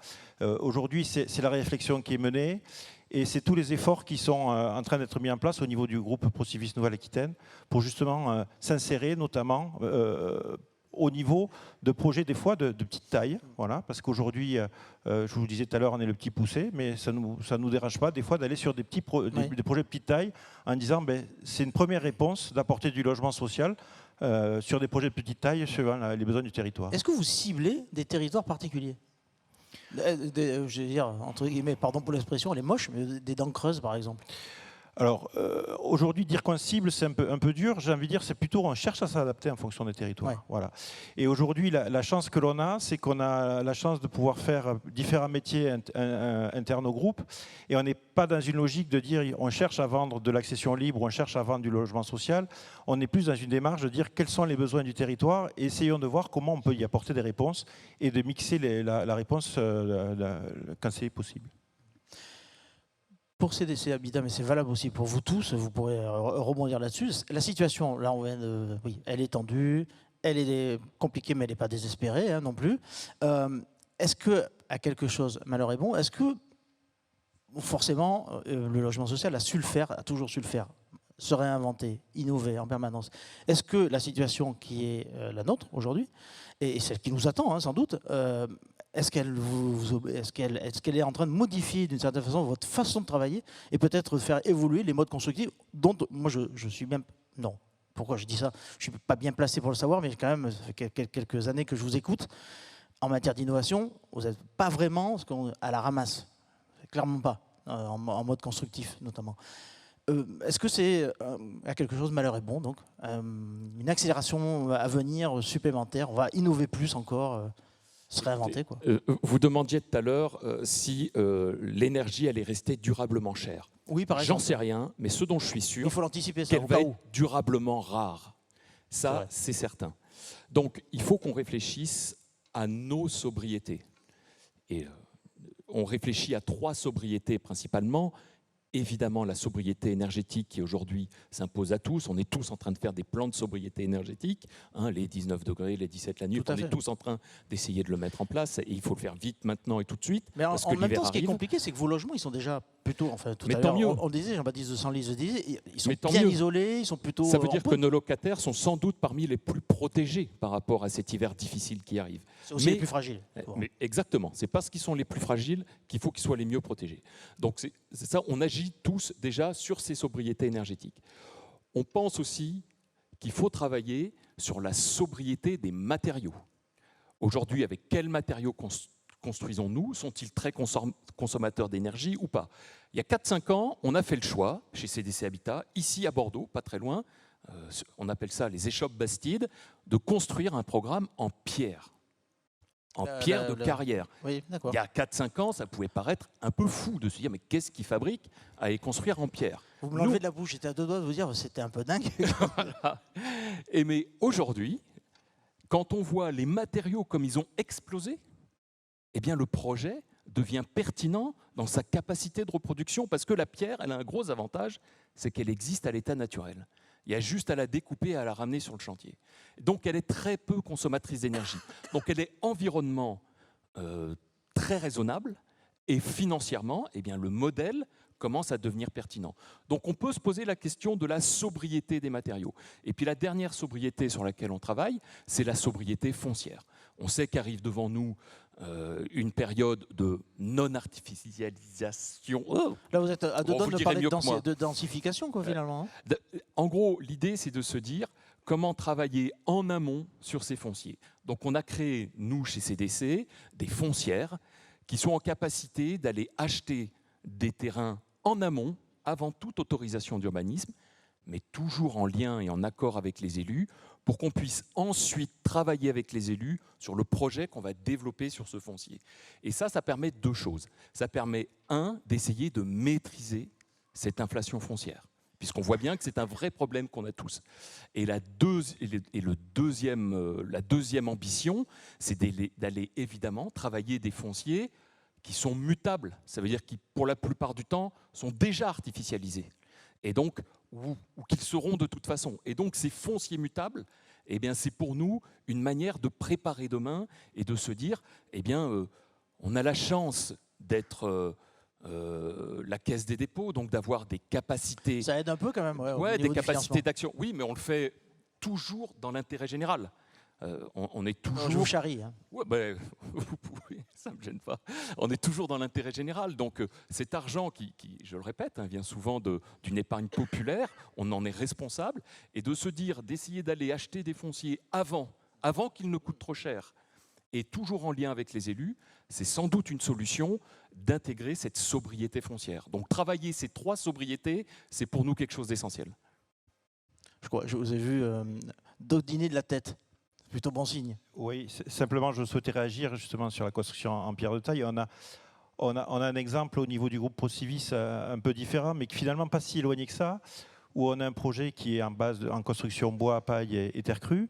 Aujourd'hui, c'est la réflexion qui est menée et c'est tous les efforts qui sont en train d'être mis en place au niveau du groupe Procivis Nouvelle-Aquitaine pour justement s'insérer notamment au niveau de projets des fois de petite taille, voilà, parce qu'aujourd'hui, je vous le disais tout à l'heure, on est le petit poussé, mais ça nous dérange pas des fois d'aller sur des projets de petite taille en disant c'est une première réponse d'apporter du logement social sur des projets de petite taille suivant les besoins du territoire. Est-ce que vous ciblez des territoires particuliers? Je veux dire, entre guillemets, pardon pour l'expression, elle est moche, mais des dents creuses, par exemple. Alors, aujourd'hui, dire qu'on cible, c'est un peu dur. J'ai envie de dire, c'est plutôt, on cherche à s'adapter en fonction des territoires. Ouais. Voilà. Et aujourd'hui, la chance que l'on a, c'est qu'on a la chance de pouvoir faire différents métiers internes au groupe. Et on n'est pas dans une logique de dire, on cherche à vendre de l'accession libre, on cherche à vendre du logement social. On est plus dans une démarche de dire quels sont les besoins du territoire et essayons de voir comment on peut y apporter des réponses et de mixer la réponse quand c'est possible. Pour CDC Habitat, mais c'est valable aussi pour vous tous, vous pourrez rebondir là-dessus. La situation, là, oui, elle est tendue, elle est compliquée, mais elle n'est pas désespérée non plus. Est-ce que, à quelque chose, malheur est bon, est-ce que, forcément, le logement social a su le faire, a toujours su le faire, se réinventer, innover en permanence? Est-ce que la situation qui est la nôtre aujourd'hui, et celle qui nous attend sans doute, est-ce qu'elle est en train de modifier d'une certaine façon votre façon de travailler et peut-être de faire évoluer les modes constructifs dont moi je suis même... Non, pourquoi je dis ça? Je ne suis pas bien placé pour le savoir, mais quand même, ça fait quelques années que je vous écoute. En matière d'innovation, vous n'êtes pas vraiment à la ramasse. Clairement pas, en mode constructif notamment. Est-ce que c'est à quelque chose, malheur est bon, donc une accélération à venir supplémentaire, on va innover plus encore se réinventer, quoi. Vous demandiez tout à l'heure si l'énergie allait rester durablement chère. Oui, par exemple. J'en sais rien, mais ce dont je suis sûr, il faut l'anticiper, ça, qu'elle va être durablement rare. Ça, c'est certain. Donc, il faut qu'on réfléchisse à nos sobriétés. Et on réfléchit à 3 sobriétés principalement. Évidemment, la sobriété énergétique qui aujourd'hui s'impose à tous. On est tous en train de faire des plans de sobriété énergétique. Les 19 degrés, les 17 la nuit, on est tous en train d'essayer de le mettre en place. Et il faut le faire vite maintenant et tout de suite. Mais en même temps, ce qui est arrive. compliqué, c'est que vos logements, ils sont déjà plutôt... Enfin, tout Mais à tant mieux. l'heure, on disait, Jean-Baptiste de Senlis le disait, ils sont Mais tant bien mieux. isolés, ils sont plutôt... Ça veut dire que nos locataires sont sans doute parmi les plus protégés par rapport à cet hiver difficile qui arrive. C'est aussi les plus fragiles. Mais exactement. C'est parce qu'ils sont les plus fragiles qu'il faut qu'ils soient les mieux protégés. Donc c'est ça, on agit tous déjà sur ces sobriétés énergétiques. On pense aussi qu'il faut travailler sur la sobriété des matériaux. Aujourd'hui, avec quels matériaux construisons-nous? Sont-ils très consommateurs d'énergie ou pas? Il y a 4-5 ans, on a fait le choix, chez CDC Habitat, ici à Bordeaux, pas très loin, on appelle ça les échoppes Bastides, de construire un programme en pierre. En pierre de carrière. Oui, il y a 4-5 ans, ça pouvait paraître un peu fou de se dire mais qu'est-ce qu'ils fabriquent à les construire en pierre? Vous me l'enlevez de la bouche, j'étais à 2 doigts de vous dire c'était un peu dingue. Voilà. Mais aujourd'hui, quand on voit les matériaux comme ils ont explosé, eh bien le projet devient pertinent dans sa capacité de reproduction parce que la pierre, elle a un gros avantage, c'est qu'elle existe à l'état naturel. Il y a juste à la découper et à la ramener sur le chantier. Donc elle est très peu consommatrice d'énergie. Donc elle est environnement très raisonnable et financièrement, eh bien, le modèle commence à devenir pertinent. Donc on peut se poser la question de la sobriété des matériaux. Et puis la dernière sobriété sur laquelle on travaille, c'est la sobriété foncière. On sait qu'arrive devant nous une période de non-artificialisation. Là, vous êtes à 2 doigts de parler de densification, quoi, finalement. En gros, l'idée, c'est de se dire comment travailler en amont sur ces fonciers. Donc, on a créé, nous, chez CDC, des foncières qui sont en capacité d'aller acheter des terrains en amont, avant toute autorisation d'urbanisme, mais toujours en lien et en accord avec les élus, pour qu'on puisse ensuite travailler avec les élus sur le projet qu'on va développer sur ce foncier. Et ça permet 2 choses. Ça permet, 1, d'essayer de maîtriser cette inflation foncière, puisqu'on voit bien que c'est un vrai problème qu'on a tous. Et la deuxième ambition, c'est d'aller évidemment travailler des fonciers qui sont mutables. Ça veut dire qu'ils, pour la plupart du temps, sont déjà artificialisés. Et donc, ou qu'ils seront de toute façon. Et donc, ces fonciers mutables, eh bien, c'est pour nous une manière de préparer demain et de se dire, eh bien, on a la chance d'être la Caisse des dépôts, donc d'avoir des capacités... Ça aide un peu quand même, ouais, des capacités d'action. Oui, mais on le fait toujours dans l'intérêt général. On est toujours... Je vous charrie. Hein. Ouais, ben, vous pouvez, ça ne me gêne pas. On est toujours dans l'intérêt général. Donc cet argent qui je le répète, vient souvent d'une épargne populaire, on en est responsable. Et de se dire, d'essayer d'aller acheter des fonciers avant qu'ils ne coûtent trop cher et toujours en lien avec les élus, c'est sans doute une solution d'intégrer cette sobriété foncière. Donc travailler ces 3 sobriétés, c'est pour nous quelque chose d'essentiel. Je vous ai vu dodiner de la tête. C'est plutôt bon signe. Oui, simplement, je souhaitais réagir justement sur la construction en pierre de taille. On a un exemple au niveau du groupe Procivis un peu différent, mais finalement pas si éloigné que ça, où on a un projet qui est en construction bois, paille et terre crue.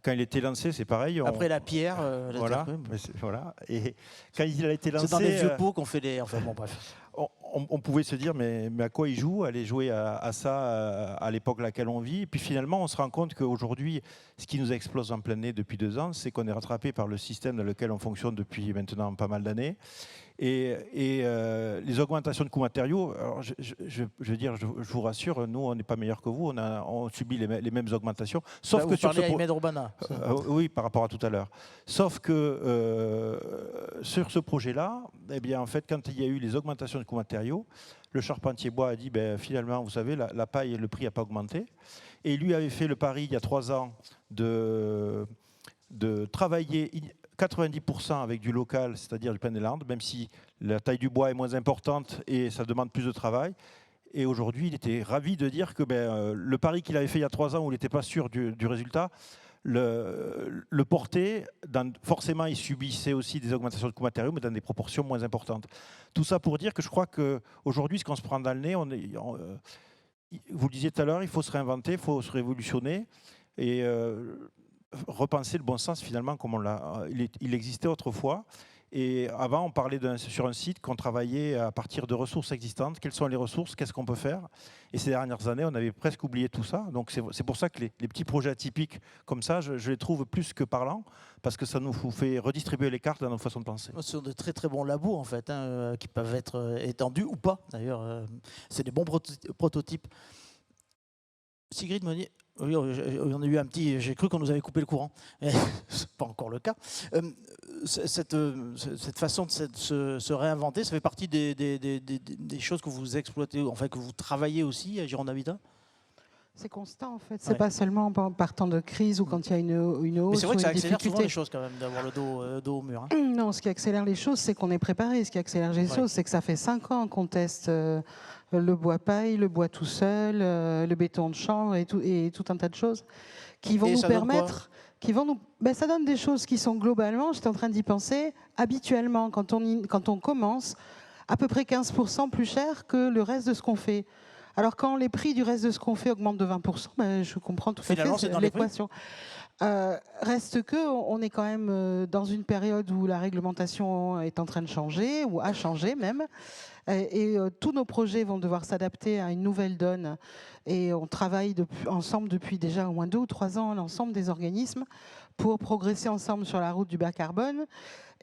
Quand il était lancé, c'est pareil. Après la pierre, la voilà, terre crue. voilà. Et quand il a été lancé, c'est dans les vieux pots qu'on fait les. Enfin bon, bref. On pouvait se dire, mais à quoi il joue? Aller jouer à ça à l'époque à laquelle on vit. Et puis finalement, on se rend compte qu'aujourd'hui, ce qui nous explose en plein nez depuis 2 ans, c'est qu'on est rattrapé par le système dans lequel on fonctionne depuis maintenant pas mal d'années. Et les augmentations de coûts matériaux, alors je veux dire, je vous rassure, nous, on n'est pas meilleurs que vous, on subit les mêmes augmentations. Sauf là, que vous parlez à Ahmed Urbana. oui, par rapport à tout à l'heure. Sauf que sur ce projet-là, eh bien, en fait, quand il y a eu les augmentations de coûts matériaux, le charpentier bois a dit, ben, finalement, vous savez, la paille, le prix n'a pas augmenté. Et lui avait fait le pari, il y a 3 ans, de travailler 90% avec du local, c'est-à-dire du Pen-et-Landes, même si la taille du bois est moins importante et ça demande plus de travail. Et aujourd'hui, il était ravi de dire que le pari qu'il avait fait il y a 3 ans, où il n'était pas sûr du résultat, le portait. Forcément, il subissait aussi des augmentations de coûts matériaux, mais dans des proportions moins importantes. Tout ça pour dire que je crois qu'aujourd'hui, ce qu'on se prend dans le nez, vous le disiez tout à l'heure, il faut se réinventer, il faut se révolutionner. Et repenser le bon sens finalement comme il existait autrefois. Et avant, on parlait sur un site qu'on travaillait à partir de ressources existantes. Quelles sont les ressources? Qu'est-ce qu'on peut faire? Et ces dernières années, on avait presque oublié tout ça. Donc c'est pour ça que les petits projets atypiques comme ça, je les trouve plus que parlants, parce que ça nous fait redistribuer les cartes dans nos façons de penser. Ce sont de très très bons labos en fait, qui peuvent être étendus ou pas d'ailleurs. C'est des bons prototypes. Sigrid Monnier. Oui, on a eu un petit. J'ai cru qu'on nous avait coupé le courant. C'est pas encore le cas. Cette façon de se réinventer, ça fait partie des choses que vous exploitez, enfin que vous travaillez aussi à Gironde Habitat. C'est constant en fait. C'est pas seulement par temps de crise ou quand il y a une hausse. Mais c'est vrai que ça accélère difficulté. souvent les choses quand même d'avoir le dos au mur. Hein. Non, ce qui accélère les choses, c'est qu'on est préparé. Ce qui accélère les choses, c'est que ça fait 5 ans qu'on teste le bois paille, le bois tout seul, le béton de chambre et tout un tas de choses qui vont nous permettre. Ça donne des choses qui sont globalement, j'étais en train d'y penser, habituellement, quand on commence, à peu près 15% plus cher que le reste de ce qu'on fait. Alors quand les prix du reste de ce qu'on fait augmentent de 20%, je comprends tout à fait l'équation. Reste qu'on est quand même dans une période où la réglementation est en train de changer, ou a changé même, et tous nos projets vont devoir s'adapter à une nouvelle donne. Et on travaille ensemble depuis déjà au moins 2 ou 3 ans, l'ensemble des organismes, pour progresser ensemble sur la route du bas carbone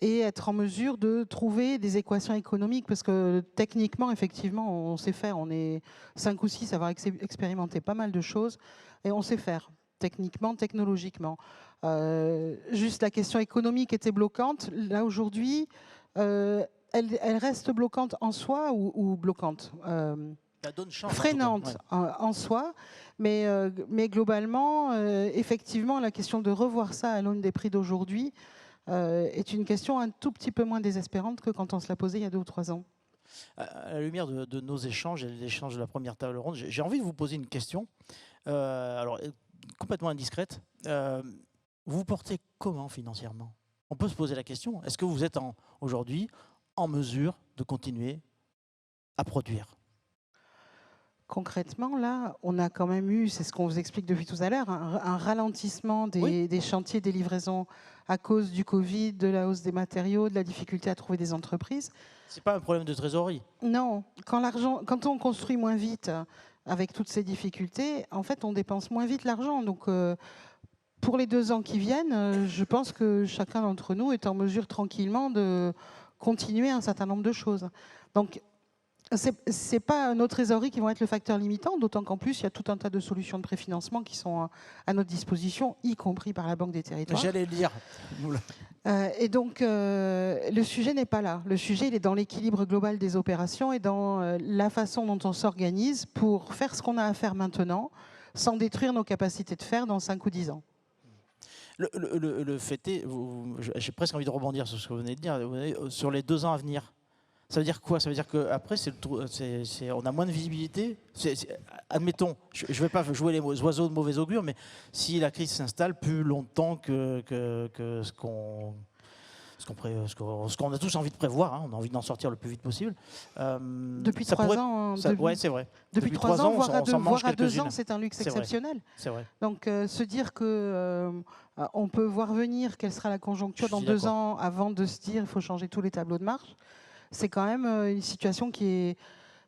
et être en mesure de trouver des équations économiques, parce que techniquement, effectivement, on sait faire. On est 5 ou 6 à avoir expérimenté pas mal de choses, et on sait faire. Techniquement, technologiquement. Juste la question économique était bloquante. Là, aujourd'hui, elle reste bloquante en soi ou bloquante freinante en soi. Mais globalement, effectivement, la question de revoir ça à l'aune des prix d'aujourd'hui est une question un tout petit peu moins désespérante que quand on se l'a posée il y a 2 ou 3 ans. À la lumière de nos échanges et de l'échange de la première table ronde, j'ai envie de vous poser une question. Alors, complètement indiscrète. Vous vous portez comment financièrement? On peut se poser la question. Est-ce que vous êtes aujourd'hui en mesure de continuer à produire? Concrètement, là, on a quand même eu, c'est ce qu'on vous explique depuis tout à l'heure, un ralentissement des chantiers, des livraisons à cause du Covid, de la hausse des matériaux, de la difficulté à trouver des entreprises. C'est pas un problème de trésorerie? Non. Quand on construit moins vite, avec toutes ces difficultés, en fait, on dépense moins vite l'argent. Donc, pour les 2 ans qui viennent, je pense que chacun d'entre nous est en mesure tranquillement de continuer un certain nombre de choses. Donc, c'est pas nos trésoreries qui vont être le facteur limitant, d'autant qu'en plus, il y a tout un tas de solutions de préfinancement qui sont à notre disposition, y compris par la Banque des Territoires. J'allais le dire. Et donc, le sujet n'est pas là. Le sujet, il est dans l'équilibre global des opérations et dans la façon dont on s'organise pour faire ce qu'on a à faire maintenant, sans détruire nos capacités de faire dans 5 ou 10 ans. Le fait est, j'ai presque envie de rebondir sur ce que vous venez de dire, sur les 2 ans à venir. Ça veut dire quoi? Ça veut dire qu'après, on a moins de visibilité. Admettons, je ne vais pas jouer les oiseaux de mauvais augure, mais si la crise s'installe plus longtemps que ce qu'on a tous envie de prévoir, hein, on a envie d'en sortir le plus vite possible. Depuis 3 ans, ouais, c'est vrai. Depuis 3 ans, voire à 2 ans, quelques-unes. c'est un luxe C'est vrai. exceptionnel. C'est vrai. Donc se dire que on peut voir venir quelle sera la conjoncture dans suis 2 d'accord. ans avant de se dire il faut changer tous les tableaux de marche, c'est quand même une situation qui est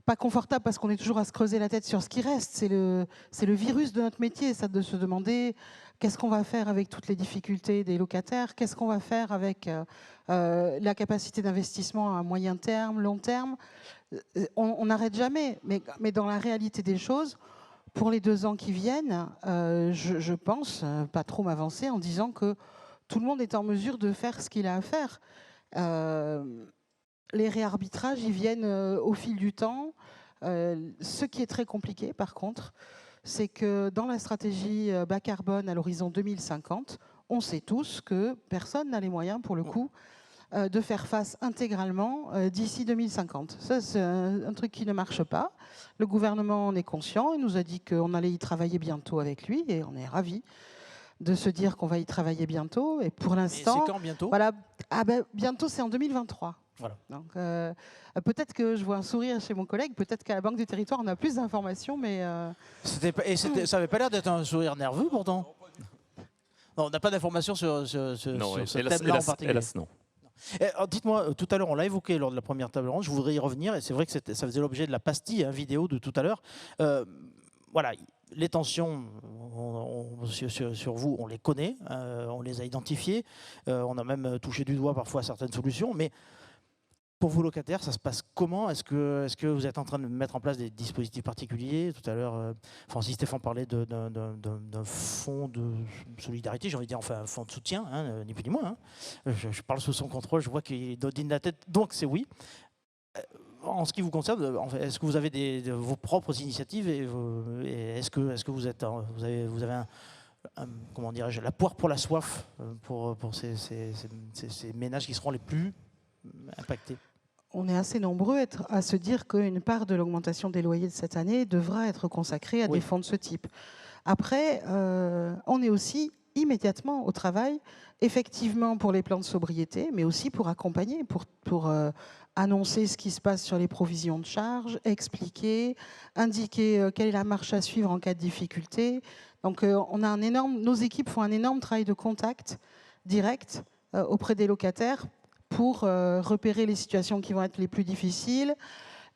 pas confortable parce qu'on est toujours à se creuser la tête sur ce qui reste. C'est le virus de notre métier, ça, de se demander qu'est-ce qu'on va faire avec toutes les difficultés des locataires, qu'est-ce qu'on va faire avec la capacité d'investissement à moyen terme, long terme. On n'arrête jamais, mais dans la réalité des choses, pour les 2 ans qui viennent, je pense pas trop m'avancer en disant que tout le monde est en mesure de faire ce qu'il a à faire. Les réarbitrages, ils viennent au fil du temps. Ce qui est très compliqué, par contre, c'est que dans la stratégie bas carbone à l'horizon 2050, on sait tous que personne n'a les moyens, pour le coup, de faire face intégralement d'ici 2050. Ça, c'est un truc qui ne marche pas. Le gouvernement en est conscient. Il nous a dit qu'on allait y travailler bientôt avec lui, et on est ravis de se dire qu'on va y travailler bientôt. Et pour l'instant, c'est quand bientôt? Voilà, bientôt, c'est en 2023. Voilà. Donc, peut-être que je vois un sourire chez mon collègue, peut-être qu'à la Banque du Territoire, on a plus d'informations, mais... Ça n'avait pas l'air d'être un sourire nerveux, pourtant. Non, on n'a pas d'informations sur ce thème-là en particulier. Hélas, non. Dites-moi, tout à l'heure, on l'a évoqué lors de la première table ronde, je voudrais y revenir, et c'est vrai que ça faisait l'objet de la pastille vidéo de tout à l'heure. Voilà, les tensions sur vous, on les connaît, on les a identifiées, on a même touché du doigt parfois certaines solutions, mais pour vous locataires, ça se passe comment? Est-ce que vous êtes en train de mettre en place des dispositifs particuliers? Tout à l'heure, Francis Stéphane parlait d'un fonds de solidarité, j'ai envie de dire, enfin un fonds de soutien, hein, ni plus ni moins. Hein. Je parle sous son contrôle, je vois qu'il donne la tête, donc c'est oui. En ce qui vous concerne, est-ce que vous avez vos propres initiatives et est-ce que vous avez comment dirais-je, la poire pour la soif pour ces ménages qui seront les plus impactés? On est assez nombreux à se dire qu'une part de l'augmentation des loyers de cette année devra être consacrée à des fonds de ce type. Après, on est aussi immédiatement au travail, effectivement pour les plans de sobriété, mais aussi pour accompagner, pour annoncer ce qui se passe sur les provisions de charges, expliquer, indiquer quelle est la marche à suivre en cas de difficulté. Donc nos équipes font un énorme travail de contact direct auprès des locataires pour repérer les situations qui vont être les plus difficiles,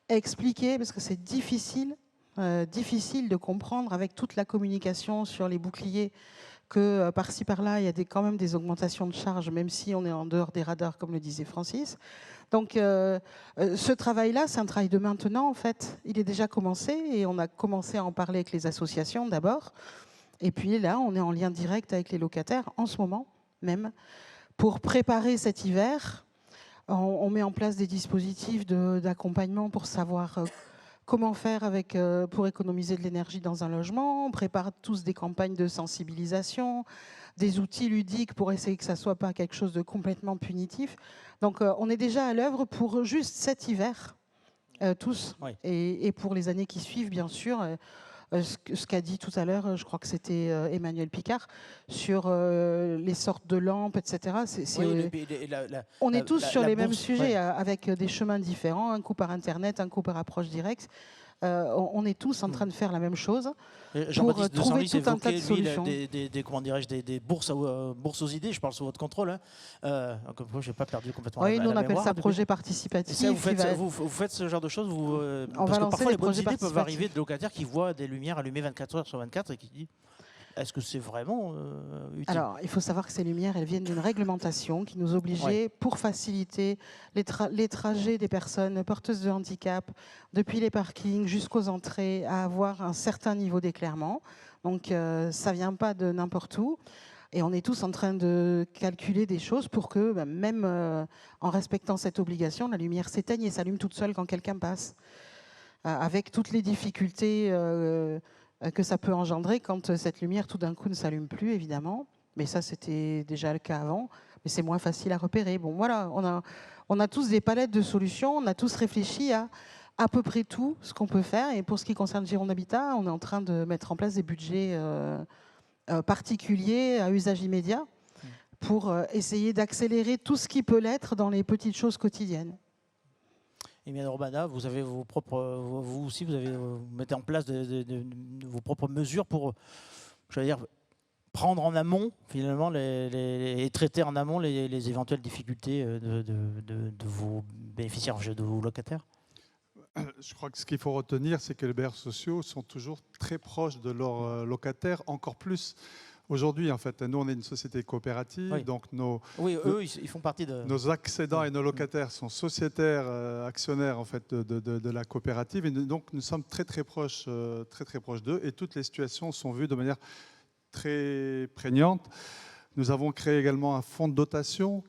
expliquer, parce que c'est difficile de comprendre avec toute la communication sur les boucliers que par-ci par-là, il y a quand même des augmentations de charges, même si on est en dehors des radars, comme le disait Francis. Donc ce travail-là, c'est un travail de maintenant, en fait. Il est déjà commencé et on a commencé à en parler avec les associations d'abord. Et puis là, on est en lien direct avec les locataires en ce moment même. Pour préparer cet hiver, on met en place des dispositifs d'accompagnement pour savoir comment faire pour économiser de l'énergie dans un logement. On prépare tous des campagnes de sensibilisation, des outils ludiques pour essayer que ça ne soit pas quelque chose de complètement punitif. Donc on est déjà à l'œuvre pour juste cet hiver, tous, oui. Et pour les années qui suivent, bien sûr. Ce qu'a dit tout à l'heure, je crois que c'était Emmanuel Picard, sur les sortes de lampes, etc. On est tous sur les mêmes sujets, avec des chemins différents, un coup par Internet, un coup par approche directe. On est tous en train de faire la même chose pour trouver tout un tas de solutions. Des bourses aux idées, je parle sous votre contrôle. Hein. Je n'ai pas perdu complètement oui, la nous on appelle mémoire, ça projet participatif. Ça, vous faites ce genre de choses parce que parfois les bonnes idées peuvent arriver de locataires qui voient des lumières allumées 24 heures sur 24 et qui disent est-ce que c'est vraiment utile? Alors, il faut savoir que ces lumières, elles viennent d'une réglementation qui nous obligeait, pour faciliter les trajets des personnes porteuses de handicap, depuis les parkings jusqu'aux entrées, à avoir un certain niveau d'éclairement. Donc, ça ne vient pas de n'importe où. Et on est tous en train de calculer des choses pour que, même en respectant cette obligation, la lumière s'éteigne et s'allume toute seule quand quelqu'un passe. Avec toutes les difficultés que ça peut engendrer quand cette lumière tout d'un coup ne s'allume plus, évidemment. Mais ça, c'était déjà le cas avant. Mais c'est moins facile à repérer. Bon, voilà, on a tous des palettes de solutions. On a tous réfléchi à peu près tout ce qu'on peut faire. Et pour ce qui concerne Gironde Habitat, on est en train de mettre en place des budgets particuliers à usage immédiat pour essayer d'accélérer tout ce qui peut l'être dans les petites choses quotidiennes. Emiliane Urbana, vous avez vos propres, vous aussi, vous mettez en place vos propres mesures pour, j'allais dire, prendre en amont, finalement, et traiter en amont les éventuelles difficultés de vos bénéficiaires, de vos locataires. Je crois que ce qu'il faut retenir, c'est que les bailleurs sociaux sont toujours très proches de leurs locataires, encore plus aujourd'hui. En fait, nous, on est une société coopérative, Oui. donc eux, ils font partie de... Nos accédants et nos locataires sont sociétaires, actionnaires en fait de la coopérative, et donc nous sommes très proches d'eux, et toutes les situations sont vues de manière très prégnante. Nous avons créé également un fonds de dotation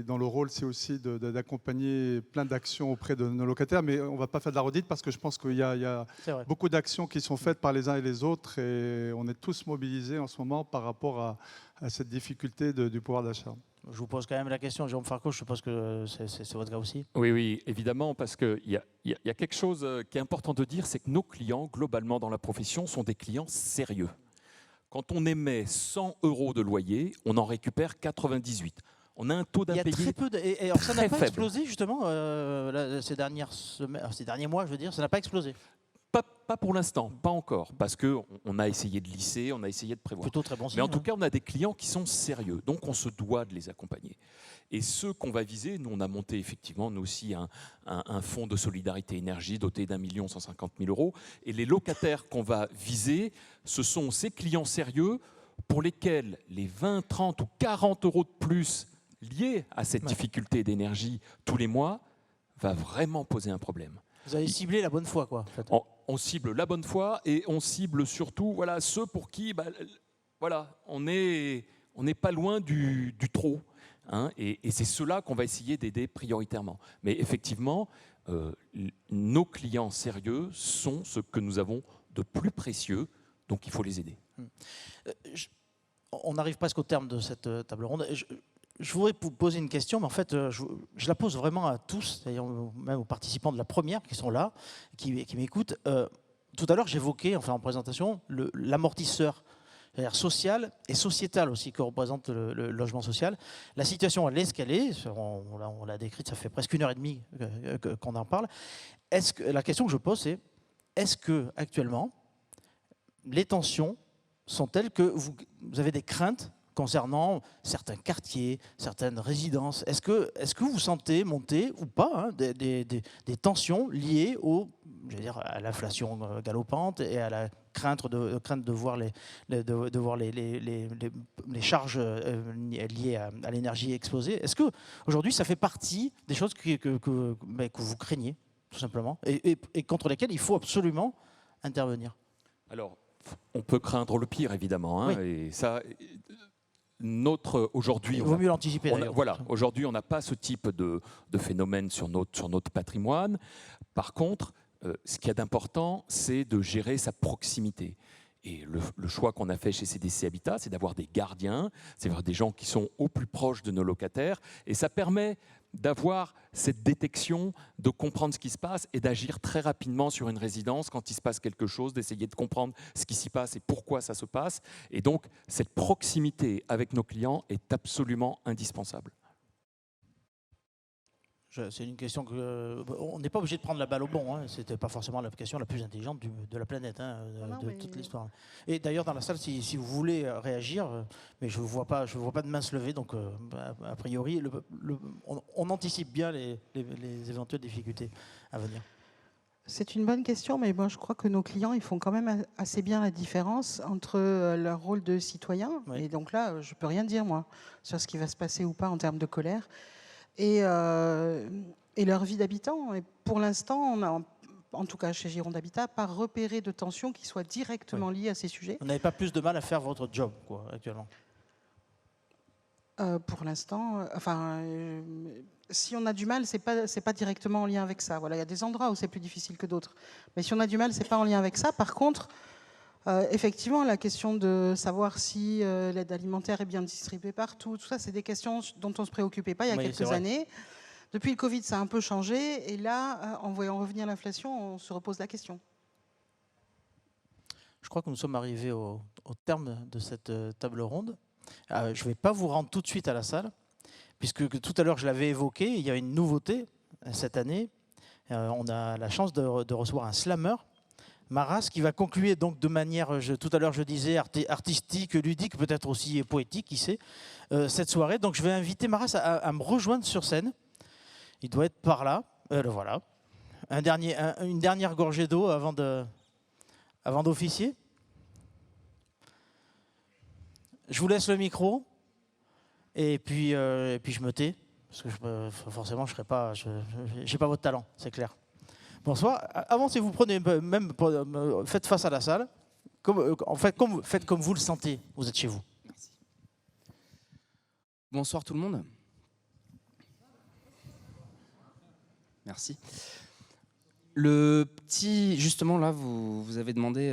dont le rôle, c'est aussi d'accompagner plein d'actions auprès de nos locataires. Mais on ne va pas faire de la redite parce que je pense qu'il y a beaucoup d'actions qui sont faites par les uns et les autres, et on est tous mobilisés en ce moment par rapport à cette difficulté du pouvoir d'achat. Je vous pose quand même la question, Jérôme Farco, je suppose que c'est votre cas aussi. Oui, évidemment, parce qu'il y a quelque chose qui est important de dire, c'est que nos clients, globalement dans la profession, sont des clients sérieux. Quand on émet 100 € de loyer, on en récupère 98. On a un taux d'impayé Il y a très peu et alors ça n'a pas faible. explosé justement ces derniers mois, je veux dire, ça n'a pas explosé. Pas pour l'instant, pas encore, parce qu'on a essayé de lisser, on a essayé de prévoir. Plutôt très bon signe. Mais en tout cas, on a des clients qui sont sérieux, donc on se doit de les accompagner. Et ceux qu'on va viser, nous on a monté effectivement nous aussi un fonds de solidarité énergie doté d'1 150 000 €. Et les locataires qu'on va viser, ce sont ces clients sérieux pour lesquels les 20, 30 ou 40 € de plus liés à cette difficulté d'énergie tous les mois va vraiment poser un problème. Vous avez ciblé la bonne foi, quoi. En fait. On cible la bonne foi et on cible surtout ceux pour qui on n'est pas loin du trop. Hein, et c'est ceux-là qu'on va essayer d'aider prioritairement. Mais effectivement, nos clients sérieux sont ceux que nous avons de plus précieux, donc il faut les aider. On arrive presque au terme de cette table ronde. Je voudrais vous poser une question, mais en fait, je la pose vraiment à tous, d'ailleurs même aux participants de la première qui sont là, qui m'écoutent. Tout à l'heure, j'évoquais, en présentation, l'amortisseur, c'est-à-dire social et sociétal aussi, que représente le logement social. La situation, elle est ce qu'elle est. On l'a décrite, ça fait presque 1h30 qu'on en parle. La question que je pose, c'est est-ce que actuellement, les tensions sont telles que vous avez des craintes concernant certains quartiers, certaines résidences? Est-ce que vous sentez monter ou pas des tensions liées à l'inflation galopante et à la crainte de voir les charges liées à l'énergie exploser? Est-ce qu'aujourd'hui, ça fait partie des choses que vous craignez, tout simplement, et contre lesquelles il faut absolument intervenir? Alors, on peut craindre le pire, évidemment. Hein, oui. Et ça... Aujourd'hui, il vaut mieux l'anticiper. Aujourd'hui, on n'a pas ce type de phénomène sur notre patrimoine. Par contre, ce qu'il y a d'important, c'est de gérer sa proximité. Et le choix qu'on a fait chez CDC Habitat, c'est d'avoir des gardiens, c'est-à-dire des gens qui sont au plus proches de nos locataires. Et ça permet d'avoir cette détection, de comprendre ce qui se passe et d'agir très rapidement sur une résidence quand il se passe quelque chose, d'essayer de comprendre ce qui s'y passe et pourquoi ça se passe. Et donc, cette proximité avec nos clients est absolument indispensable. C'est une question on n'est pas obligé de prendre la balle au bon. Hein. C'était pas forcément la question la plus intelligente de la planète, de toute l'histoire. Et d'ailleurs dans la salle, si vous voulez réagir, mais je vois pas de main se lever, donc a priori, on anticipe bien les éventuelles difficultés à venir. C'est une bonne question, mais moi je crois que nos clients ils font quand même assez bien la différence entre leur rôle de citoyen, et donc là je peux rien dire moi sur ce qui va se passer ou pas en termes de colère. Et leur vie d'habitant. Et pour l'instant, on n'a, en tout cas chez Gironde Habitat, pas repéré de tensions qui soient directement liées à ces sujets. Vous n'avez pas plus de mal à faire votre job, quoi, actuellement? Pour l'instant, si on a du mal, c'est pas directement en lien avec ça. Voilà, il y a des endroits où c'est plus difficile que d'autres. Mais si on a du mal, c'est pas en lien avec ça. Par contre, Effectivement, la question de savoir si l'aide alimentaire est bien distribuée partout, tout ça, c'est des questions dont on ne se préoccupait pas il y a Oui, c'est quelques vrai. années. Depuis le Covid, ça a un peu changé. Et là, en voyant revenir l'inflation, on se repose la question. Je crois que nous sommes arrivés au terme de cette table ronde. Je ne vais pas vous rendre tout de suite à la salle, puisque tout à l'heure, je l'avais évoqué, il y a une nouveauté cette année. On a la chance de recevoir un slammer, Maras, qui va conclure donc de manière, tout à l'heure je disais, artistique, ludique, peut-être aussi poétique, qui sait, cette soirée. Donc je vais inviter Maras à me rejoindre sur scène. Il doit être par là. Le voilà. Une dernière gorgée d'eau avant d'officier. Je vous laisse le micro. Et puis je me tais. Parce que forcément, je n'ai pas votre talent, c'est clair. Bonsoir. Avancez-vous, faites face à la salle. Faites comme vous le sentez. Vous êtes chez vous. Merci. Bonsoir tout le monde. Merci. Justement là, vous avez demandé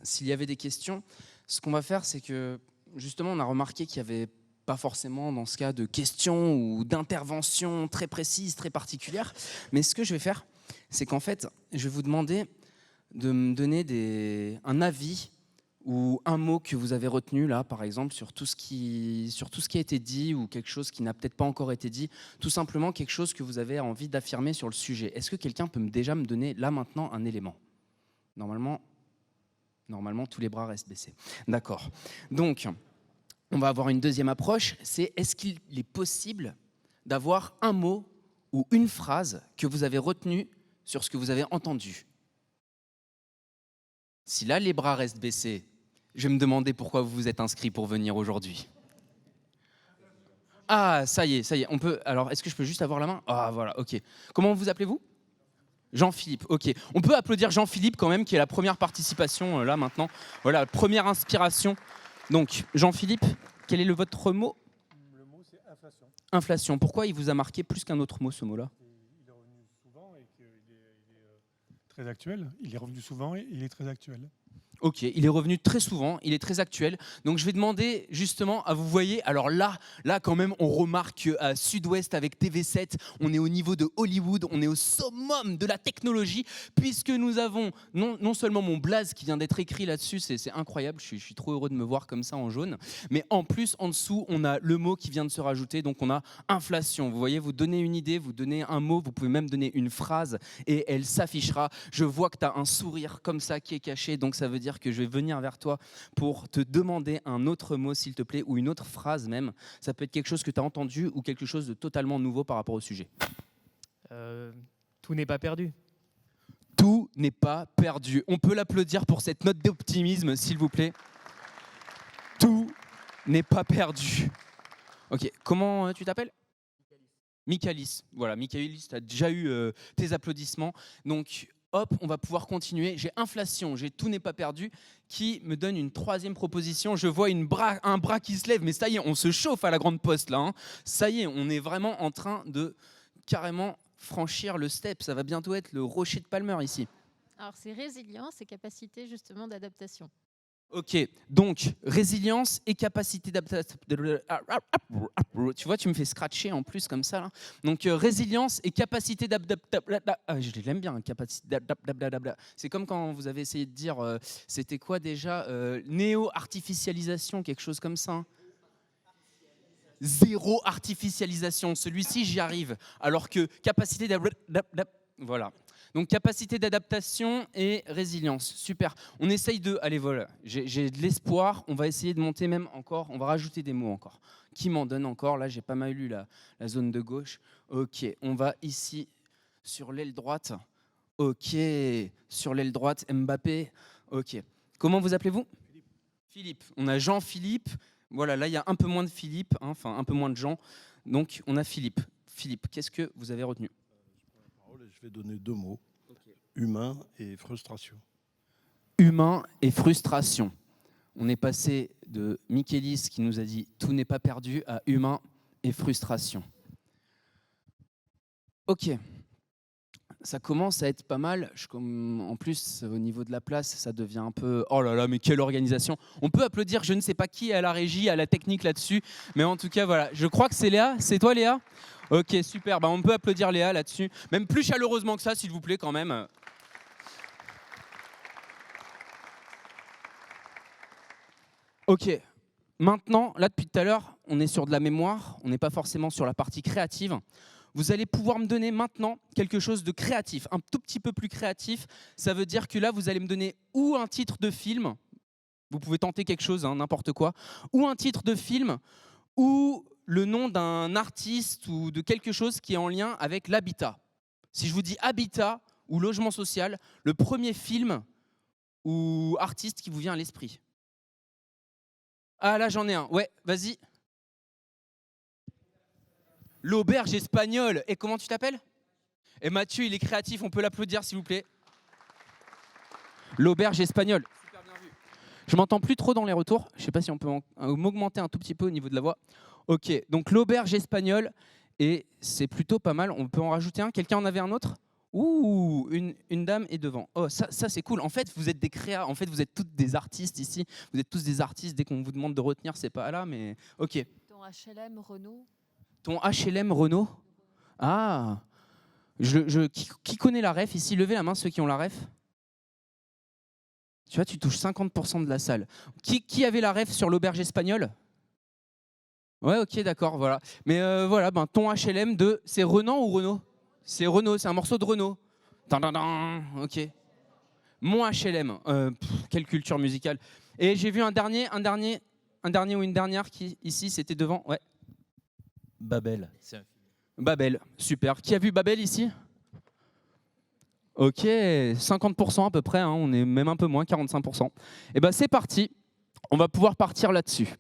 s'il y avait des questions. Ce qu'on va faire, c'est que justement, on a remarqué qu'il n'y avait pas forcément dans ce cas de questions ou d'interventions très précises, très particulières. Mais ce que je vais faire, c'est qu'en fait, je vais vous demander de me donner un avis ou un mot que vous avez retenu là, par exemple, sur tout ce qui a été dit ou quelque chose qui n'a peut-être pas encore été dit, tout simplement quelque chose que vous avez envie d'affirmer sur le sujet. Est-ce que quelqu'un peut déjà me donner là maintenant un élément ? Normalement, tous les bras restent baissés. D'accord. Donc, on va avoir une deuxième approche, c'est est-ce qu'il est possible d'avoir un mot ou une phrase que vous avez retenu sur ce que vous avez entendu ? Si là, les bras restent baissés, je vais me demander pourquoi vous vous êtes inscrit pour venir aujourd'hui. Ah, ça y est. On peut. Alors, est-ce que je peux juste avoir la main ? Ah, voilà, ok. Comment vous appelez-vous ? Jean-Philippe, ok. On peut applaudir Jean-Philippe quand même, qui est la première participation là maintenant. Voilà, première inspiration. Donc, Jean-Philippe, quel est votre mot ? Le mot, c'est inflation. Inflation. Pourquoi il vous a marqué plus qu'un autre mot, ce mot-là ? Il est revenu souvent et qu'il est très actuel. Il est revenu souvent et il est très actuel. Ok, il est revenu très souvent, il est très actuel. Donc je vais demander justement à vous voyez, alors là quand même on remarque qu'à Sud-Ouest avec TV7, on est au niveau de Hollywood, on est au summum de la technologie, puisque nous avons non seulement mon blaze qui vient d'être écrit là-dessus, c'est incroyable, je suis trop heureux de me voir comme ça en jaune, mais en plus en dessous on a le mot qui vient de se rajouter, donc on a inflation. Vous voyez, vous donnez une idée, vous donnez un mot, vous pouvez même donner une phrase et elle s'affichera. Je vois que tu as un sourire comme ça qui est caché, donc ça veut dire que je vais venir vers toi pour te demander un autre mot, s'il te plaît, ou une autre phrase même. Ça peut être quelque chose que tu as entendu ou quelque chose de totalement nouveau par rapport au sujet. Tout n'est pas perdu. Tout n'est pas perdu. On peut l'applaudir pour cette note d'optimisme, s'il vous plaît. Tout n'est pas perdu. Ok, comment tu t'appelles ? Michaelis. Voilà, Michaelis, tu as déjà eu tes applaudissements. Donc, hop, on va pouvoir continuer. J'ai inflation, j'ai tout n'est pas perdu, qui me donne une troisième proposition. Je vois un bras qui se lève, mais ça y est, on se chauffe à la grande poste là. Hein. Ça y est, on est vraiment en train de carrément franchir le step. Ça va bientôt être le rocher de Palmer ici. Alors c'est résilience et capacité justement d'adaptation. Ok, donc résilience et capacité d'adaptation. Tu vois, tu me fais scratcher en plus comme ça. Là. Donc résilience et capacité d'adaptation. Je l'aime bien, capacité d'adaptation. C'est comme quand vous avez essayé de dire, c'était quoi déjà néo-artificialisation, quelque chose comme ça. Hein. Zéro artificialisation. Celui-ci, j'y arrive. Alors que capacité d'adaptation. Voilà. Donc capacité d'adaptation et résilience. Super. On essaye de... Allez, voilà. J'ai de l'espoir. On va essayer de monter même encore. On va rajouter des mots encore. Qui m'en donne encore ? Là, j'ai pas mal lu la zone de gauche. Ok. On va ici sur l'aile droite. Ok. Sur l'aile droite, Mbappé. Ok. Comment vous appelez-vous ? Philippe. On a Jean-Philippe. Voilà, là, il y a un peu moins de Philippe. Hein, enfin, un peu moins de Jean. Donc, on a Philippe. Philippe, qu'est-ce que vous avez retenu ? Je vais donner deux mots, okay. Humain et frustration. Humain et frustration. On est passé de Michaelis qui nous a dit « tout n'est pas perdu » à humain et frustration. Ok. Ça commence à être pas mal. En plus, au niveau de la place, ça devient un peu... Oh là là, mais quelle organisation! On peut applaudir, je ne sais pas qui est à la régie, à la technique là-dessus. Mais en tout cas, voilà. Je crois que c'est Léa. C'est toi, Léa? Ok, super. On peut applaudir Léa là-dessus. Même plus chaleureusement que ça, s'il vous plaît, quand même. Ok. Maintenant, là, depuis tout à l'heure, on est sur de la mémoire. On n'est pas forcément sur la partie créative. Vous allez pouvoir me donner maintenant quelque chose de créatif, un tout petit peu plus créatif. Ça veut dire que là, vous allez me donner ou un titre de film, vous pouvez tenter quelque chose, hein, n'importe quoi, ou un titre de film, ou le nom d'un artiste ou de quelque chose qui est en lien avec l'habitat. Si je vous dis habitat ou logement social, le premier film ou artiste qui vous vient à l'esprit. Ah là, j'en ai un. Ouais, vas-y. L'auberge espagnole. Et comment tu t'appelles? Et Mathieu, il est créatif, on peut l'applaudir s'il vous plaît. L'auberge espagnole. Super bien vu. Je m'entends plus trop dans les retours. Je ne sais pas si on peut m'augmenter un tout petit peu au niveau de la voix. Ok, donc l'auberge espagnole. Et c'est plutôt pas mal. On peut en rajouter un. Quelqu'un en avait un autre? Ouh, une dame est devant. Oh, ça c'est cool. En fait, vous êtes des créas. En fait, vous êtes toutes des artistes ici. Vous êtes tous des artistes. Dès qu'on vous demande de retenir, c'est pas là, mais ok. Ton HLM Renault. Ton HLM Renault? Ah, qui connaît la ref ici? Levez la main ceux qui ont la ref. Tu vois, tu touches 50% de la salle. Qui avait la ref sur l'auberge espagnole? Ouais, ok, d'accord, voilà. Mais voilà, ton HLM de... C'est Renan ou Renault? C'est Renault, c'est un morceau de Renault. Ok. Mon HLM. Quelle culture musicale. Et j'ai vu un dernier ou une dernière qui, ici, c'était devant. Ouais. Babel. Babel, super. Qui a vu Babel ici? Ok, 50% à peu près, hein, on est même un peu moins, 45%. Et ben c'est parti, on va pouvoir partir là-dessus.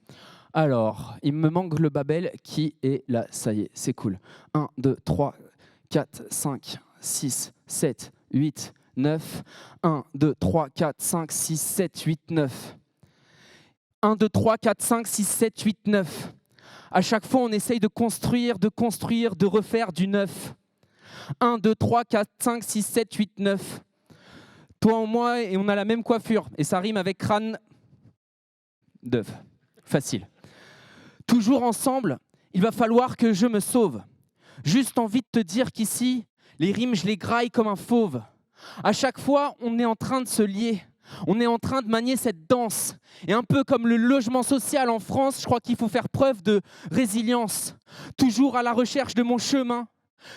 Alors, il me manque le Babel qui est là, ça y est, c'est cool. 1, 2, 3, 4, 5, 6, 7, 8, 9. 1, 2, 3, 4, 5, 6, 7, 8, 9. 1, 2, 3, 4, 5, 6, 7, 8, 9. À chaque fois, on essaye de construire, de refaire du neuf. 1, 2, 3, 4, 5, 6, 7, 8, 9. Toi en moi, et on a la même coiffure. Et ça rime avec crâne d'œuf. Facile. Toujours ensemble, il va falloir que je me sauve. Juste envie de te dire qu'ici, les rimes, je les graille comme un fauve. À chaque fois, on est en train de se lier. On est en train de manier cette danse. Et un peu comme le logement social en France, je crois qu'il faut faire preuve de résilience. Toujours à la recherche de mon chemin.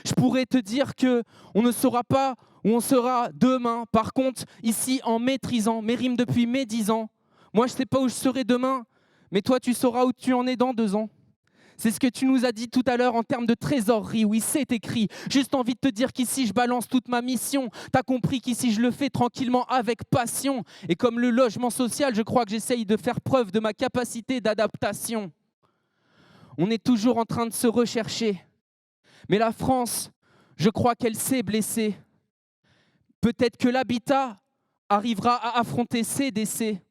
Je pourrais te dire qu'on ne saura pas où on sera demain. Par contre, ici, en maîtrisant mes rimes depuis mes 10 ans, moi, je ne sais pas où je serai demain, mais toi, tu sauras où tu en es dans 2 ans. C'est ce que tu nous as dit tout à l'heure en termes de trésorerie. Oui, c'est écrit. Juste envie de te dire qu'ici, je balance toute ma mission. T'as compris qu'ici, je le fais tranquillement avec passion. Et comme le logement social, je crois que j'essaye de faire preuve de ma capacité d'adaptation. On est toujours en train de se rechercher. Mais la France, je crois qu'elle s'est blessée. Peut-être que l'habitat arrivera à affronter ces décès.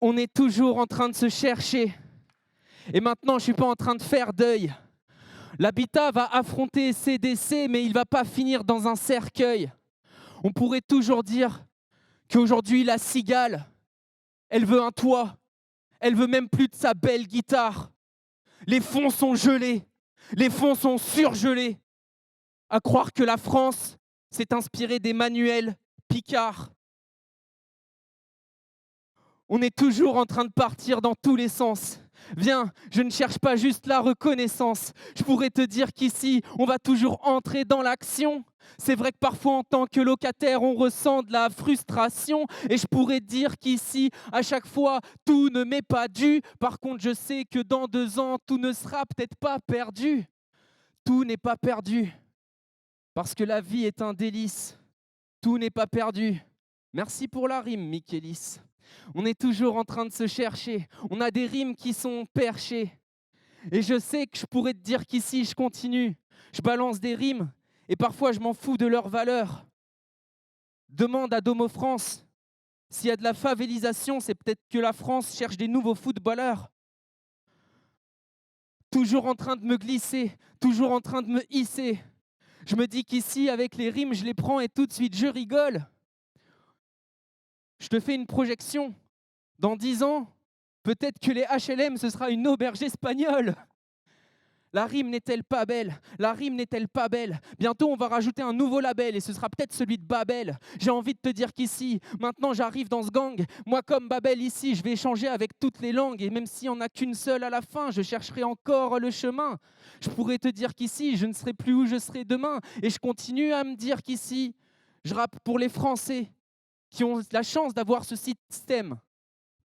On est toujours en train de se chercher. Et maintenant, je ne suis pas en train de faire deuil. L'habitat va affronter ses décès, mais il ne va pas finir dans un cercueil. On pourrait toujours dire qu'aujourd'hui, la cigale, elle veut un toit. Elle veut même plus de sa belle guitare. Les fonds sont gelés. Les fonds sont surgelés. À croire que la France s'est inspirée d'Emmanuel Picard. On est toujours en train de partir dans tous les sens. Viens, je ne cherche pas juste la reconnaissance. Je pourrais te dire qu'ici, on va toujours entrer dans l'action. C'est vrai que parfois, en tant que locataire, on ressent de la frustration. Et je pourrais dire qu'ici, à chaque fois, tout ne m'est pas dû. Par contre, je sais que dans 2 ans, tout ne sera peut-être pas perdu. Tout n'est pas perdu. Parce que la vie est un délice. Tout n'est pas perdu. Merci pour la rime, Michaelis. On est toujours en train de se chercher. On a des rimes qui sont perchées. Et je sais que je pourrais te dire qu'ici, je continue. Je balance des rimes et parfois, je m'en fous de leur valeur. Demande à Domo France. S'il y a de la favélisation, c'est peut-être que la France cherche des nouveaux footballeurs. Toujours en train de me glisser, toujours en train de me hisser. Je me dis qu'ici, avec les rimes, je les prends et tout de suite, je rigole. Je te fais une projection. Dans 10 ans, peut-être que les HLM, ce sera une auberge espagnole. La rime n'est-elle pas belle? La rime n'est-elle pas belle? Bientôt, on va rajouter un nouveau label et ce sera peut-être celui de Babel. J'ai envie de te dire qu'ici, maintenant j'arrive dans ce gang. Moi, comme Babel ici, je vais échanger avec toutes les langues. Et même s'il n'y en a qu'une seule à la fin, je chercherai encore le chemin. Je pourrais te dire qu'ici, je ne serai plus où je serai demain. Et je continue à me dire qu'ici, je rappe pour les Français qui ont la chance d'avoir ce système.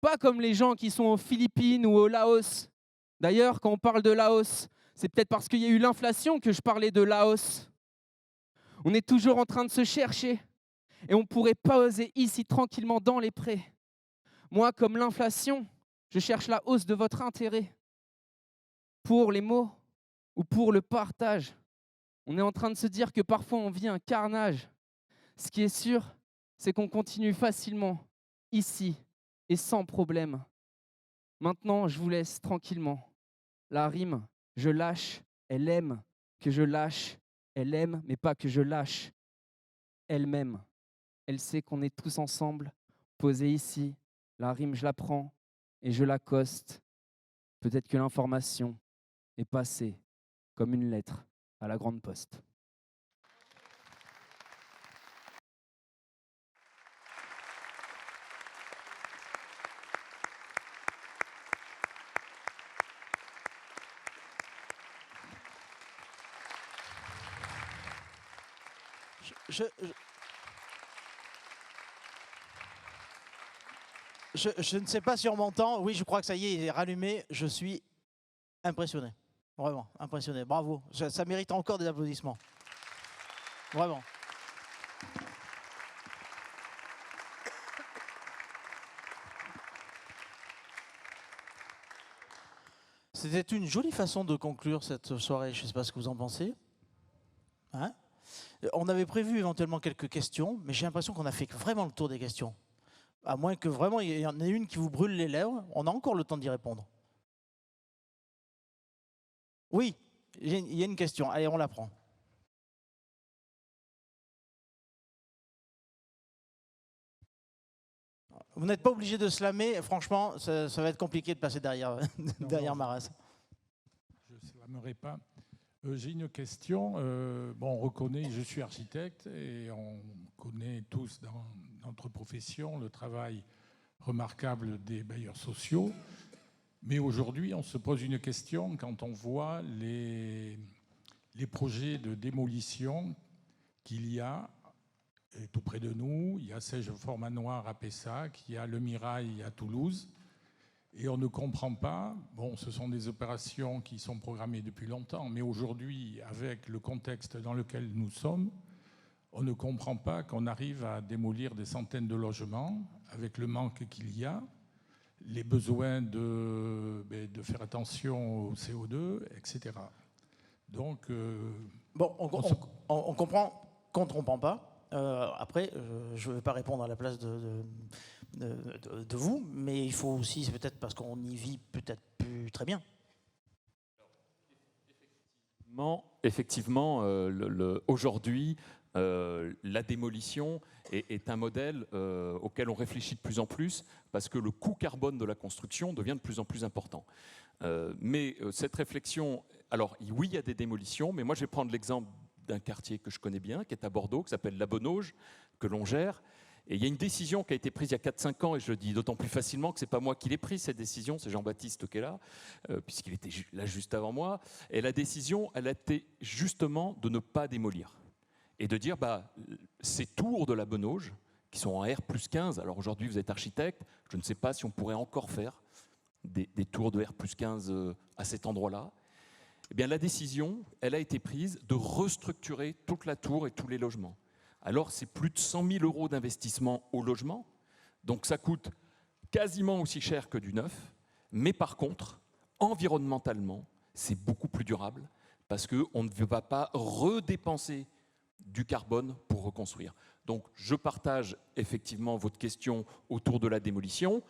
Pas comme les gens qui sont aux Philippines ou au Laos. D'ailleurs, quand on parle de Laos, c'est peut-être parce qu'il y a eu l'inflation que je parlais de Laos. On est toujours en train de se chercher et on ne pourrait pas oser ici tranquillement dans les prés. Moi, comme l'inflation, je cherche la hausse de votre intérêt. Pour les mots ou pour le partage, on est en train de se dire que parfois on vit un carnage. Ce qui est sûr, c'est qu'on continue facilement ici et sans problème. Maintenant, je vous laisse tranquillement. La rime, je lâche, elle aime que je lâche. Elle aime, mais pas que je lâche. Elle m'aime. Elle sait qu'on est tous ensemble, posés ici. La rime, je la prends et je l'accoste. Peut-être que l'information est passée comme une lettre à la grande poste. Je ne sais pas si on m'entend. Oui, je crois que ça y est, il est rallumé. Je suis impressionné. Vraiment, impressionné. Bravo. Ça mérite encore des applaudissements. Vraiment. C'était une jolie façon de conclure cette soirée. Je ne sais pas ce que vous en pensez. Hein? On avait prévu éventuellement quelques questions, mais j'ai l'impression qu'on a fait vraiment le tour des questions. À moins que vraiment il y en ait une qui vous brûle les lèvres, on a encore le temps d'y répondre. Oui, il y a une question. Allez, on la prend. Vous n'êtes pas obligé de slammer. Franchement, ça va être compliqué de passer derrière, derrière Maras. Je ne slamerai pas. J'ai une question. Bon, on reconnaît, je suis architecte et on connaît tous dans notre profession le travail remarquable des bailleurs sociaux. Mais aujourd'hui, on se pose une question quand on voit les projets de démolition qu'il y a tout près de nous. Il y a Sège-Fort-Manoir à Pessac, il y a Le Mirail à Toulouse. Et on ne comprend pas, bon, ce sont des opérations qui sont programmées depuis longtemps, mais aujourd'hui, avec le contexte dans lequel nous sommes, on ne comprend pas qu'on arrive à démolir des centaines de logements avec le manque qu'il y a, les besoins de faire attention au CO2, etc. Donc, bon, on comprend qu'on ne comprend pas. Après, je ne vais pas répondre à la place de vous, mais il faut aussi, c'est peut-être parce qu'on y vit peut-être plus très bien. Effectivement, aujourd'hui, la démolition est un modèle auquel on réfléchit de plus en plus parce que le coût carbone de la construction devient de plus en plus important. Mais cette réflexion, alors oui, il y a des démolitions, mais moi je vais prendre l'exemple d'un quartier que je connais bien, qui est à Bordeaux, qui s'appelle La Benauge, que l'on gère. Et il y a une décision qui a été prise il y a 4-5 ans, et je le dis d'autant plus facilement que ce n'est pas moi qui l'ai prise, cette décision, c'est Jean-Baptiste qui est là, puisqu'il était là juste avant moi. Et la décision, elle a été justement de ne pas démolir. Et de dire, ces tours de La Benauge, qui sont en R+15, alors aujourd'hui vous êtes architecte, je ne sais pas si on pourrait encore faire des tours de R+15 à cet endroit-là. Eh bien, la décision, elle a été prise de restructurer toute la tour et tous les logements. Alors, c'est plus de 100 000 € d'investissement au logement, donc ça coûte quasiment aussi cher que du neuf, mais par contre, environnementalement, c'est beaucoup plus durable, parce qu'on ne va pas redépenser du carbone pour reconstruire. Donc, je partage effectivement votre question autour de la démolition.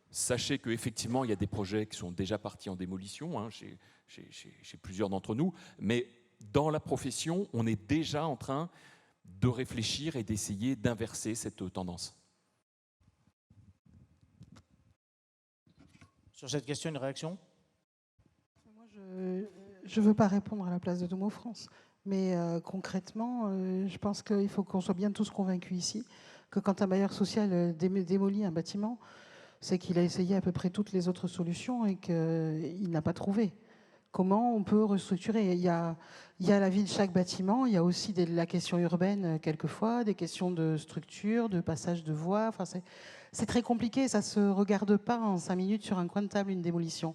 Sachez qu'effectivement, il y a des projets qui sont déjà partis en démolition, chez plusieurs d'entre nous, mais dans la profession, on est déjà en train de réfléchir et d'essayer d'inverser cette tendance. Sur cette question, une réaction? Moi, je ne veux pas répondre à la place de Domo France, mais concrètement, je pense qu'il faut qu'on soit bien tous convaincus ici que quand un bailleur social démolit un bâtiment, c'est qu'il a essayé à peu près toutes les autres solutions et qu'il n'a pas trouvé. Comment on peut restructurer? Il y a la vie de chaque bâtiment, il y a aussi la question urbaine quelquefois, des questions de structure, de passage de voies. Enfin, c'est très compliqué, ça ne se regarde pas en 5 minutes sur un coin de table, une démolition.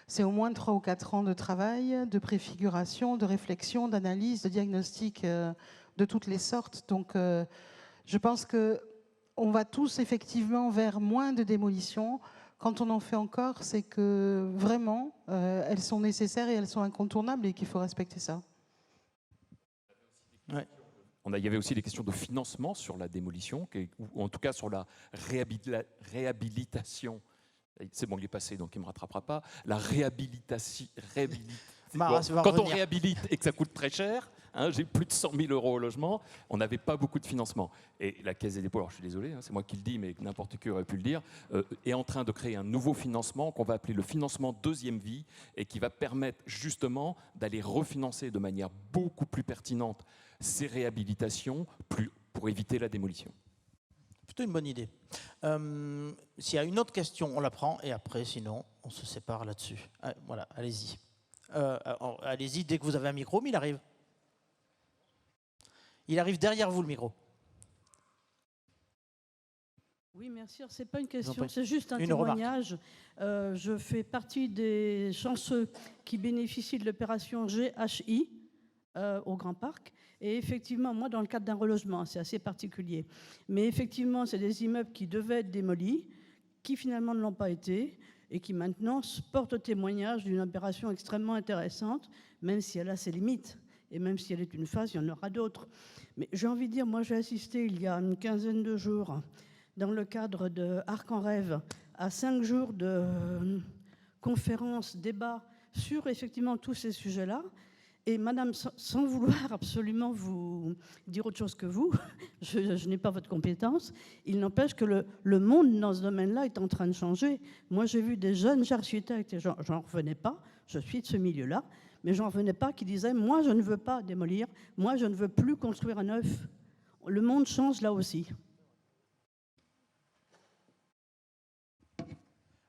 C'est au moins 3 ou 4 ans de travail, de préfiguration, de réflexion, d'analyse, de diagnostic de toutes les sortes. Donc je pense qu'on va tous effectivement vers moins de démolitions. Quand on en fait encore, c'est que vraiment, elles sont nécessaires et elles sont incontournables et qu'il faut respecter ça. Ouais. Il y avait aussi des questions de financement sur la démolition, ou en tout cas sur la réhabilitation. C'est bon, il est passé, donc il ne me rattrapera pas. La réhabilitation. Quand on réhabilite et que ça coûte très cher, hein, j'ai plus de 100 000 € au logement, on n'avait pas beaucoup de financement. Et la Caisse des dépôts, alors je suis désolé, hein, c'est moi qui le dis, mais n'importe qui aurait pu le dire, est en train de créer un nouveau financement qu'on va appeler le financement deuxième vie et qui va permettre justement d'aller refinancer de manière beaucoup plus pertinente ces réhabilitations pour éviter la démolition. Plutôt une bonne idée. S'il y a une autre question, on la prend et après, sinon, on se sépare là-dessus. Voilà, allez-y. Allez-y dès que vous avez un micro, mais il arrive. Il arrive derrière vous, le micro. Oui, merci. Ce n'est pas une question, c'est juste un témoignage. Je fais partie des chanceux qui bénéficient de l'opération GHI au Grand Parc. Et effectivement, moi, dans le cadre d'un relogement, c'est assez particulier. Mais effectivement, c'est des immeubles qui devaient être démolis, qui finalement ne l'ont pas été, et qui maintenant portent témoignage d'une opération extrêmement intéressante, même si elle a ses limites. Et même si elle est une phase, il y en aura d'autres. Mais j'ai envie de dire, moi j'ai assisté il y a une quinzaine de jours, dans le cadre de Arc en Rêve, à 5 jours de conférences, débats sur effectivement tous ces sujets-là. Et madame, sans vouloir absolument vous dire autre chose que vous, je n'ai pas votre compétence, il n'empêche que le monde dans ce domaine-là est en train de changer. Moi, j'ai vu des jeunes architectes, et j'en revenais pas, je suis de ce milieu-là, mais j'en revenais pas, qui disaient « moi, je ne veux pas démolir, moi, je ne veux plus construire un neuf ». Le monde change là aussi.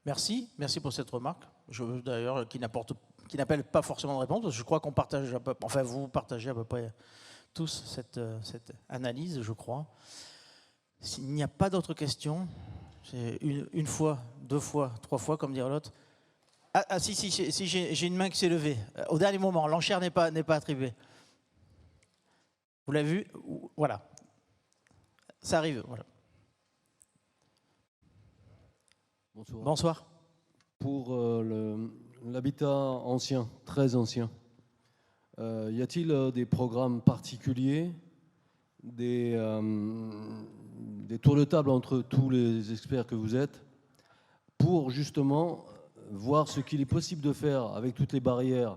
Merci pour cette remarque, d'ailleurs, qui n'appelle pas forcément de réponse, parce que je crois qu'on partage, enfin vous partagez à peu près tous cette analyse, je crois. S'il n'y a pas d'autres questions, c'est une fois, 2 fois, 3 fois, comme dirait l'autre. Si, j'ai une main qui s'est levée. Au dernier moment, l'enchère n'est pas attribuée. Vous l'avez vu? Voilà. Ça arrive, voilà. Bonsoir. Bonsoir. Pour l'habitat ancien, très ancien, y a-t-il des programmes particuliers, des tours de table entre tous les experts que vous êtes, pour justement voir ce qu'il est possible de faire avec toutes les barrières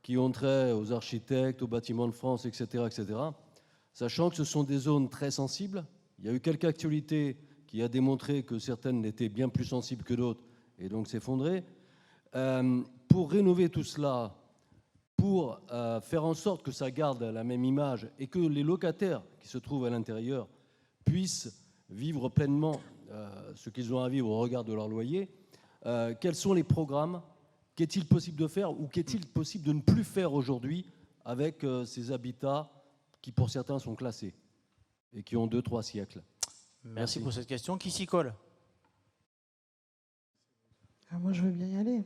qui ont trait aux architectes, aux bâtiments de France, etc., sachant que ce sont des zones très sensibles. Il y a eu quelques actualités qui a démontré que certaines étaient bien plus sensibles que d'autres et donc s'effondrer. Pour rénover tout cela, pour faire en sorte que ça garde la même image et que les locataires qui se trouvent à l'intérieur puissent vivre pleinement ce qu'ils ont à vivre au regard de leur loyer, quels sont les programmes? Qu'est-il possible de faire ou qu'est-il possible de ne plus faire aujourd'hui avec ces habitats qui, pour certains, sont classés et qui ont 2-3 siècles? Merci pour cette question. Qui s'y colle? Moi, je veux bien y aller.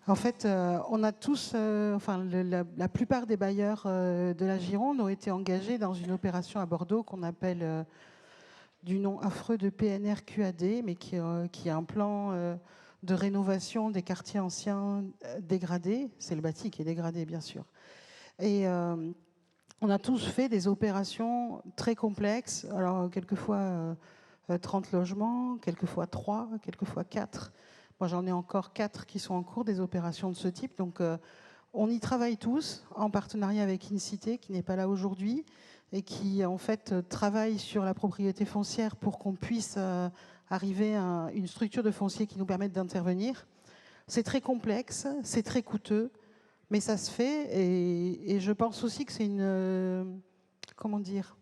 En fait, on a tous, la plupart des bailleurs de la Gironde ont été engagés dans une opération à Bordeaux qu'on appelle du nom affreux de PNR-QAD, mais qui est un plan de rénovation des quartiers anciens dégradés. C'est le bâti qui est dégradé, bien sûr. Et on a tous fait des opérations très complexes. Alors, quelquefois 30 logements, quelquefois 3, quelquefois 4. Moi, j'en ai encore 4 qui sont en cours, des opérations de ce type. Donc, On y travaille tous, en partenariat avec InCité, qui n'est pas là aujourd'hui, et qui en fait travaille sur la propriété foncière pour qu'on puisse arriver à une structure de foncier qui nous permette d'intervenir. C'est très complexe, c'est très coûteux, mais ça se fait, et je pense aussi que c'est une... comment dire ?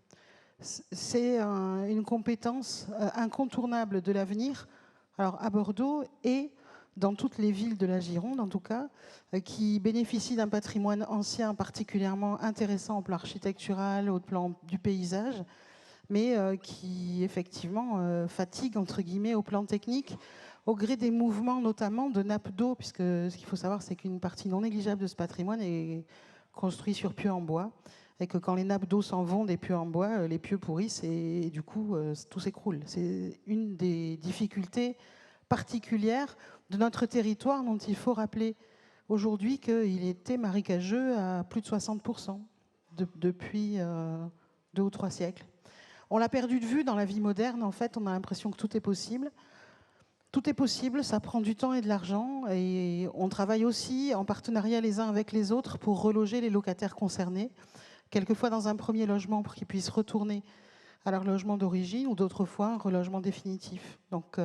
C'est une compétence incontournable de l'avenir, alors à Bordeaux et dans toutes les villes de la Gironde, en tout cas, qui bénéficient d'un patrimoine ancien particulièrement intéressant au plan architectural, au plan du paysage, mais qui, effectivement, fatigue, entre guillemets, au plan technique, au gré des mouvements, notamment de nappes d'eau, puisque ce qu'il faut savoir, c'est qu'une partie non négligeable de ce patrimoine est construit sur pieux en bois, et que quand les nappes d'eau s'en vont des pieux en bois, les pieux pourrissent, et du coup, tout s'écroule. C'est une des difficultés particulières de notre territoire, dont il faut rappeler aujourd'hui qu'il était marécageux à plus de 60% depuis 2 ou 3 siècles. On l'a perdu de vue dans la vie moderne. En fait, on a l'impression que tout est possible. Tout est possible, ça prend du temps et de l'argent. Et on travaille aussi en partenariat les uns avec les autres pour reloger les locataires concernés, quelquefois dans un premier logement pour qu'ils puissent retourner à leur logement d'origine, ou d'autres fois un relogement définitif. Donc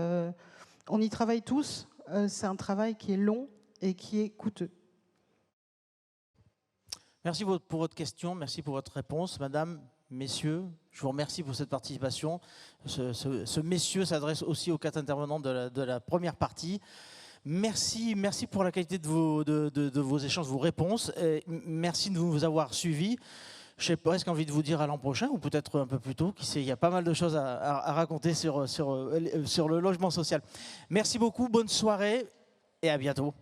on y travaille tous. C'est un travail qui est long et qui est coûteux. Merci pour votre question, merci pour votre réponse. Madame, messieurs, je vous remercie pour cette participation. Ce messieurs s'adresse aussi aux 4 intervenants de la première partie. Merci pour la qualité de vos échanges, vos réponses. Et merci de nous avoir suivis. Je n'ai presque envie de vous dire à l'an prochain, ou peut-être un peu plus tôt, qui sait, il y a pas mal de choses à raconter sur le logement social. Merci beaucoup, bonne soirée et à bientôt.